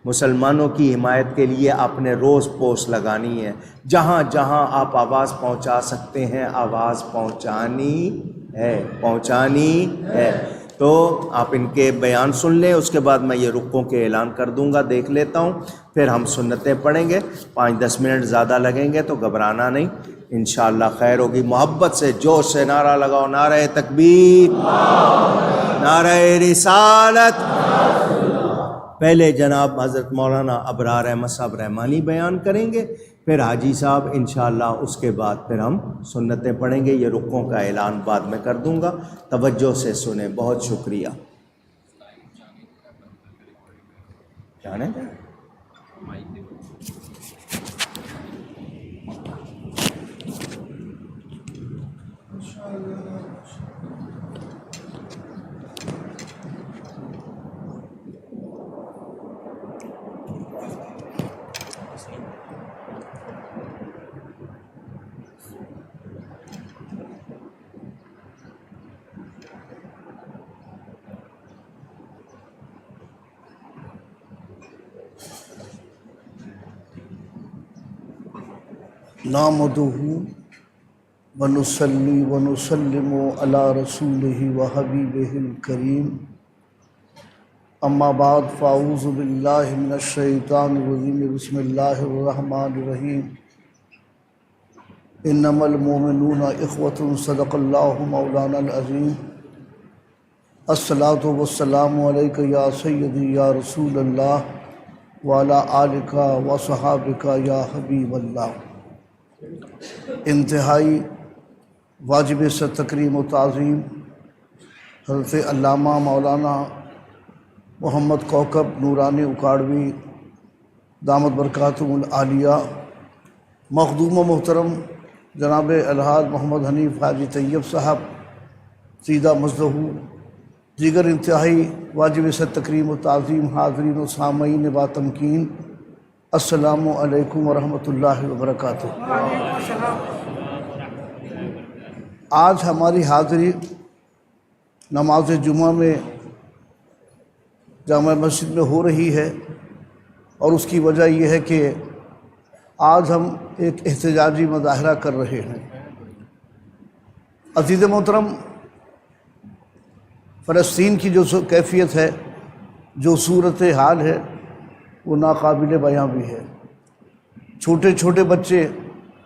مسلمانوں کی حمایت کے لیے آپ نے روز پوسٹ لگانی ہے۔ جہاں جہاں آپ آواز پہنچا سکتے ہیں آواز پہنچانی ہے۔ تو آپ ان کے بیان سن لیں، اس کے بعد میں یہ رکوع کے اعلان کر دوں گا، دیکھ لیتا ہوں، پھر ہم سنتیں پڑھیں گے۔ 5-10 منٹ زیادہ لگیں گے تو گھبرانا نہیں، انشاءاللہ خیر ہوگی۔ محبت سے جوش سے نعرہ لگاؤ، نعرہ تکبیر، نعرہ رسالت۔ پہلے جناب حضرت مولانا ابرار احمد صاحب رحمانی بیان کریں گے، پھر حاجی صاحب انشاءاللہ، اس کے بعد پھر ہم سنتیں پڑھیں گے۔ یہ رکوع کا اعلان بعد میں کر دوں گا، توجہ سے سنیں، بہت شکریہ۔ جانے دیں۔ نحمدہ ونصلی ونسلم علی رسولہ وحبیبہ الکریم، اما بعد فاعوذ باللہ من الشیطان الرجیم، بسم اللہ الرحمن الرحیم۔ انما المؤمنون اخوة، صدق اللہ مولانا العظیم۔ الصلاۃ والسلام علیک یا سیدی یا رسول اللہ وعلی آلک وصحابک یا حبیب اللہ۔ انتہائی واجب سے تکریم و تعظیم حضرت علامہ مولانا محمد کوکب نورانی اکاڑوی دامت برکاتہم العالیہ، مخدوم و محترم جناب الحاج محمد حنیف حاجی طیب صاحب سیدہ مزدہو، دیگر انتہائی واجب سے تکریم و تعظیم حاضرین و سامعین با تمکین، السلام علیکم ورحمۃ اللہ وبرکاتہ۔ آج ہماری حاضری نماز جمعہ میں جامع مسجد میں ہو رہی ہے، اور اس کی وجہ یہ ہے کہ آج ہم ایک احتجاجی مظاہرہ کر رہے ہیں۔ عزیز محترم، فلسطین کی جو کیفیت ہے، جو صورتحال ہے، وہ ناقابل بیاں بھی ہے۔ چھوٹے چھوٹے بچے،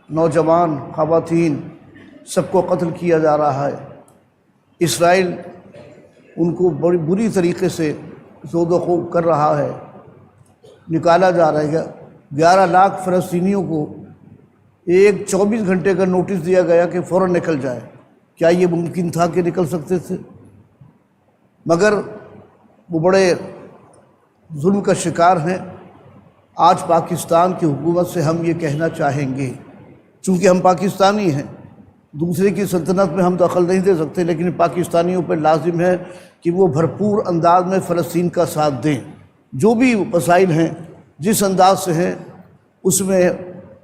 نوجوان، خواتین، سب کو قتل کیا جا رہا ہے۔ اسرائیل ان کو بڑی بری طریقے سے زود و خوب کر رہا ہے، نکالا جا رہا ہے۔ 11 لاکھ فلسطینیوں کو ایک 24 گھنٹے کا نوٹس دیا گیا کہ فوراً نکل جائے۔ کیا یہ ممکن تھا کہ نکل سکتے تھے؟ مگر وہ بڑے ظلم کا شکار ہیں۔ آج پاکستان کی حکومت سے ہم یہ کہنا چاہیں گے، چونکہ ہم پاکستانی ہیں، دوسرے کی سلطنت میں ہم دخل نہیں دے سکتے، لیکن پاکستانیوں پر لازم ہے کہ وہ بھرپور انداز میں فلسطین کا ساتھ دیں۔ جو بھی مسائل ہیں، جس انداز سے ہیں، اس میں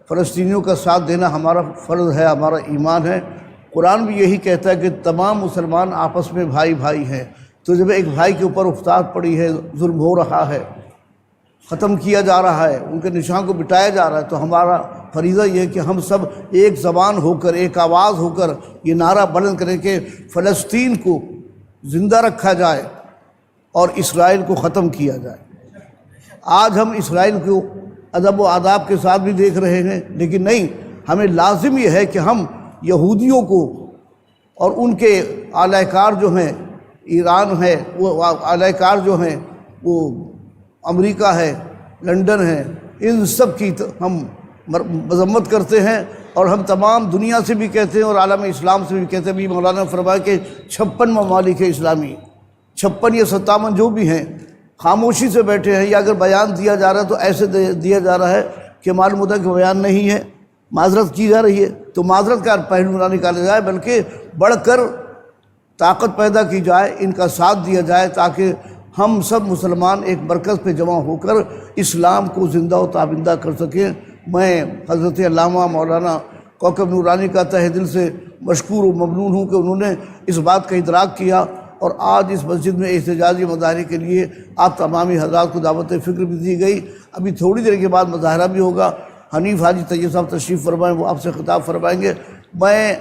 فلسطینیوں کا ساتھ دینا ہمارا فرض ہے، ہمارا ایمان ہے۔ قرآن بھی یہی کہتا ہے کہ تمام مسلمان آپس میں بھائی بھائی ہیں۔ تو جب ایک بھائی کے اوپر افتاد پڑی ہے، ظلم ہو رہا ہے، ختم کیا جا رہا ہے، ان کے نشان کو مٹایا جا رہا ہے، تو ہمارا فریضہ یہ ہے کہ ہم سب ایک زبان ہو کر، ایک آواز ہو کر یہ نعرہ بلند کریں کہ فلسطین کو زندہ رکھا جائے اور اسرائیل کو ختم کیا جائے۔ آج ہم اسرائیل کو ادب و آداب کے ساتھ بھی دیکھ رہے ہیں، لیکن نہیں، ہمیں لازم یہ ہے کہ ہم یہودیوں کو اور ان کے اعلی کار جو ہیں، ایران ہے، وہ اعلی کار جو ہیں، وہ امریکہ ہے، لنڈن ہے، ان سب کی ہم مذمت کرتے ہیں، اور ہم تمام دنیا سے بھی کہتے ہیں اور عالم اسلام سے بھی کہتے ہیں۔ بھی مولانا نے فرمایا کہ 56 ممالک اسلامی، 56 یا 57 جو بھی ہیں، خاموشی سے بیٹھے ہیں، یا اگر بیان دیا جا رہا ہے تو ایسے دیا جا رہا ہے کہ معلوم ہوتا ہے کہ بیان نہیں ہے، معذرت کی جا رہی ہے۔ تو معذرت کا پہلو نہ نکالا جائے، بلکہ بڑھ کر طاقت پیدا کی جائے، ان کا ساتھ دیا جائے، تاکہ ہم سب مسلمان ایک مرکز پہ جمع ہو کر اسلام کو زندہ و تابندہ کر سکیں۔ میں حضرت علامہ مولانا کوکب نورانی کا تہ دل سے مشکور و ممنون ہوں کہ انہوں نے اس بات کا ادراک کیا، اور آج اس مسجد میں احتجاجی مظاہرے کے لیے آپ تمامی حضرات کو دعوت فکر بھی دی گئی۔ ابھی تھوڑی دیر کے بعد مظاہرہ بھی ہوگا۔ حنیف حاجی طیب صاحب تشریف فرمائیں، وہ آپ سے خطاب فرمائیں گے۔ میں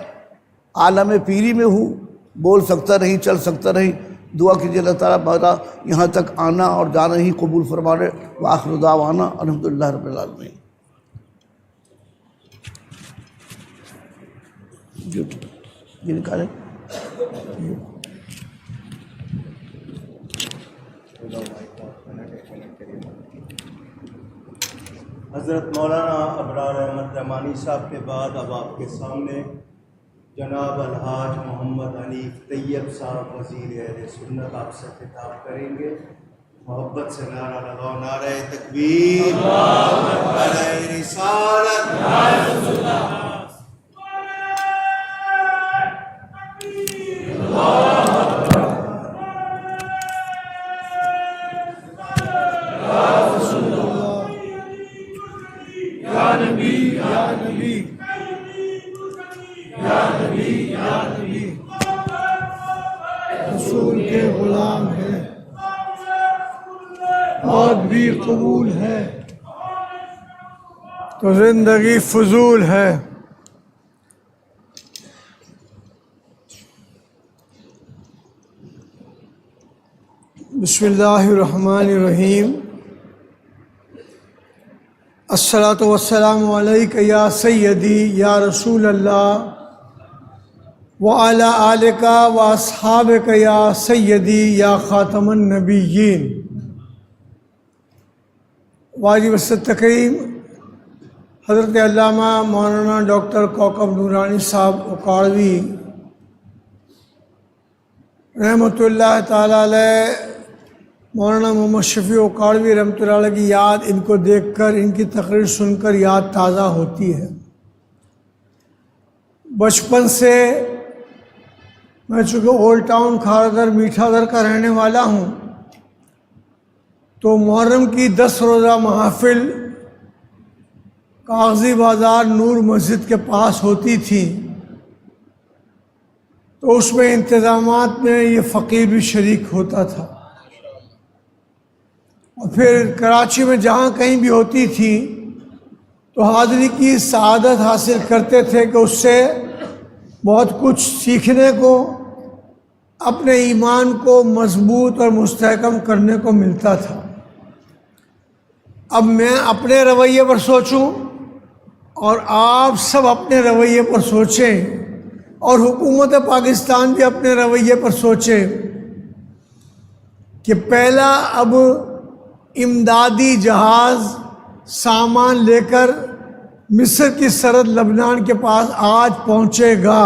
عالم پیری میں ہوں، بول سکتا نہیں، چل سکتا نہیں، دعا کیجیے اللہ تعالیٰ میرا یہاں تک آنا اور جانا ہی قبول فرما لے۔ وآخر دعوانا الحمدللہ رب العالمین۔ یہ نکالیں۔ حضرت مولانا ابرار احمد رحمانی صاحب کے بعد اب آپ کے سامنے جناب الحاج محمد حنیف طیب صاحب وزیر اہل سنت آپ سے خطاب کریں گے۔ محبت سے نعرہ لگاؤ، نعرہ تکبیر، نعرہ رسالت، رسول کے غلام ہے، موت بھی قبول ہے تو زندگی فضول ہے۔ بسم اللہ الرحمن الرحیم۔ الصلاۃ والسلام علیک یا سیدی یا رسول اللہ وعلی آلک و اصحابک یا سیدی یا خاتم النبیین۔ واجب التکریم حضرت علامہ مولانا ڈاکٹر کوکب نورانی صاحب اکاڑوی رحمۃ اللہ تعالیٰ علیہ، مولانا محمد شفیع اکاڑوی رحمۃ اللہ علیہ کی یاد ان کو دیکھ کر، ان کی تقریر سن کر یاد تازہ ہوتی ہے۔ بچپن سے میں چونکہ اولڈ ٹاؤن کھارا در میٹھا در کا رہنے والا ہوں، تو محرم کی 10 روزہ محافل کاغذی بازار نور مسجد کے پاس ہوتی تھی، تو اس میں انتظامات میں یہ فقیر بھی شریک ہوتا تھا، اور پھر کراچی میں جہاں کہیں بھی ہوتی تھی تو حاضری کی سعادت حاصل کرتے تھے کہ اس سے بہت کچھ سیکھنے کو، اپنے ایمان کو مضبوط اور مستحکم کرنے کو ملتا تھا۔ اب میں اپنے رویے پر سوچوں اور آپ سب اپنے رویے پر سوچیں، اور حکومت پاکستان بھی اپنے رویے پر سوچے کہ پہلا اب امدادی جہاز سامان لے کر مصر کی سرحد لبنان کے پاس آج پہنچے گا۔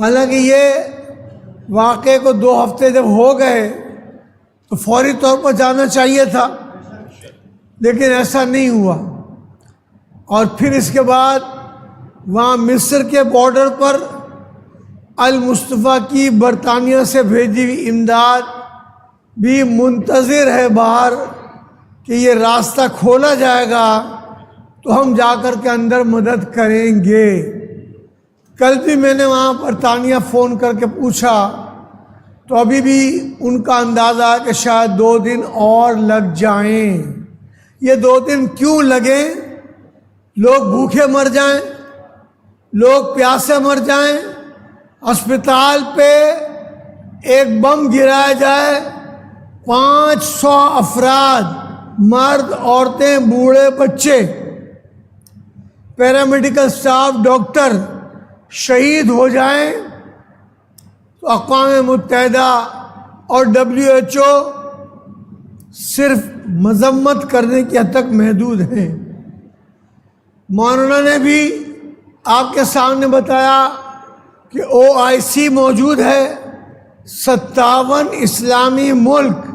حالانکہ یہ واقعے کو 2 ہفتے جب ہو گئے تو فوری طور پر جانا چاہیے تھا، لیکن ایسا نہیں ہوا۔ اور پھر اس کے بعد وہاں مصر کے بارڈر پر المصطفیٰ کی برطانیہ سے بھیجی ہوئی امداد بھی منتظر ہے باہر کہ یہ راستہ کھولا جائے گا تو ہم جا کر کے اندر مدد کریں گے۔ کل بھی میں نے وہاں برطانیہ فون کر کے پوچھا تو ابھی بھی ان کا اندازہ ہے کہ شاید 2 دن اور لگ جائیں۔ یہ 2 دن کیوں لگیں؟ لوگ بھوکے مر جائیں، لوگ پیاسے مر جائیں، ہسپتال پہ ایک بم گرایا جائے، 500 افراد، مرد، عورتیں، بوڑھے، بچے، پیرامیڈیکل سٹاف، ڈاکٹر شہید ہو جائیں تو اقوام متحدہ اور WHO صرف مذمت کرنے کی حد تک محدود ہیں۔ مولانا نے بھی آپ کے سامنے بتایا کہ OIC موجود ہے، 57 اسلامی ملک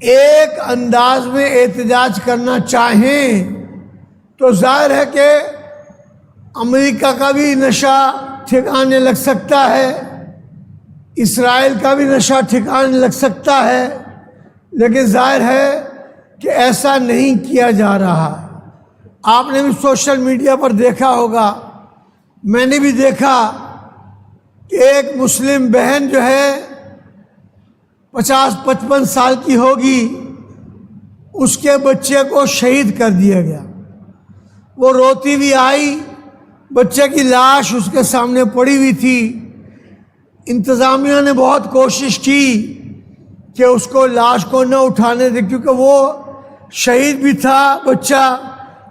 ایک انداز میں احتجاج کرنا چاہیں تو ظاہر ہے کہ امریکہ کا بھی نشہ ٹھکانے لگ سکتا ہے، اسرائیل کا بھی نشہ ٹھکانے لگ سکتا ہے، لیکن ظاہر ہے کہ ایسا نہیں کیا جا رہا۔ آپ نے بھی سوشل میڈیا پر دیکھا ہوگا، میں نے بھی دیکھا کہ ایک مسلم بہن جو ہے 50-55 سال کی ہوگی، اس کے بچے کو شہید کر دیا گیا۔ وہ روتی بھی آئی، بچے کی لاش اس کے سامنے پڑی ہوئی تھی۔ انتظامیہ نے بہت کوشش کی کہ اس کو لاش کو نہ اٹھانے دے، کیونکہ وہ شہید بھی تھا بچہ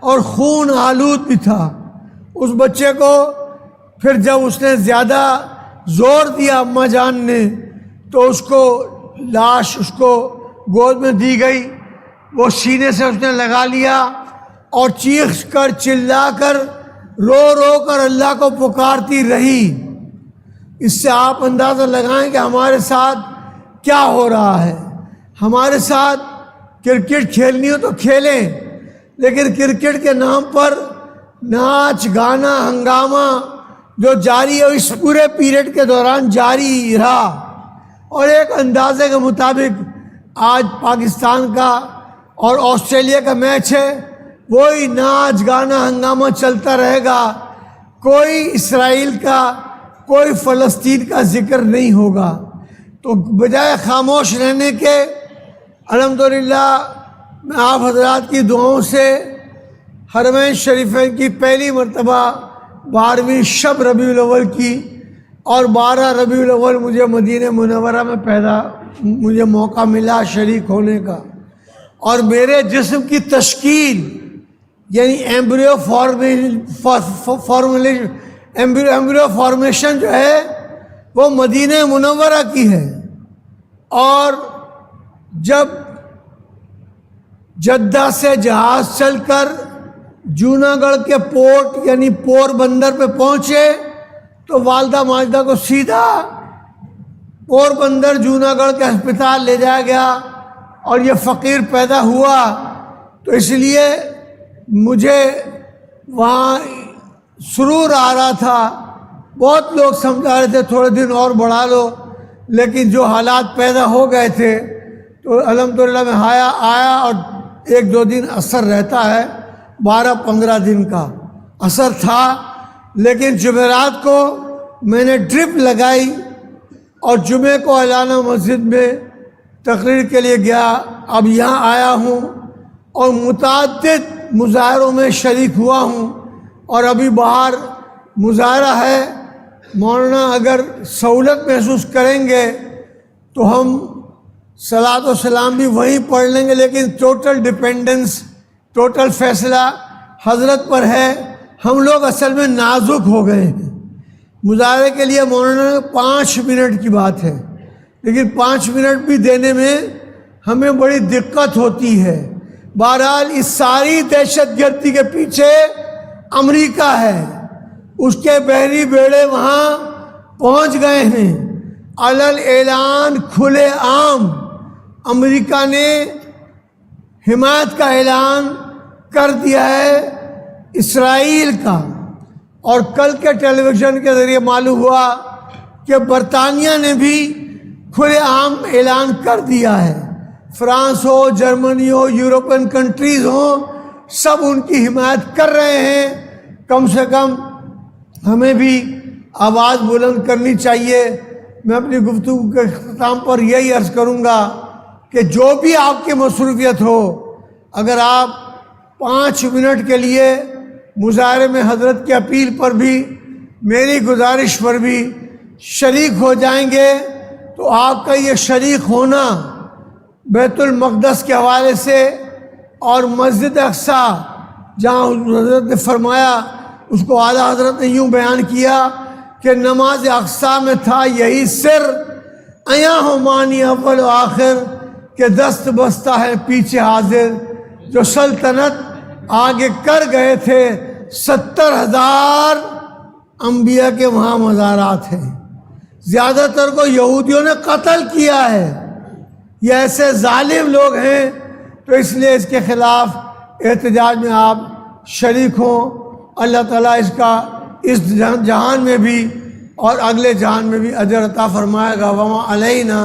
اور خون آلود بھی تھا۔ اس بچے کو پھر جب اس نے زیادہ زور دیا اماں جان نے تو اس کو لاش اس کو گود میں دی گئی، وہ سینے سے اس نے لگا لیا اور چیخ کر چلا کر رو رو کر اللہ کو پکارتی رہی۔ اس سے آپ اندازہ لگائیں کہ ہمارے ساتھ کیا ہو رہا ہے۔ ہمارے ساتھ کرکٹ کھیلنی ہو تو کھیلیں، لیکن کرکٹ کے نام پر ناچ گانا ہنگامہ جو جاری ہے اس پورے پیریڈ کے دوران جاری رہا، اور ایک اندازے کے مطابق آج پاکستان کا اور آسٹریلیا کا میچ ہے، وہی ناچ گانا ہنگامہ چلتا رہے گا، کوئی اسرائیل کا کوئی فلسطین کا ذکر نہیں ہوگا۔ تو بجائے خاموش رہنے کے الحمدللہ میں آپ حضرات کی دعاؤں سے حرمین شریفین کی پہلی مرتبہ 12ویں شب ربیع الاول کی اور 12 ربیع الاول مجھے مدینہ منورہ میں مجھے موقع ملا شریک ہونے کا، اور میرے جسم کی تشکیل یعنی ایمبریو فارمیشن جو ہے وہ مدینہ منورہ کی ہے۔ اور جب جدہ سے جہاز چل کر جوناگڑھ کے پورٹ یعنی پور بندر پہ پہنچے تو والدہ ماجدہ کو سیدھا پور بندر جوناگڑھ کے ہسپتال لے جایا گیا، اور یہ فقیر پیدا ہوا۔ تو اس لیے مجھے وہاں سرور آ رہا تھا، بہت لوگ سمجھا رہے تھے تھوڑے دن اور بڑھا لو، لیکن جو حالات پیدا ہو گئے تھے تو الحمدللہ میں آیا اور 1-2 دن اثر رہتا ہے، 12-15 دن کا اثر تھا۔ لیکن جمعرات کو میں نے ڈرپ لگائی اور جمعے کو اعلانہ مسجد میں تقریر کے لیے گیا، اب یہاں آیا ہوں اور متعدد مظاہروں میں شریک ہوا ہوں، اور ابھی باہر مظاہرہ ہے۔ مولانا اگر سہولت محسوس کریں گے تو ہم صلاۃ و سلام بھی وہیں پڑھ لیں گے، لیکن ٹوٹل ڈیپینڈنس، ٹوٹل فیصلہ حضرت پر ہے۔ ہم لوگ اصل میں نازک ہو گئے ہیں۔ مظاہرے کے لیے مولانا 5 منٹ کی بات ہے، لیکن 5 منٹ بھی دینے میں ہمیں بڑی دقت ہوتی ہے۔ بہرحال اس ساری دہشت گردی کے پیچھے امریکہ ہے، اس کے بحری بیڑے وہاں پہنچ گئے ہیں۔ علل اعلان کھلے عام امریکہ نے حمایت کا اعلان کر دیا ہے اسرائیل کا، اور کل کے ٹیلی ویژن کے ذریعے معلوم ہوا کہ برطانیہ نے بھی کھلے عام اعلان کر دیا ہے۔ فرانس ہو، جرمنی ہو، یورپین کنٹریز ہوں، سب ان کی حمایت کر رہے ہیں۔ کم سے کم ہمیں بھی آواز بلند کرنی چاہیے۔ میں اپنی گفتگو کے اختتام پر یہی عرض کروں گا کہ جو بھی آپ کی مصروفیت ہو، اگر آپ 5 منٹ کے لیے مظاہرے میں حضرت کی اپیل پر بھی، میری گزارش پر بھی شریک ہو جائیں گے تو آپ کا یہ شریک ہونا بیت المقدس کے حوالے سے اور مسجد اقصیٰ جہاں حضرت نے فرمایا، اس کو اعلیٰ حضرت نے یوں بیان کیا کہ نماز اقصیٰ میں تھا یہی سر، ایاں ہو مانی اول و آخر، کہ دست بستہ ہے پیچھے حاضر، جو سلطنت آگے کر گئے تھے 70,000 انبیاء کے وہاں مزارات ہیں۔ زیادہ تر کو یہودیوں نے قتل کیا ہے۔ یہ ایسے ظالم لوگ ہیں، تو اس لیے اس کے خلاف احتجاج میں آپ شریک ہوں۔ اللہ تعالیٰ اس کا اس جہان میں بھی اور اگلے جہان میں بھی اجر عطا فرمائے گا۔ وما علینا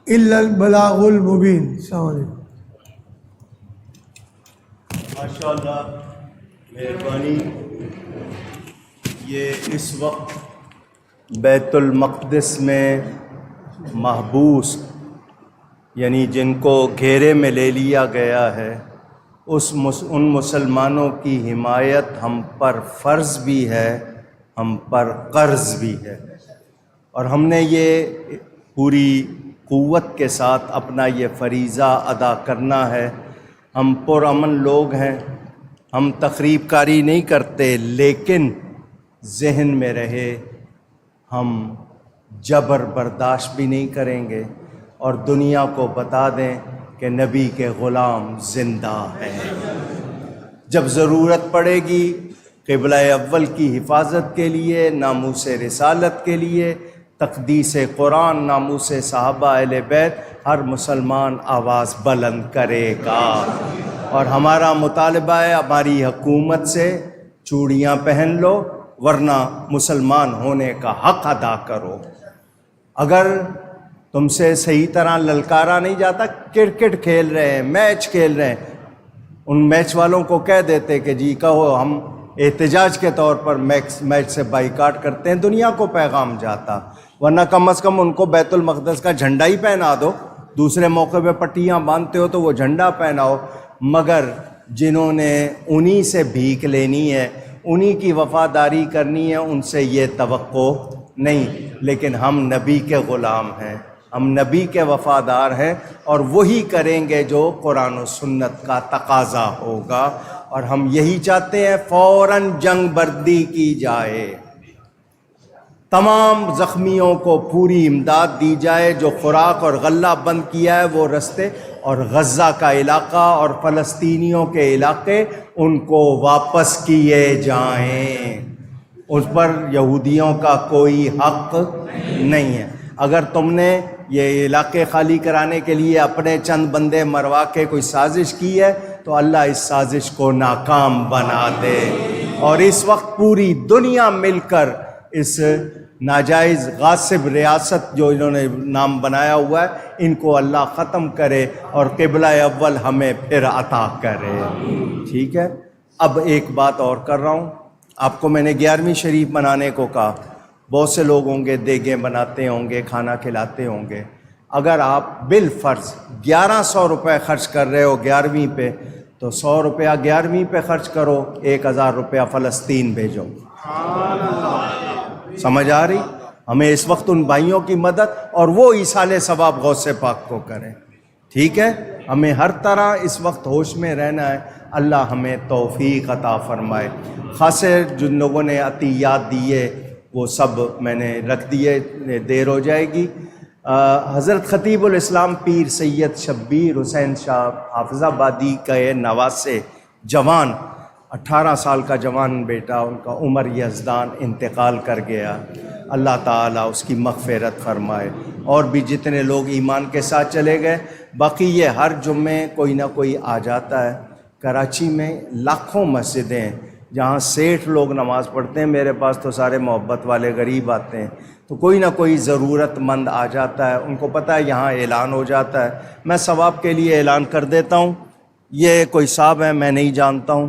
الا البلاغ المبین۔ السلام علیکم۔ ماشاءاللہ، مہربانی۔ یہ اس وقت بیت المقدس میں محبوس، یعنی جن کو گھیرے میں لے لیا گیا ہے، ان مسلمانوں کی حمایت ہم پر فرض بھی ہے، ہم پر قرض بھی ہے، اور ہم نے یہ پوری قوت کے ساتھ اپنا یہ فریضہ ادا کرنا ہے۔ ہم پرامن لوگ ہیں، ہم تخریب کاری نہیں کرتے، لیکن ذہن میں رہے ہم جبر برداشت بھی نہیں کریں گے، اور دنیا کو بتا دیں کہ نبی کے غلام زندہ ہیں۔ جب ضرورت پڑے گی قبلہ اول کی حفاظت کے لیے، ناموس رسالت کے لیے، تقدیس قرآن، ناموس صحابہ اہل بیت، ہر مسلمان آواز بلند کرے گا۔ اور ہمارا مطالبہ ہے ہماری حکومت سے، چوڑیاں پہن لو ورنہ مسلمان ہونے کا حق ادا کرو۔ اگر تم سے صحیح طرح للکارا نہیں جاتا، کرکٹ کھیل رہے ہیں، میچ کھیل رہے ہیں، ان میچ والوں کو کہہ دیتے کہ جی کہو ہم احتجاج کے طور پر میچ سے بائیکاٹ کرتے ہیں، دنیا کو پیغام جاتا۔ ورنہ کم از کم ان کو بیت المقدس کا جھنڈا ہی پہنا دو، دوسرے موقع پہ پٹیاں باندھتے ہو تو وہ جھنڈا پہناؤ۔ مگر جنہوں نے انہی سے بھیک لینی ہے، انہی کی وفاداری کرنی ہے، ان سے یہ توقع نہیں۔ لیکن ہم نبی کے غلام ہیں، ہم نبی کے وفادار ہیں، اور وہی کریں گے جو قرآن و سنت کا تقاضا ہوگا۔ اور ہم یہی چاہتے ہیں فوراً جنگ بندی کی جائے، تمام زخمیوں کو پوری امداد دی جائے، جو خوراک اور غلہ بند کیا ہے وہ رستے، اور غزہ کا علاقہ اور فلسطینیوں کے علاقے ان کو واپس کیے جائیں، اس پر یہودیوں کا کوئی حق نہیں ہے۔ اگر تم نے یہ علاقے خالی کرانے کے لیے اپنے چند بندے مروا کے کوئی سازش کی ہے تو اللہ اس سازش کو ناکام بنا دے۔ اور اس وقت پوری دنیا مل کر اس ناجائز غاصب ریاست جو انہوں نے نام بنایا ہوا ہے ان کو اللہ ختم کرے اور قبلہ اول ہمیں پھر عطا کرے. ٹھیک ہے. اب ایک بات اور کر رہا ہوں. آپ کو میں نے 11ویں شریف بنانے کو کہا. بہت سے لوگ ہوں گے دیگیں بناتے ہوں گے, کھانا کھلاتے ہوں گے. اگر آپ بالفرض 1100 روپے خرچ کر رہے ہو 11ویں پہ, تو 100 روپیہ 11ویں پہ خرچ کرو, 1000 روپیہ فلسطین بھیجو. سمجھ آ رہی؟ ہمیں اس وقت ان بھائیوں کی مدد اور وہ ایصال ثواب غوث پاک کو کریں. ٹھیک ہے. ہمیں ہر طرح اس وقت ہوش میں رہنا ہے. اللہ ہمیں توفیق عطا فرمائے. خاصے جن لوگوں نے عطیات دیے وہ سب میں نے رکھ دیے, دیر ہو جائے گی. حضرت خطیب الاسلام پیر سید شبیر حسین شاہ حافظ آبادی کا یہ نواسے جوان 18 سال کا جوان بیٹا ان کا عمر یزدان انتقال کر گیا. اللہ تعالیٰ اس کی مغفرت فرمائے. اور بھی جتنے لوگ ایمان کے ساتھ چلے گئے. باقی یہ ہر جمعے کوئی نہ کوئی آ جاتا ہے. کراچی میں لاکھوں مسجدیں ہیں جہاں 60 لوگ نماز پڑھتے ہیں. میرے پاس تو سارے محبت والے غریب آتے ہیں, تو کوئی نہ کوئی ضرورت مند آ جاتا ہے. ان کو پتہ ہے یہاں اعلان ہو جاتا ہے. میں ثواب کے لیے اعلان کر دیتا ہوں. یہ کوئی صاحب ہے, میں نہیں جانتا ہوں,